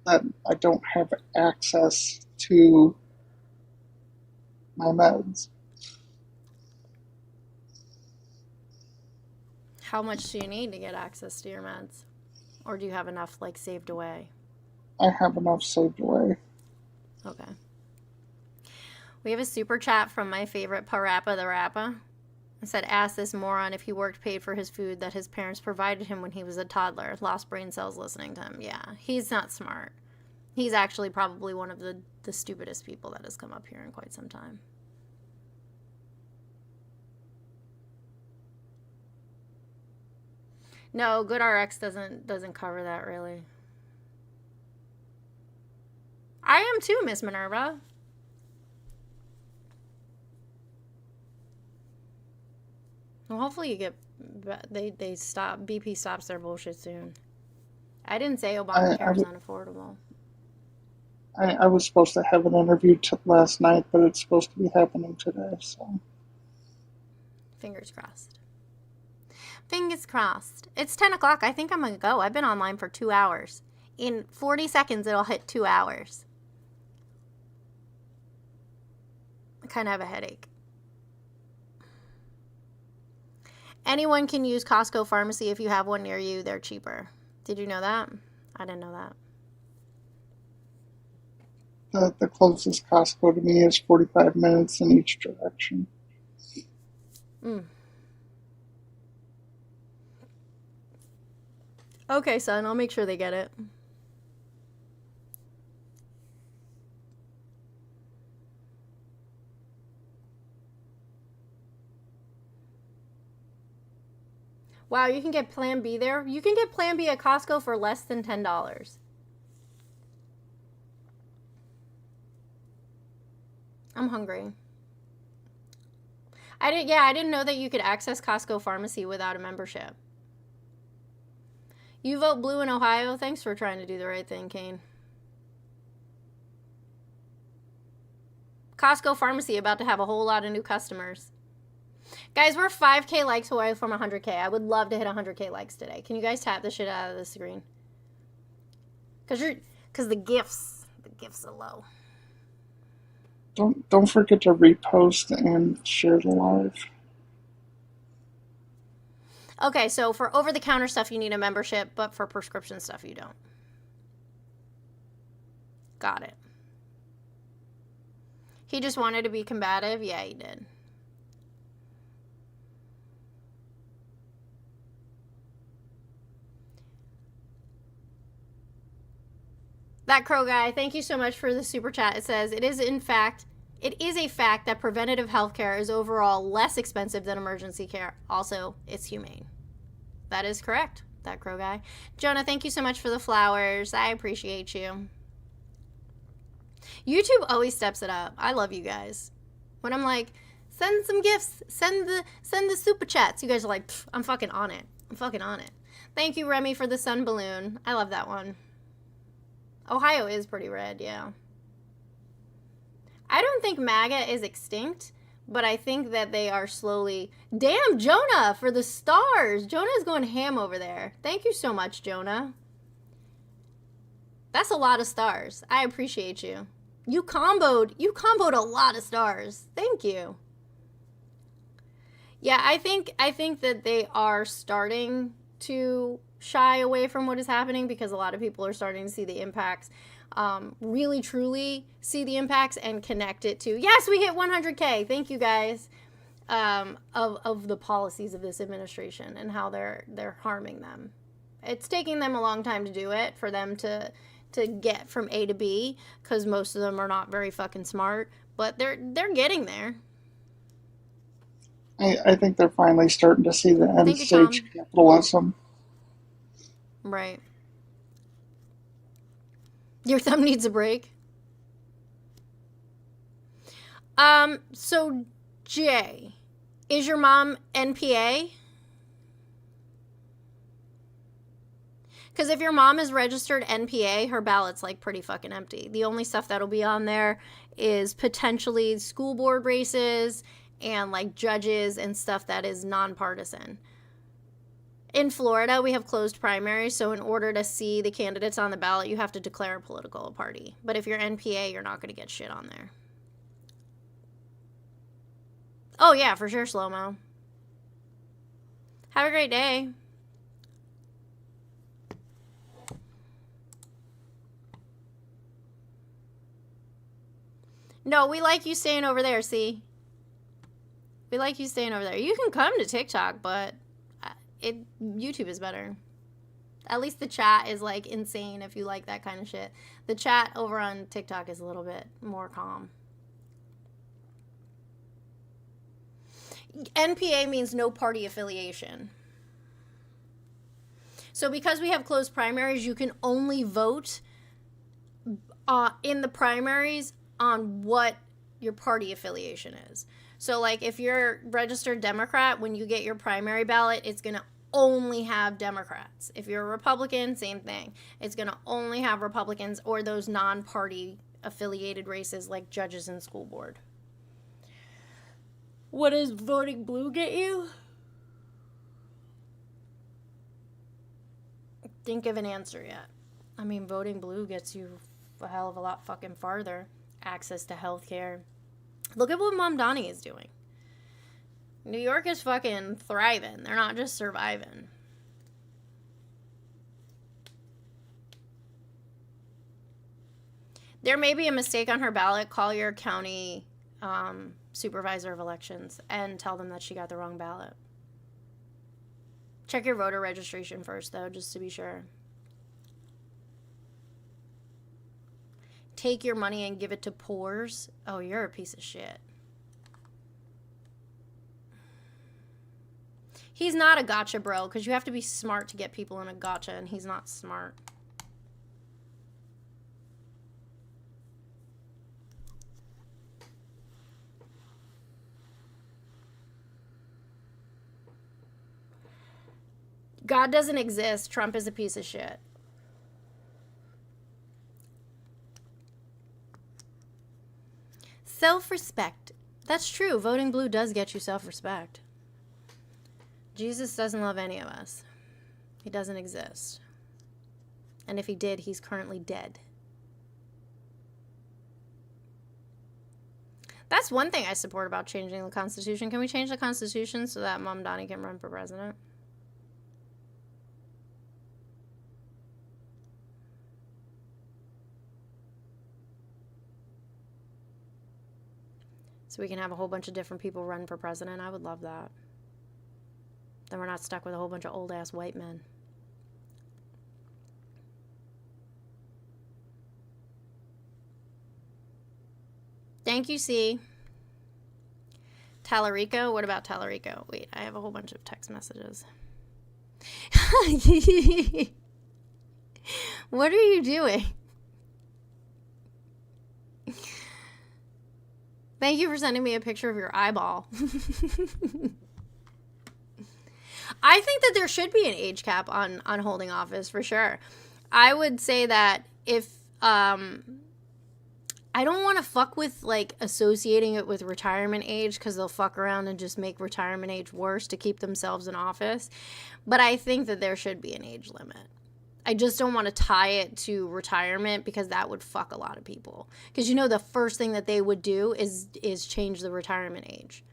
T: that I don't have access to my meds.
A: How much do you need to get access to your meds? Or do you have enough saved away?
T: I have enough saved away.
A: Okay. We have a super chat from my favorite Parappa the Rappa. It said, ask this moron if he worked paid for his food that his parents provided him when he was a toddler. Lost brain cells listening to him. Yeah, he's not smart. He's actually probably one of the stupidest people that has come up here in quite some time. No, GoodRx doesn't cover that really. I am too, Miss Minerva. Well, hopefully you get they stop BP stops their bullshit soon. I didn't say Obamacare is unaffordable.
T: I was supposed to have an interview last night, but it's supposed to be happening today. So
A: Fingers crossed. Fingers crossed. It's 10 o'clock. I think I'm going to go. I've been online for 2 hours. In 40 seconds, it'll hit 2 hours. I kind of have a headache. Anyone can use Costco Pharmacy if you have one near you. They're cheaper. Did you know that? I didn't know that.
T: the closest Costco to me is 45 minutes in each direction.
A: Okay, son, I'll make sure they get it. Wow, you can get Plan B there. You can get Plan B at Costco for less than $10. I'm hungry. I didn't know that you could access Costco Pharmacy without a membership. You vote blue in Ohio. Thanks for trying to do the right thing, Kane. Costco Pharmacy about to have a whole lot of new customers. Guys, we're 5K likes away from 100K. I would love to hit 100K likes today. Can you guys tap the shit out of the screen? Because the gifts are low.
T: Don't forget to repost and share the live.
A: Okay, so for over-the-counter stuff, you need a membership, but for prescription stuff, you don't. Got it. He just wanted to be combative? Yeah, he did. That Crow guy, thank you so much for the super chat. It says, it is a fact that preventative health care is overall less expensive than emergency care. Also, it's humane. That is correct, that Crow guy. Jonah, thank you so much for the flowers. I appreciate you. YouTube always steps it up. I love you guys. When I'm like, send some gifts, send the super chats, you guys are like, I'm fucking on it. I'm fucking on it. Thank you, Remy, for the sun balloon. I love that one. Ohio is pretty red, yeah. I don't think MAGA is extinct, but I think that they are slowly... Damn, Jonah, for the stars. Jonah's going ham over there. Thank you so much, Jonah. That's a lot of stars. I appreciate you. You comboed a lot of stars. Thank you. Yeah, I think that they are starting to shy away from what is happening because a lot of people are starting to see the impacts, really truly see the impacts and connect it to, yes, we hit 100K. Thank you guys, of the policies of this administration and how they're harming them. It's taking them a long time to do it, for them to get from A to B, because most of them are not very fucking smart, but they're getting there.
T: I think they're finally starting to see the end stage of capitalism.
A: Right. Your thumb needs a break. So Jay, is your mom NPA? Because if your mom is registered NPA, her ballot's like pretty fucking empty. The only stuff that'll be on there is potentially school board races and like judges and stuff that is nonpartisan. In Florida, we have closed primaries, so in order to see the candidates on the ballot, you have to declare a political party. But if you're NPA, you're not going to get shit on there. Oh, yeah, for sure, Slow-Mo. Have a great day. No, we like you staying over there, see? We like you staying over there. You can come to TikTok, but YouTube is better. At least the chat is like insane if you like that kind of shit. The chat over on TikTok is a little bit more calm. NPA means no party affiliation. So because we have closed primaries, you can only vote in the primaries on what your party affiliation is. So, like, if you're registered Democrat, when you get your primary ballot, it's going to only have Democrats. If you're a Republican, same thing. It's going to only have Republicans or those non-party affiliated races like judges and school board. What does voting blue get you? Think of an answer yet. I mean, voting blue gets you a hell of a lot fucking farther. Access to health care. Look at what Mom Donnie is doing. New York is fucking thriving. They're not just surviving. There may be a mistake on her ballot. Call your county supervisor of elections and tell them that she got the wrong ballot. Check your voter registration first, though, just to be sure. Take your money and give it to poors. Oh, you're a piece of shit. He's not a gotcha bro, because you have to be smart to get people in a gotcha, and he's not smart. God doesn't exist. Trump is a piece of shit. Self-respect. That's true. Voting blue does get you self-respect. Jesus doesn't love any of us. He doesn't exist. And if he did, he's currently dead. That's one thing I support about changing the Constitution. Can we change the Constitution so that Mom Donnie can run for president? So we can have a whole bunch of different people run for president. I would love that. Then we're not stuck with a whole bunch of old-ass white men. Thank you, C. Tallarico? What about Tallarico? Wait, I have a whole bunch of text messages. What are you doing? Thank you for sending me a picture of your eyeball. I think that there should be an age cap on holding office, for sure. I would say that if, I don't want to fuck with, like, associating it with retirement age, because they'll fuck around and just make retirement age worse to keep themselves in office. But I think that there should be an age limit. I just don't want to tie it to retirement, because that would fuck a lot of people. Because, you know, the first thing that they would do is change the retirement age.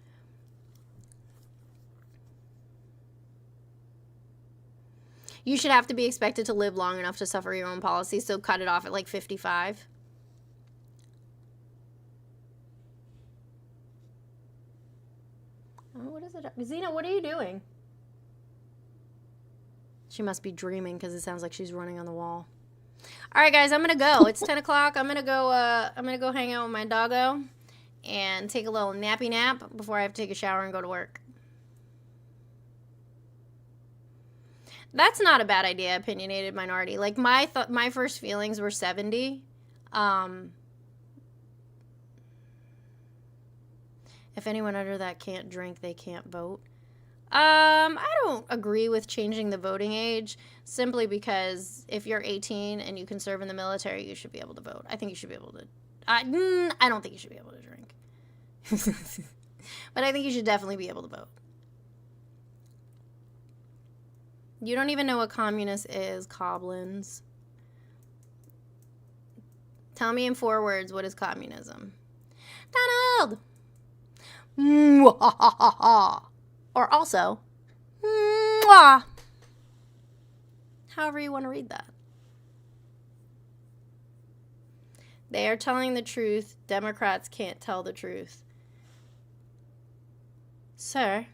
A: You should have to be expected to live long enough to suffer your own policy, so cut it off at like 55. Oh, what is it? Zena, what are you doing? She must be dreaming, because it sounds like she's running on the wall. All right, guys, I'm gonna go. It's 10 o'clock. I'm gonna go hang out with my doggo and take a little nappy nap before I have to take a shower and go to work. That's not a bad idea, opinionated minority. Like, my first feelings were 70. If anyone under that can't drink, they can't vote. I don't agree with changing the voting age, simply because if you're 18 and you can serve in the military, you should be able to vote. I think you should be able to. I don't think you should be able to drink. But I think you should definitely be able to vote. You don't even know what communist is, Coblins. Tell me in 4 words, what is communism? Donald! Mwah-ha-ha-ha. Or also, mwah. However you want to read that. They are telling the truth. Democrats can't tell the truth. Sir,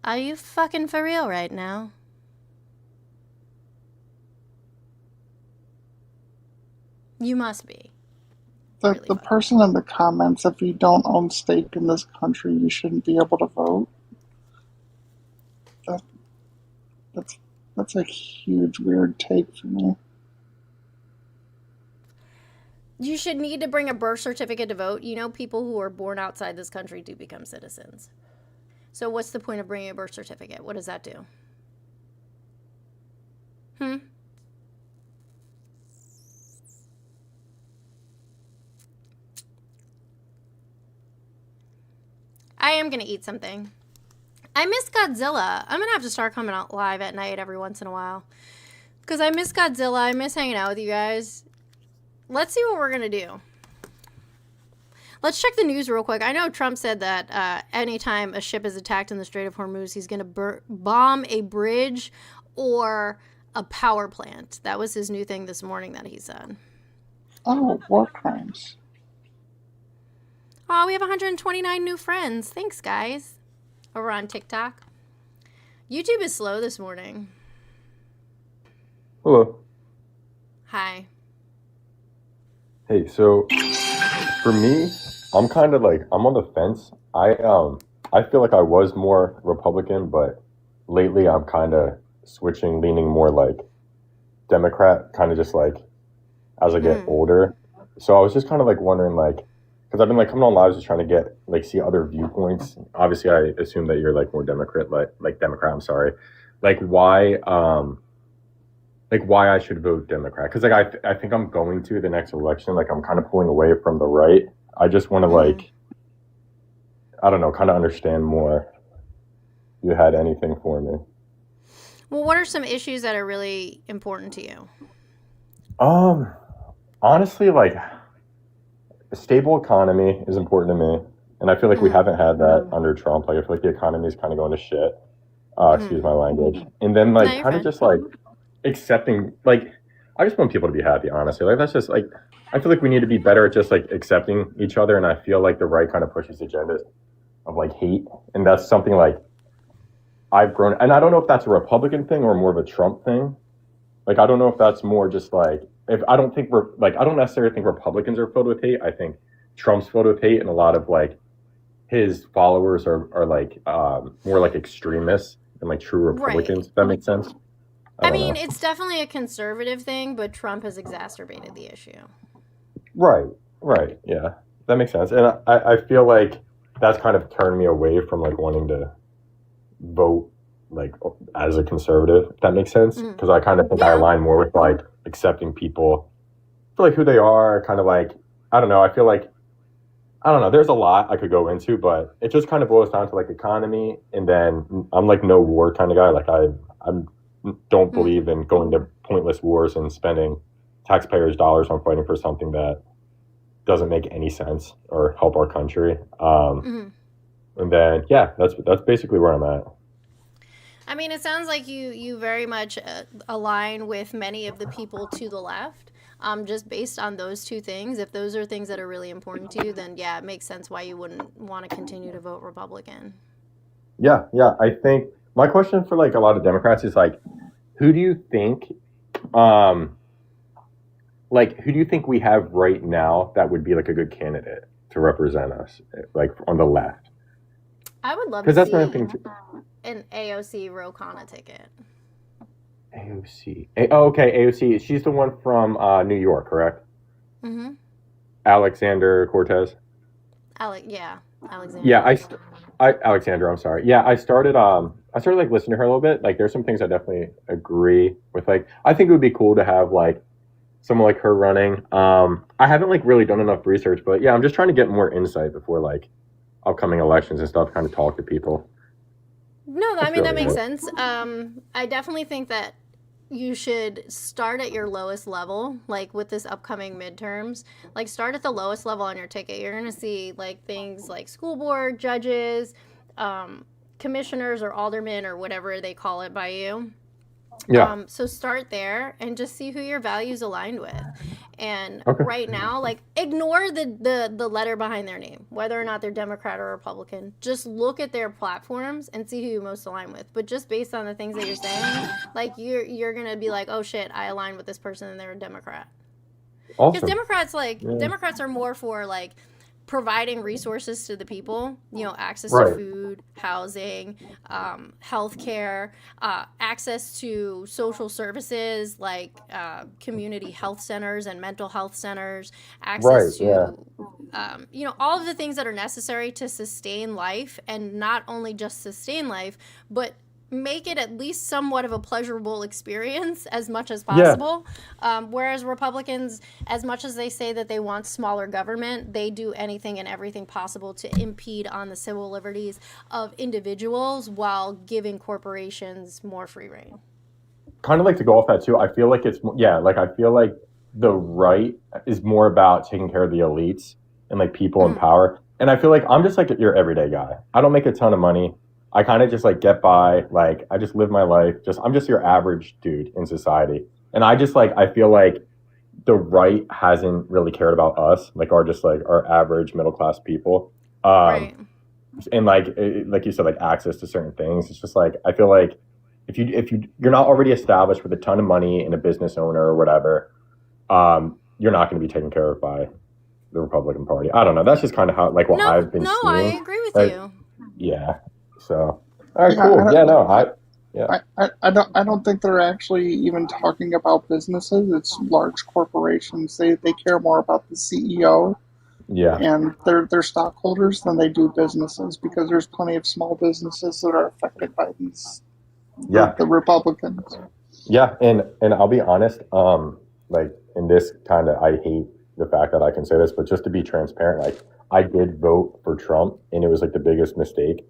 A: are you fucking for real right now? You must be.
T: The person in the comments, if you don't own stake in this country, you shouldn't be able to vote. That's a huge weird take for me.
A: You should need to bring a birth certificate to vote. You know, people who are born outside this country do become citizens. So what's the point of bringing a birth certificate? What does that do? I am going to eat something. I miss Godzilla. I'm going to have to start coming out live at night every once in a while. Because I miss Godzilla. I miss hanging out with you guys. Let's see what we're going to do. Let's check the news real quick. I know Trump said that anytime a ship is attacked in the Strait of Hormuz, he's going to bomb a bridge or a power plant. That was his new thing this morning that he said.
T: Oh, war crimes.
A: Oh, we have 129 new friends. Thanks, guys. Over on TikTok. YouTube is slow this morning.
B: Hello.
A: Hi.
B: Hey, so for me, I'm kind of like I'm on the fence. I feel like I was more Republican, but lately I'm kind of switching, leaning more like Democrat, kind of just like as I get older. So I was just kind of like wondering, like, because I've been like coming on lives just trying to get like see other viewpoints. Obviously, I assume that you're like more Democrat, like Democrat. I'm sorry, like why I should vote Democrat, because like I think I'm going to the next election, like I'm kind of pulling away from the right. I just want to like, I don't know, kind of understand more. If you had anything for me?
A: Well, what are some issues that are really important to you?
B: Honestly, like a stable economy is important to me, and I feel like we haven't had that under Trump. Like I feel like the economy is kind of going to shit. Excuse my language. And then like kind of just like accepting, like I just want people to be happy, honestly. Like that's just like I feel like we need to be better at just like accepting each other, and I feel like the right kind of pushes agendas of like hate, and that's something like I've grown, and I don't know if that's a Republican thing or more of a Trump thing. Like I don't know if that's more just like if I don't think we're like I don't necessarily think Republicans are filled with hate. I think Trump's filled with hate, and a lot of like his followers are like more like extremists than like true Republicans. If that makes sense.
A: I mean, it's definitely a conservative thing, but Trump has exacerbated the issue.
B: Right. Yeah, that makes sense. And I feel like that's kind of turned me away from like wanting to vote like as a conservative, if that makes sense. Because I kind of think I align more with like accepting people for like who they are, kind of like, I don't know, I feel like, I don't know, there's a lot I could go into, but it just kind of boils down to like economy. And then I'm like no war kind of guy. Like I don't believe in going to pointless wars and spending taxpayers' dollars on fighting for something that doesn't make any sense or help our country. And then, yeah, that's basically where I'm at.
A: I mean, it sounds like you very much align with many of the people to the left. Just based on those two things, if those are things that are really important to you, then yeah, it makes sense why you wouldn't want to continue to vote Republican.
B: Yeah. I think my question for like a lot of Democrats is like, who do you think we have right now that would be like a good candidate to represent us, like on the left?
A: I would love to see an AOC Ro Khanna ticket.
B: AOC. Okay, AOC. She's the one from New York, correct?
A: Mm-hmm.
B: Alexander Cortez.
A: Alexander.
B: Yeah, Alexander. I'm sorry. Yeah, I started like listening to her a little bit. Like, there's some things I definitely agree with. Like, I think it would be cool to have like someone like her running. I haven't like really done enough research, but yeah, I'm just trying to get more insight before like upcoming elections and stuff. Kind of talk to people.
A: No, I mean that makes sense. I definitely think that you should start at your lowest level, like with this upcoming midterms. Like start at the lowest level on your ticket. You're gonna see like things like school board, judges, commissioners or aldermen or whatever they call it by you.
B: Yeah.
A: So start there and just see who your values aligned with. And
B: Okay.
A: right now, like ignore the letter behind their name, whether or not they're Democrat or Republican. Just look at their platforms and see who you most align with. But just based on the things that you're saying, like you're gonna be like, oh shit, I align with this person and they're a Democrat. Because
B: Awesome.
A: Democrats Democrats are more for like providing resources to the people, access to
B: Right.
A: food, housing, healthcare, access to social services like community health centers and mental health centers,
B: Right.
A: access
B: Yeah.
A: to, all of the things that are necessary to sustain life, and not only just sustain life, but make it at least somewhat of a pleasurable experience as much as
B: Yeah.
A: possible. Whereas Republicans, as much as they say that they want smaller government, they do anything and everything possible to impede on the civil liberties of individuals while giving corporations more free reign.
B: Kind of like to go off that too. I feel like I feel like the right is more about taking care of the elites and like people in power. And I feel like I'm just like your everyday guy. I don't make a ton of money. I kind of just like get by. Like I just live my life. I'm just your average dude in society. And I feel like the right hasn't really cared about us, like our average middle class people.
A: Right.
B: And like you said, like access to certain things. It's just like I feel like if you're not already established with a ton of money and a business owner or whatever, you're not going to be taken care of by the Republican Party. I don't know. That's just kind of how what I've been seeing.
A: I agree with
B: Like,
A: you.
B: Yeah. So all right,
T: Yeah,
B: cool.
T: I
B: Yeah,
T: don't-
B: no, yeah.
T: I don't think they're actually even talking about businesses. It's large corporations. They care more about the CEO
B: Yeah.
T: and their stockholders than they do businesses, because there's plenty of small businesses that are affected by the Republicans.
B: Yeah, and I'll be honest, like in this kind of, I hate the fact that I can say this, but just to be transparent, like I did vote for Trump, and it was like the biggest mistake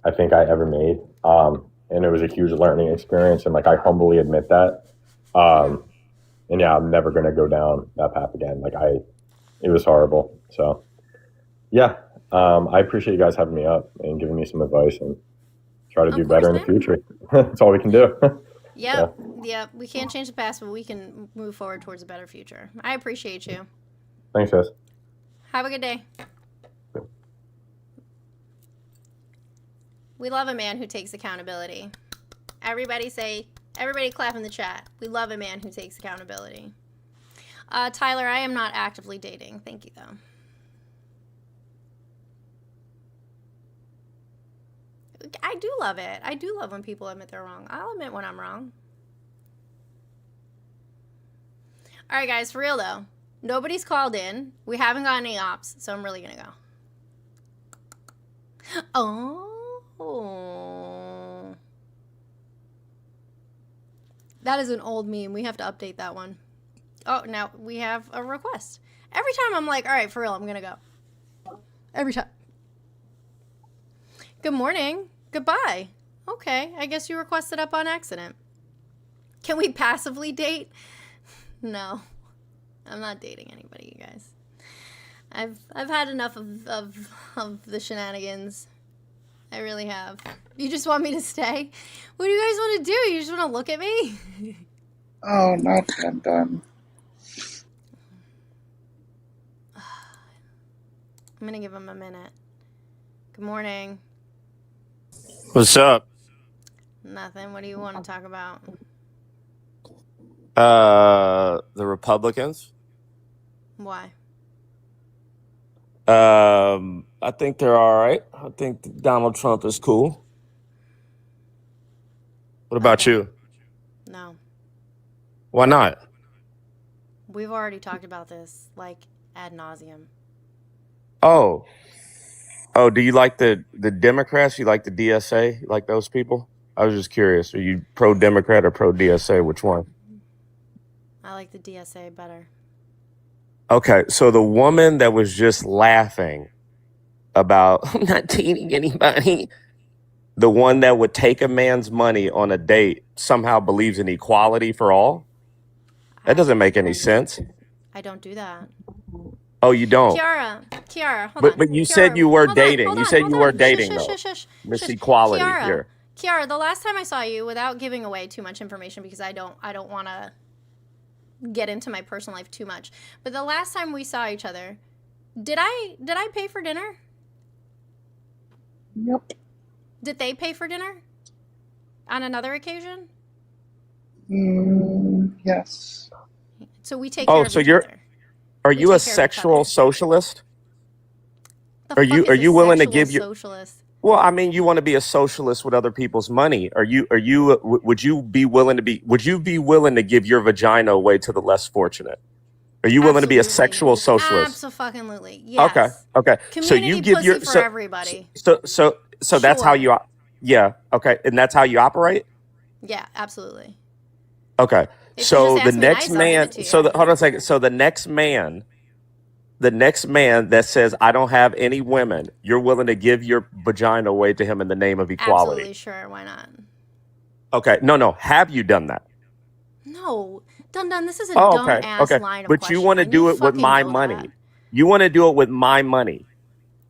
B: I think I ever made. And it was a huge learning experience, and like I humbly admit that. And yeah, I'm never gonna go down that path again. It was horrible. So yeah, I appreciate you guys having me up and giving me some advice, and try to do better in the future. That's all we can do.
A: Yep. We can't change the past, but we can move forward towards a better future. I appreciate you.
B: Thanks, guys.
A: Have a good day. We love a man who takes accountability. Everybody clap in the chat. We love a man who takes accountability. Tyler, I am not actively dating. Thank you, though. I do love it. I do love when people admit they're wrong. I'll admit when I'm wrong. All right, guys, for real, though. Nobody's called in. We haven't got any ops, so I'm really going to go. Oh. That is an old meme. We have to update that one. Oh, now we have a request. Every time I'm like, all right, for real, I'm going to go. Every time. Good morning. Goodbye. Okay, I guess you requested up on accident. Can we passively date? No. I'm not dating anybody, you guys. I've had enough of the shenanigans. I really have. You just want me to stay? What do you guys want to do? You just want to look at me?
T: Oh, not I'm done.
A: I'm going to give him a minute. Good morning.
C: What's up?
A: Nothing. What do you want to talk about?
C: The Republicans.
A: Why?
C: I think they're all right. I think Donald Trump is cool. What about you?
A: No.
C: Why not?
A: We've already talked about this, like, ad nauseum.
C: Oh, do you like the Democrats? You like the DSA? You like those people? I was just curious. Are you pro-Democrat or pro-DSA? Which one?
A: I like the DSA better.
C: Okay, so the woman that was just laughing about I'm not dating anybody, the one that would take a man's money on a date, somehow believes in equality for all? That doesn't make any sense.
A: I don't do that.
C: Oh, you don't?
A: Kiara, hold on.
C: But you
A: Kiara,
C: said you were
A: hold on,
C: dating.
A: hold
C: You
A: on,
C: said
A: hold
C: you were
A: on.
C: dating, though. Miss Equality here.
A: Kiara, the last time I saw you, without giving away too much information, because I don't want to get into my personal life too much, but the last time we saw each other, did I pay for dinner?
T: Yep.
A: Did they pay for dinner on another occasion?
T: Yes.
A: So we take care of each other.
C: Are you a sexual socialist? Are you
A: fuck is a
C: willing to
A: sexual
C: give your
A: socialist?
C: Well, I mean, you want to be a socialist with other people's money. Would you be willing to give your vagina away to the less fortunate? Are you willing to be a
A: Absolutely.
C: sexual socialist?
A: Abso-fucking-lutely.
C: Okay.
A: Yes.
C: Okay. So you
A: Community
C: give
A: pussy
C: your
A: for everybody.
C: so that's how
A: Sure.
C: you yeah, okay. And that's how you operate?
A: Yeah, absolutely.
C: Okay.
A: If you just
C: So the
A: ask me
C: next
A: nice, I'll give it
C: man
A: to
C: so
A: you.
C: hold on a second. So the next man that says I don't have any women, you're willing to give your vagina away to him in the name of equality.
A: Absolutely sure. Why not?
C: Okay. No. Have you done that?
A: No. Dun this is a
C: Oh,
A: dumb
C: okay.
A: ass
C: Okay.
A: line of
C: But you want
A: questioning,
C: to
A: and you
C: do it with
A: fucking
C: my
A: know that.
C: money. You want to do it with my money.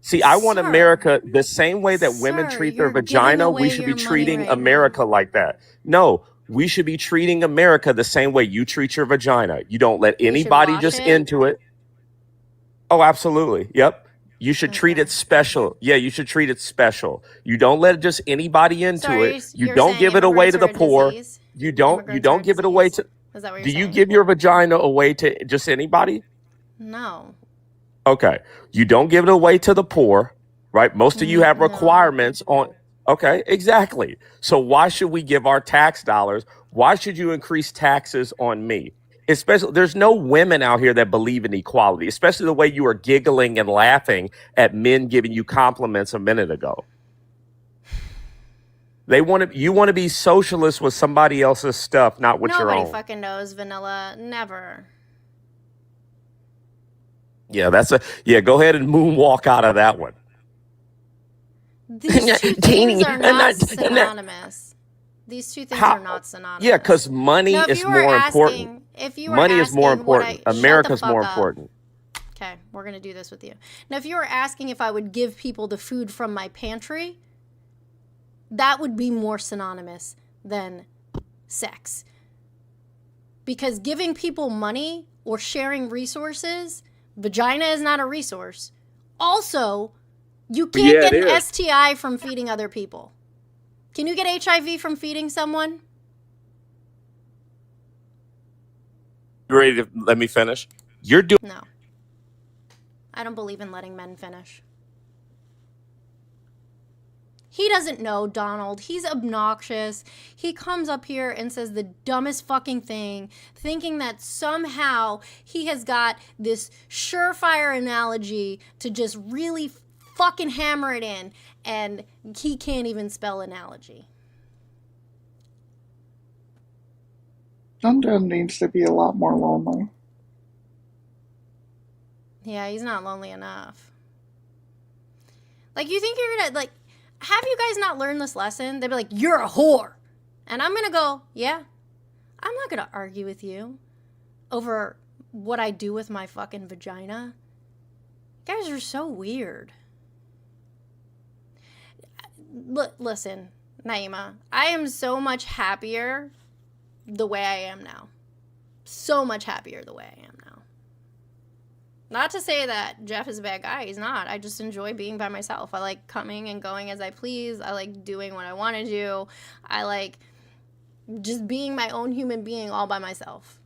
C: See, I want
A: Sir.
C: America the same way that women
A: Sir,
C: treat their
A: you're giving
C: vagina, we
A: away
C: should be
A: your money
C: treating
A: right
C: America like that. No, we should be treating America the same way you treat your vagina. You don't let
A: We should
C: anybody
A: wash
C: just
A: it.
C: into it. Oh, absolutely. Yep. You should treat
A: Okay.
C: it special. Yeah, you should treat it special. You don't let just anybody into
A: So
C: it. You
A: you're
C: don't
A: saying
C: give it away
A: immigrants
C: to
A: are
C: the
A: a
C: poor.
A: disease?
C: You don't
A: Immigrants are a
C: give it away
A: disease?
C: to
A: Is that what you're
C: Do you
A: saying?
C: give your vagina away to just anybody?
A: No.
C: Okay. You don't give it away to the poor, right? Most of you have
A: No.
C: requirements on. Okay, exactly. So why should we give our tax dollars? Why should you increase taxes on me? Especially, there's no women out here that believe in equality, especially the way you were giggling and laughing at men giving you compliments a minute ago. You want to be socialist with somebody else's stuff, not with your
A: Nobody
C: own.
A: fucking knows vanilla. Never.
C: Yeah, go ahead and moonwalk out of that one.
A: These two things are not synonymous. These two things are not synonymous.
C: Yeah, because money
A: Now, if
C: is
A: you were
C: more important.
A: asking, if you were
C: Money is more
A: asking what I
C: important.
A: shut the
C: America's
A: fuck
C: more
A: up.
C: important.
A: Okay, we're gonna do this with you. Now, if you were asking if I would give people the food from my pantry, that would be more synonymous than sex. Because giving people money or sharing resources, vagina is not a resource. Also, you can't get an STI from feeding other people. Can you get HIV from feeding someone?
C: You ready to let me finish? You're doing.
A: No. I don't believe in letting men finish. He doesn't know, Donald. He's obnoxious. He comes up here and says the dumbest fucking thing, thinking that somehow he has got this surefire analogy to just really fucking hammer it in, and he can't even spell analogy.
T: Dun needs to be a lot more lonely.
A: Yeah, he's not lonely enough. Like, you think you're gonna, like, have you guys not learned this lesson? They'd be like, you're a whore. And I'm gonna go, yeah, I'm not gonna argue with you over what I do with my fucking vagina. You guys are so weird. Listen, Naima, I am so much happier the way I am now. So much happier the way I am now. Not to say that Jeff is a bad guy. He's not. I just enjoy being by myself. I like coming and going as I please. I like doing what I want to do. I like just being my own human being all by myself.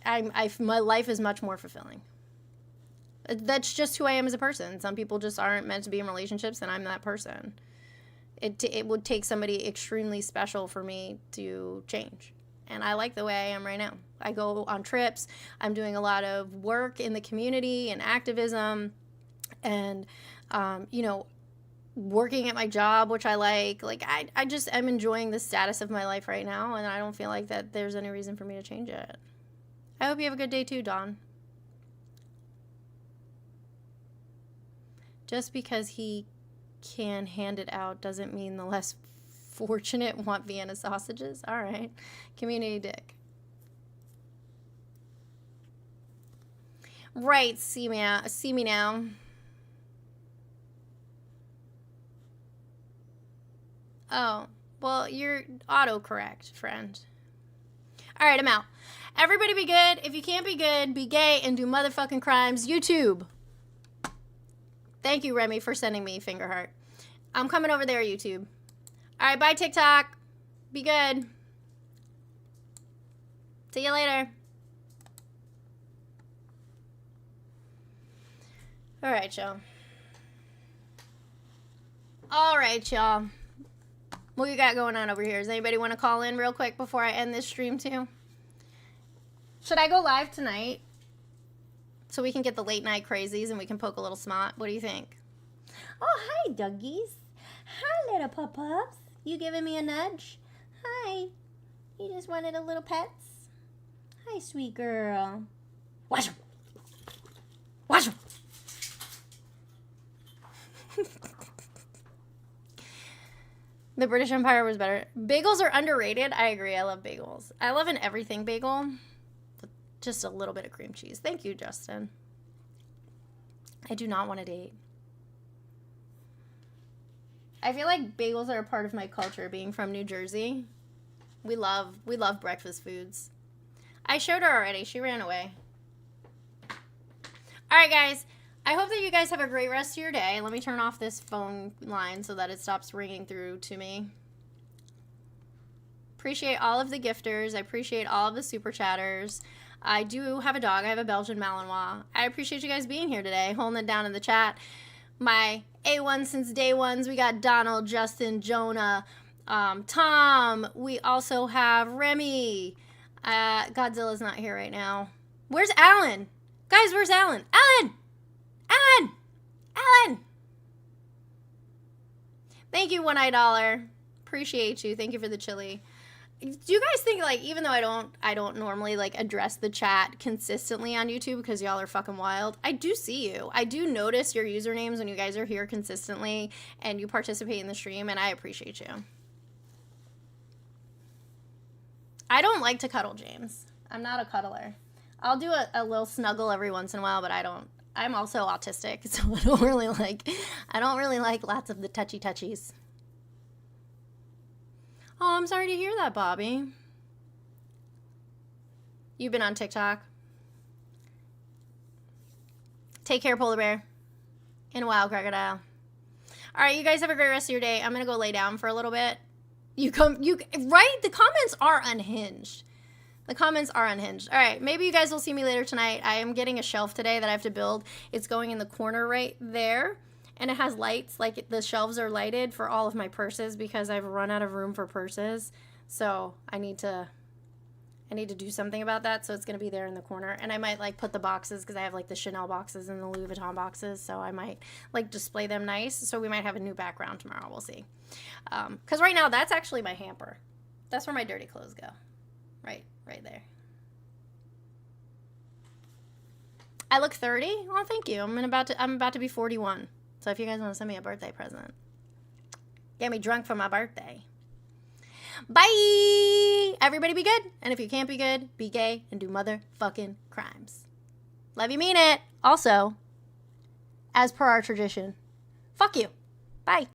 A: My life is much more fulfilling. That's just who I am as a person. Some people just aren't meant to be in relationships, and I'm that person. It would take somebody extremely special for me to change. And I like the way I am right now. I go on trips. I'm doing a lot of work in the community and activism and, working at my job, which I like. Like, I'm enjoying the status of my life right now, and I don't feel like that there's any reason for me to change it. I hope you have a good day too, Dawn. Just because he can hand it out doesn't mean the less fortunate want Vienna sausages. All right. Community dick. Right, see me now. Oh, well, you're autocorrect, friend. All right, I'm out. Everybody be good. If you can't be good, be gay and do motherfucking crimes. YouTube. Thank you, Remy, for sending me finger heart. I'm coming over there, YouTube. All right, bye, TikTok. Be good. See you later. All right, y'all. All right, y'all. What you got going on over here? Does anybody want to call in real quick before I end this stream too? Should I go live tonight? So we can get the late night crazies and we can poke a little smart. What do you think? Oh, hi, doggies. Hi, little pup-pups. You giving me a nudge? Hi. You just wanted a little pets? Hi, sweet girl. Watch him. Watch him. The British Empire was better. Bagels are underrated. I agree. I love bagels. I love an everything bagel. With just a little bit of cream cheese. Thank you, Justin. I do not want to date. I feel like bagels are a part of my culture, being from New Jersey. We love breakfast foods. I showed her already. She ran away. All right, guys. I hope that you guys have a great rest of your day. Let me turn off this phone line so that it stops ringing through to me. Appreciate all of the gifters. I appreciate all of the super chatters. I do have a dog. I have a Belgian Malinois. I appreciate you guys being here today, holding it down in the chat. My A1 since day ones. We got Donald, Justin, Jonah, Tom. We also have Remy. Godzilla's not here right now. Where's Alan? Guys, where's Alan? Alan! Alan! Alan! Thank you, One Eye Dollar. Appreciate you. Thank you for the chili. Do you guys think, like, even though I don't normally, like, address the chat consistently on YouTube because y'all are fucking wild, I do see you. I do notice your usernames when you guys are here consistently and you participate in the stream, and I appreciate you. I don't like to cuddle, James. I'm not a cuddler. I'll do a little snuggle every once in a while, but I'm also autistic, so I don't really like lots of the touchy-touchies. Oh, I'm sorry to hear that, Bobby. You've been on TikTok. Take care, Polar Bear. And wow, Crocodile. All right, you guys have a great rest of your day. I'm gonna go lay down for a little bit. Right? The comments are unhinged. The comments are unhinged. All right, maybe you guys will see me later tonight. I am getting a shelf today that I have to build. It's going in the corner right there. And it has lights, like the shelves are lighted for all of my purses because I've run out of room for purses. So I need to do something about that. So it's going to be there in the corner. And I might like put the boxes because I have like the Chanel boxes and the Louis Vuitton boxes. So I might like display them nice. So we might have a new background tomorrow. We'll see. Because right now that's actually my hamper. That's where my dirty clothes go. Right there. I look 30? Oh, thank you. I'm about to be 41. So if you guys want to send me a birthday present, get me drunk for my birthday. Bye! Everybody be good. And if you can't be good, be gay and do motherfucking crimes. Love you, mean it. Also, as per our tradition, fuck you. Bye.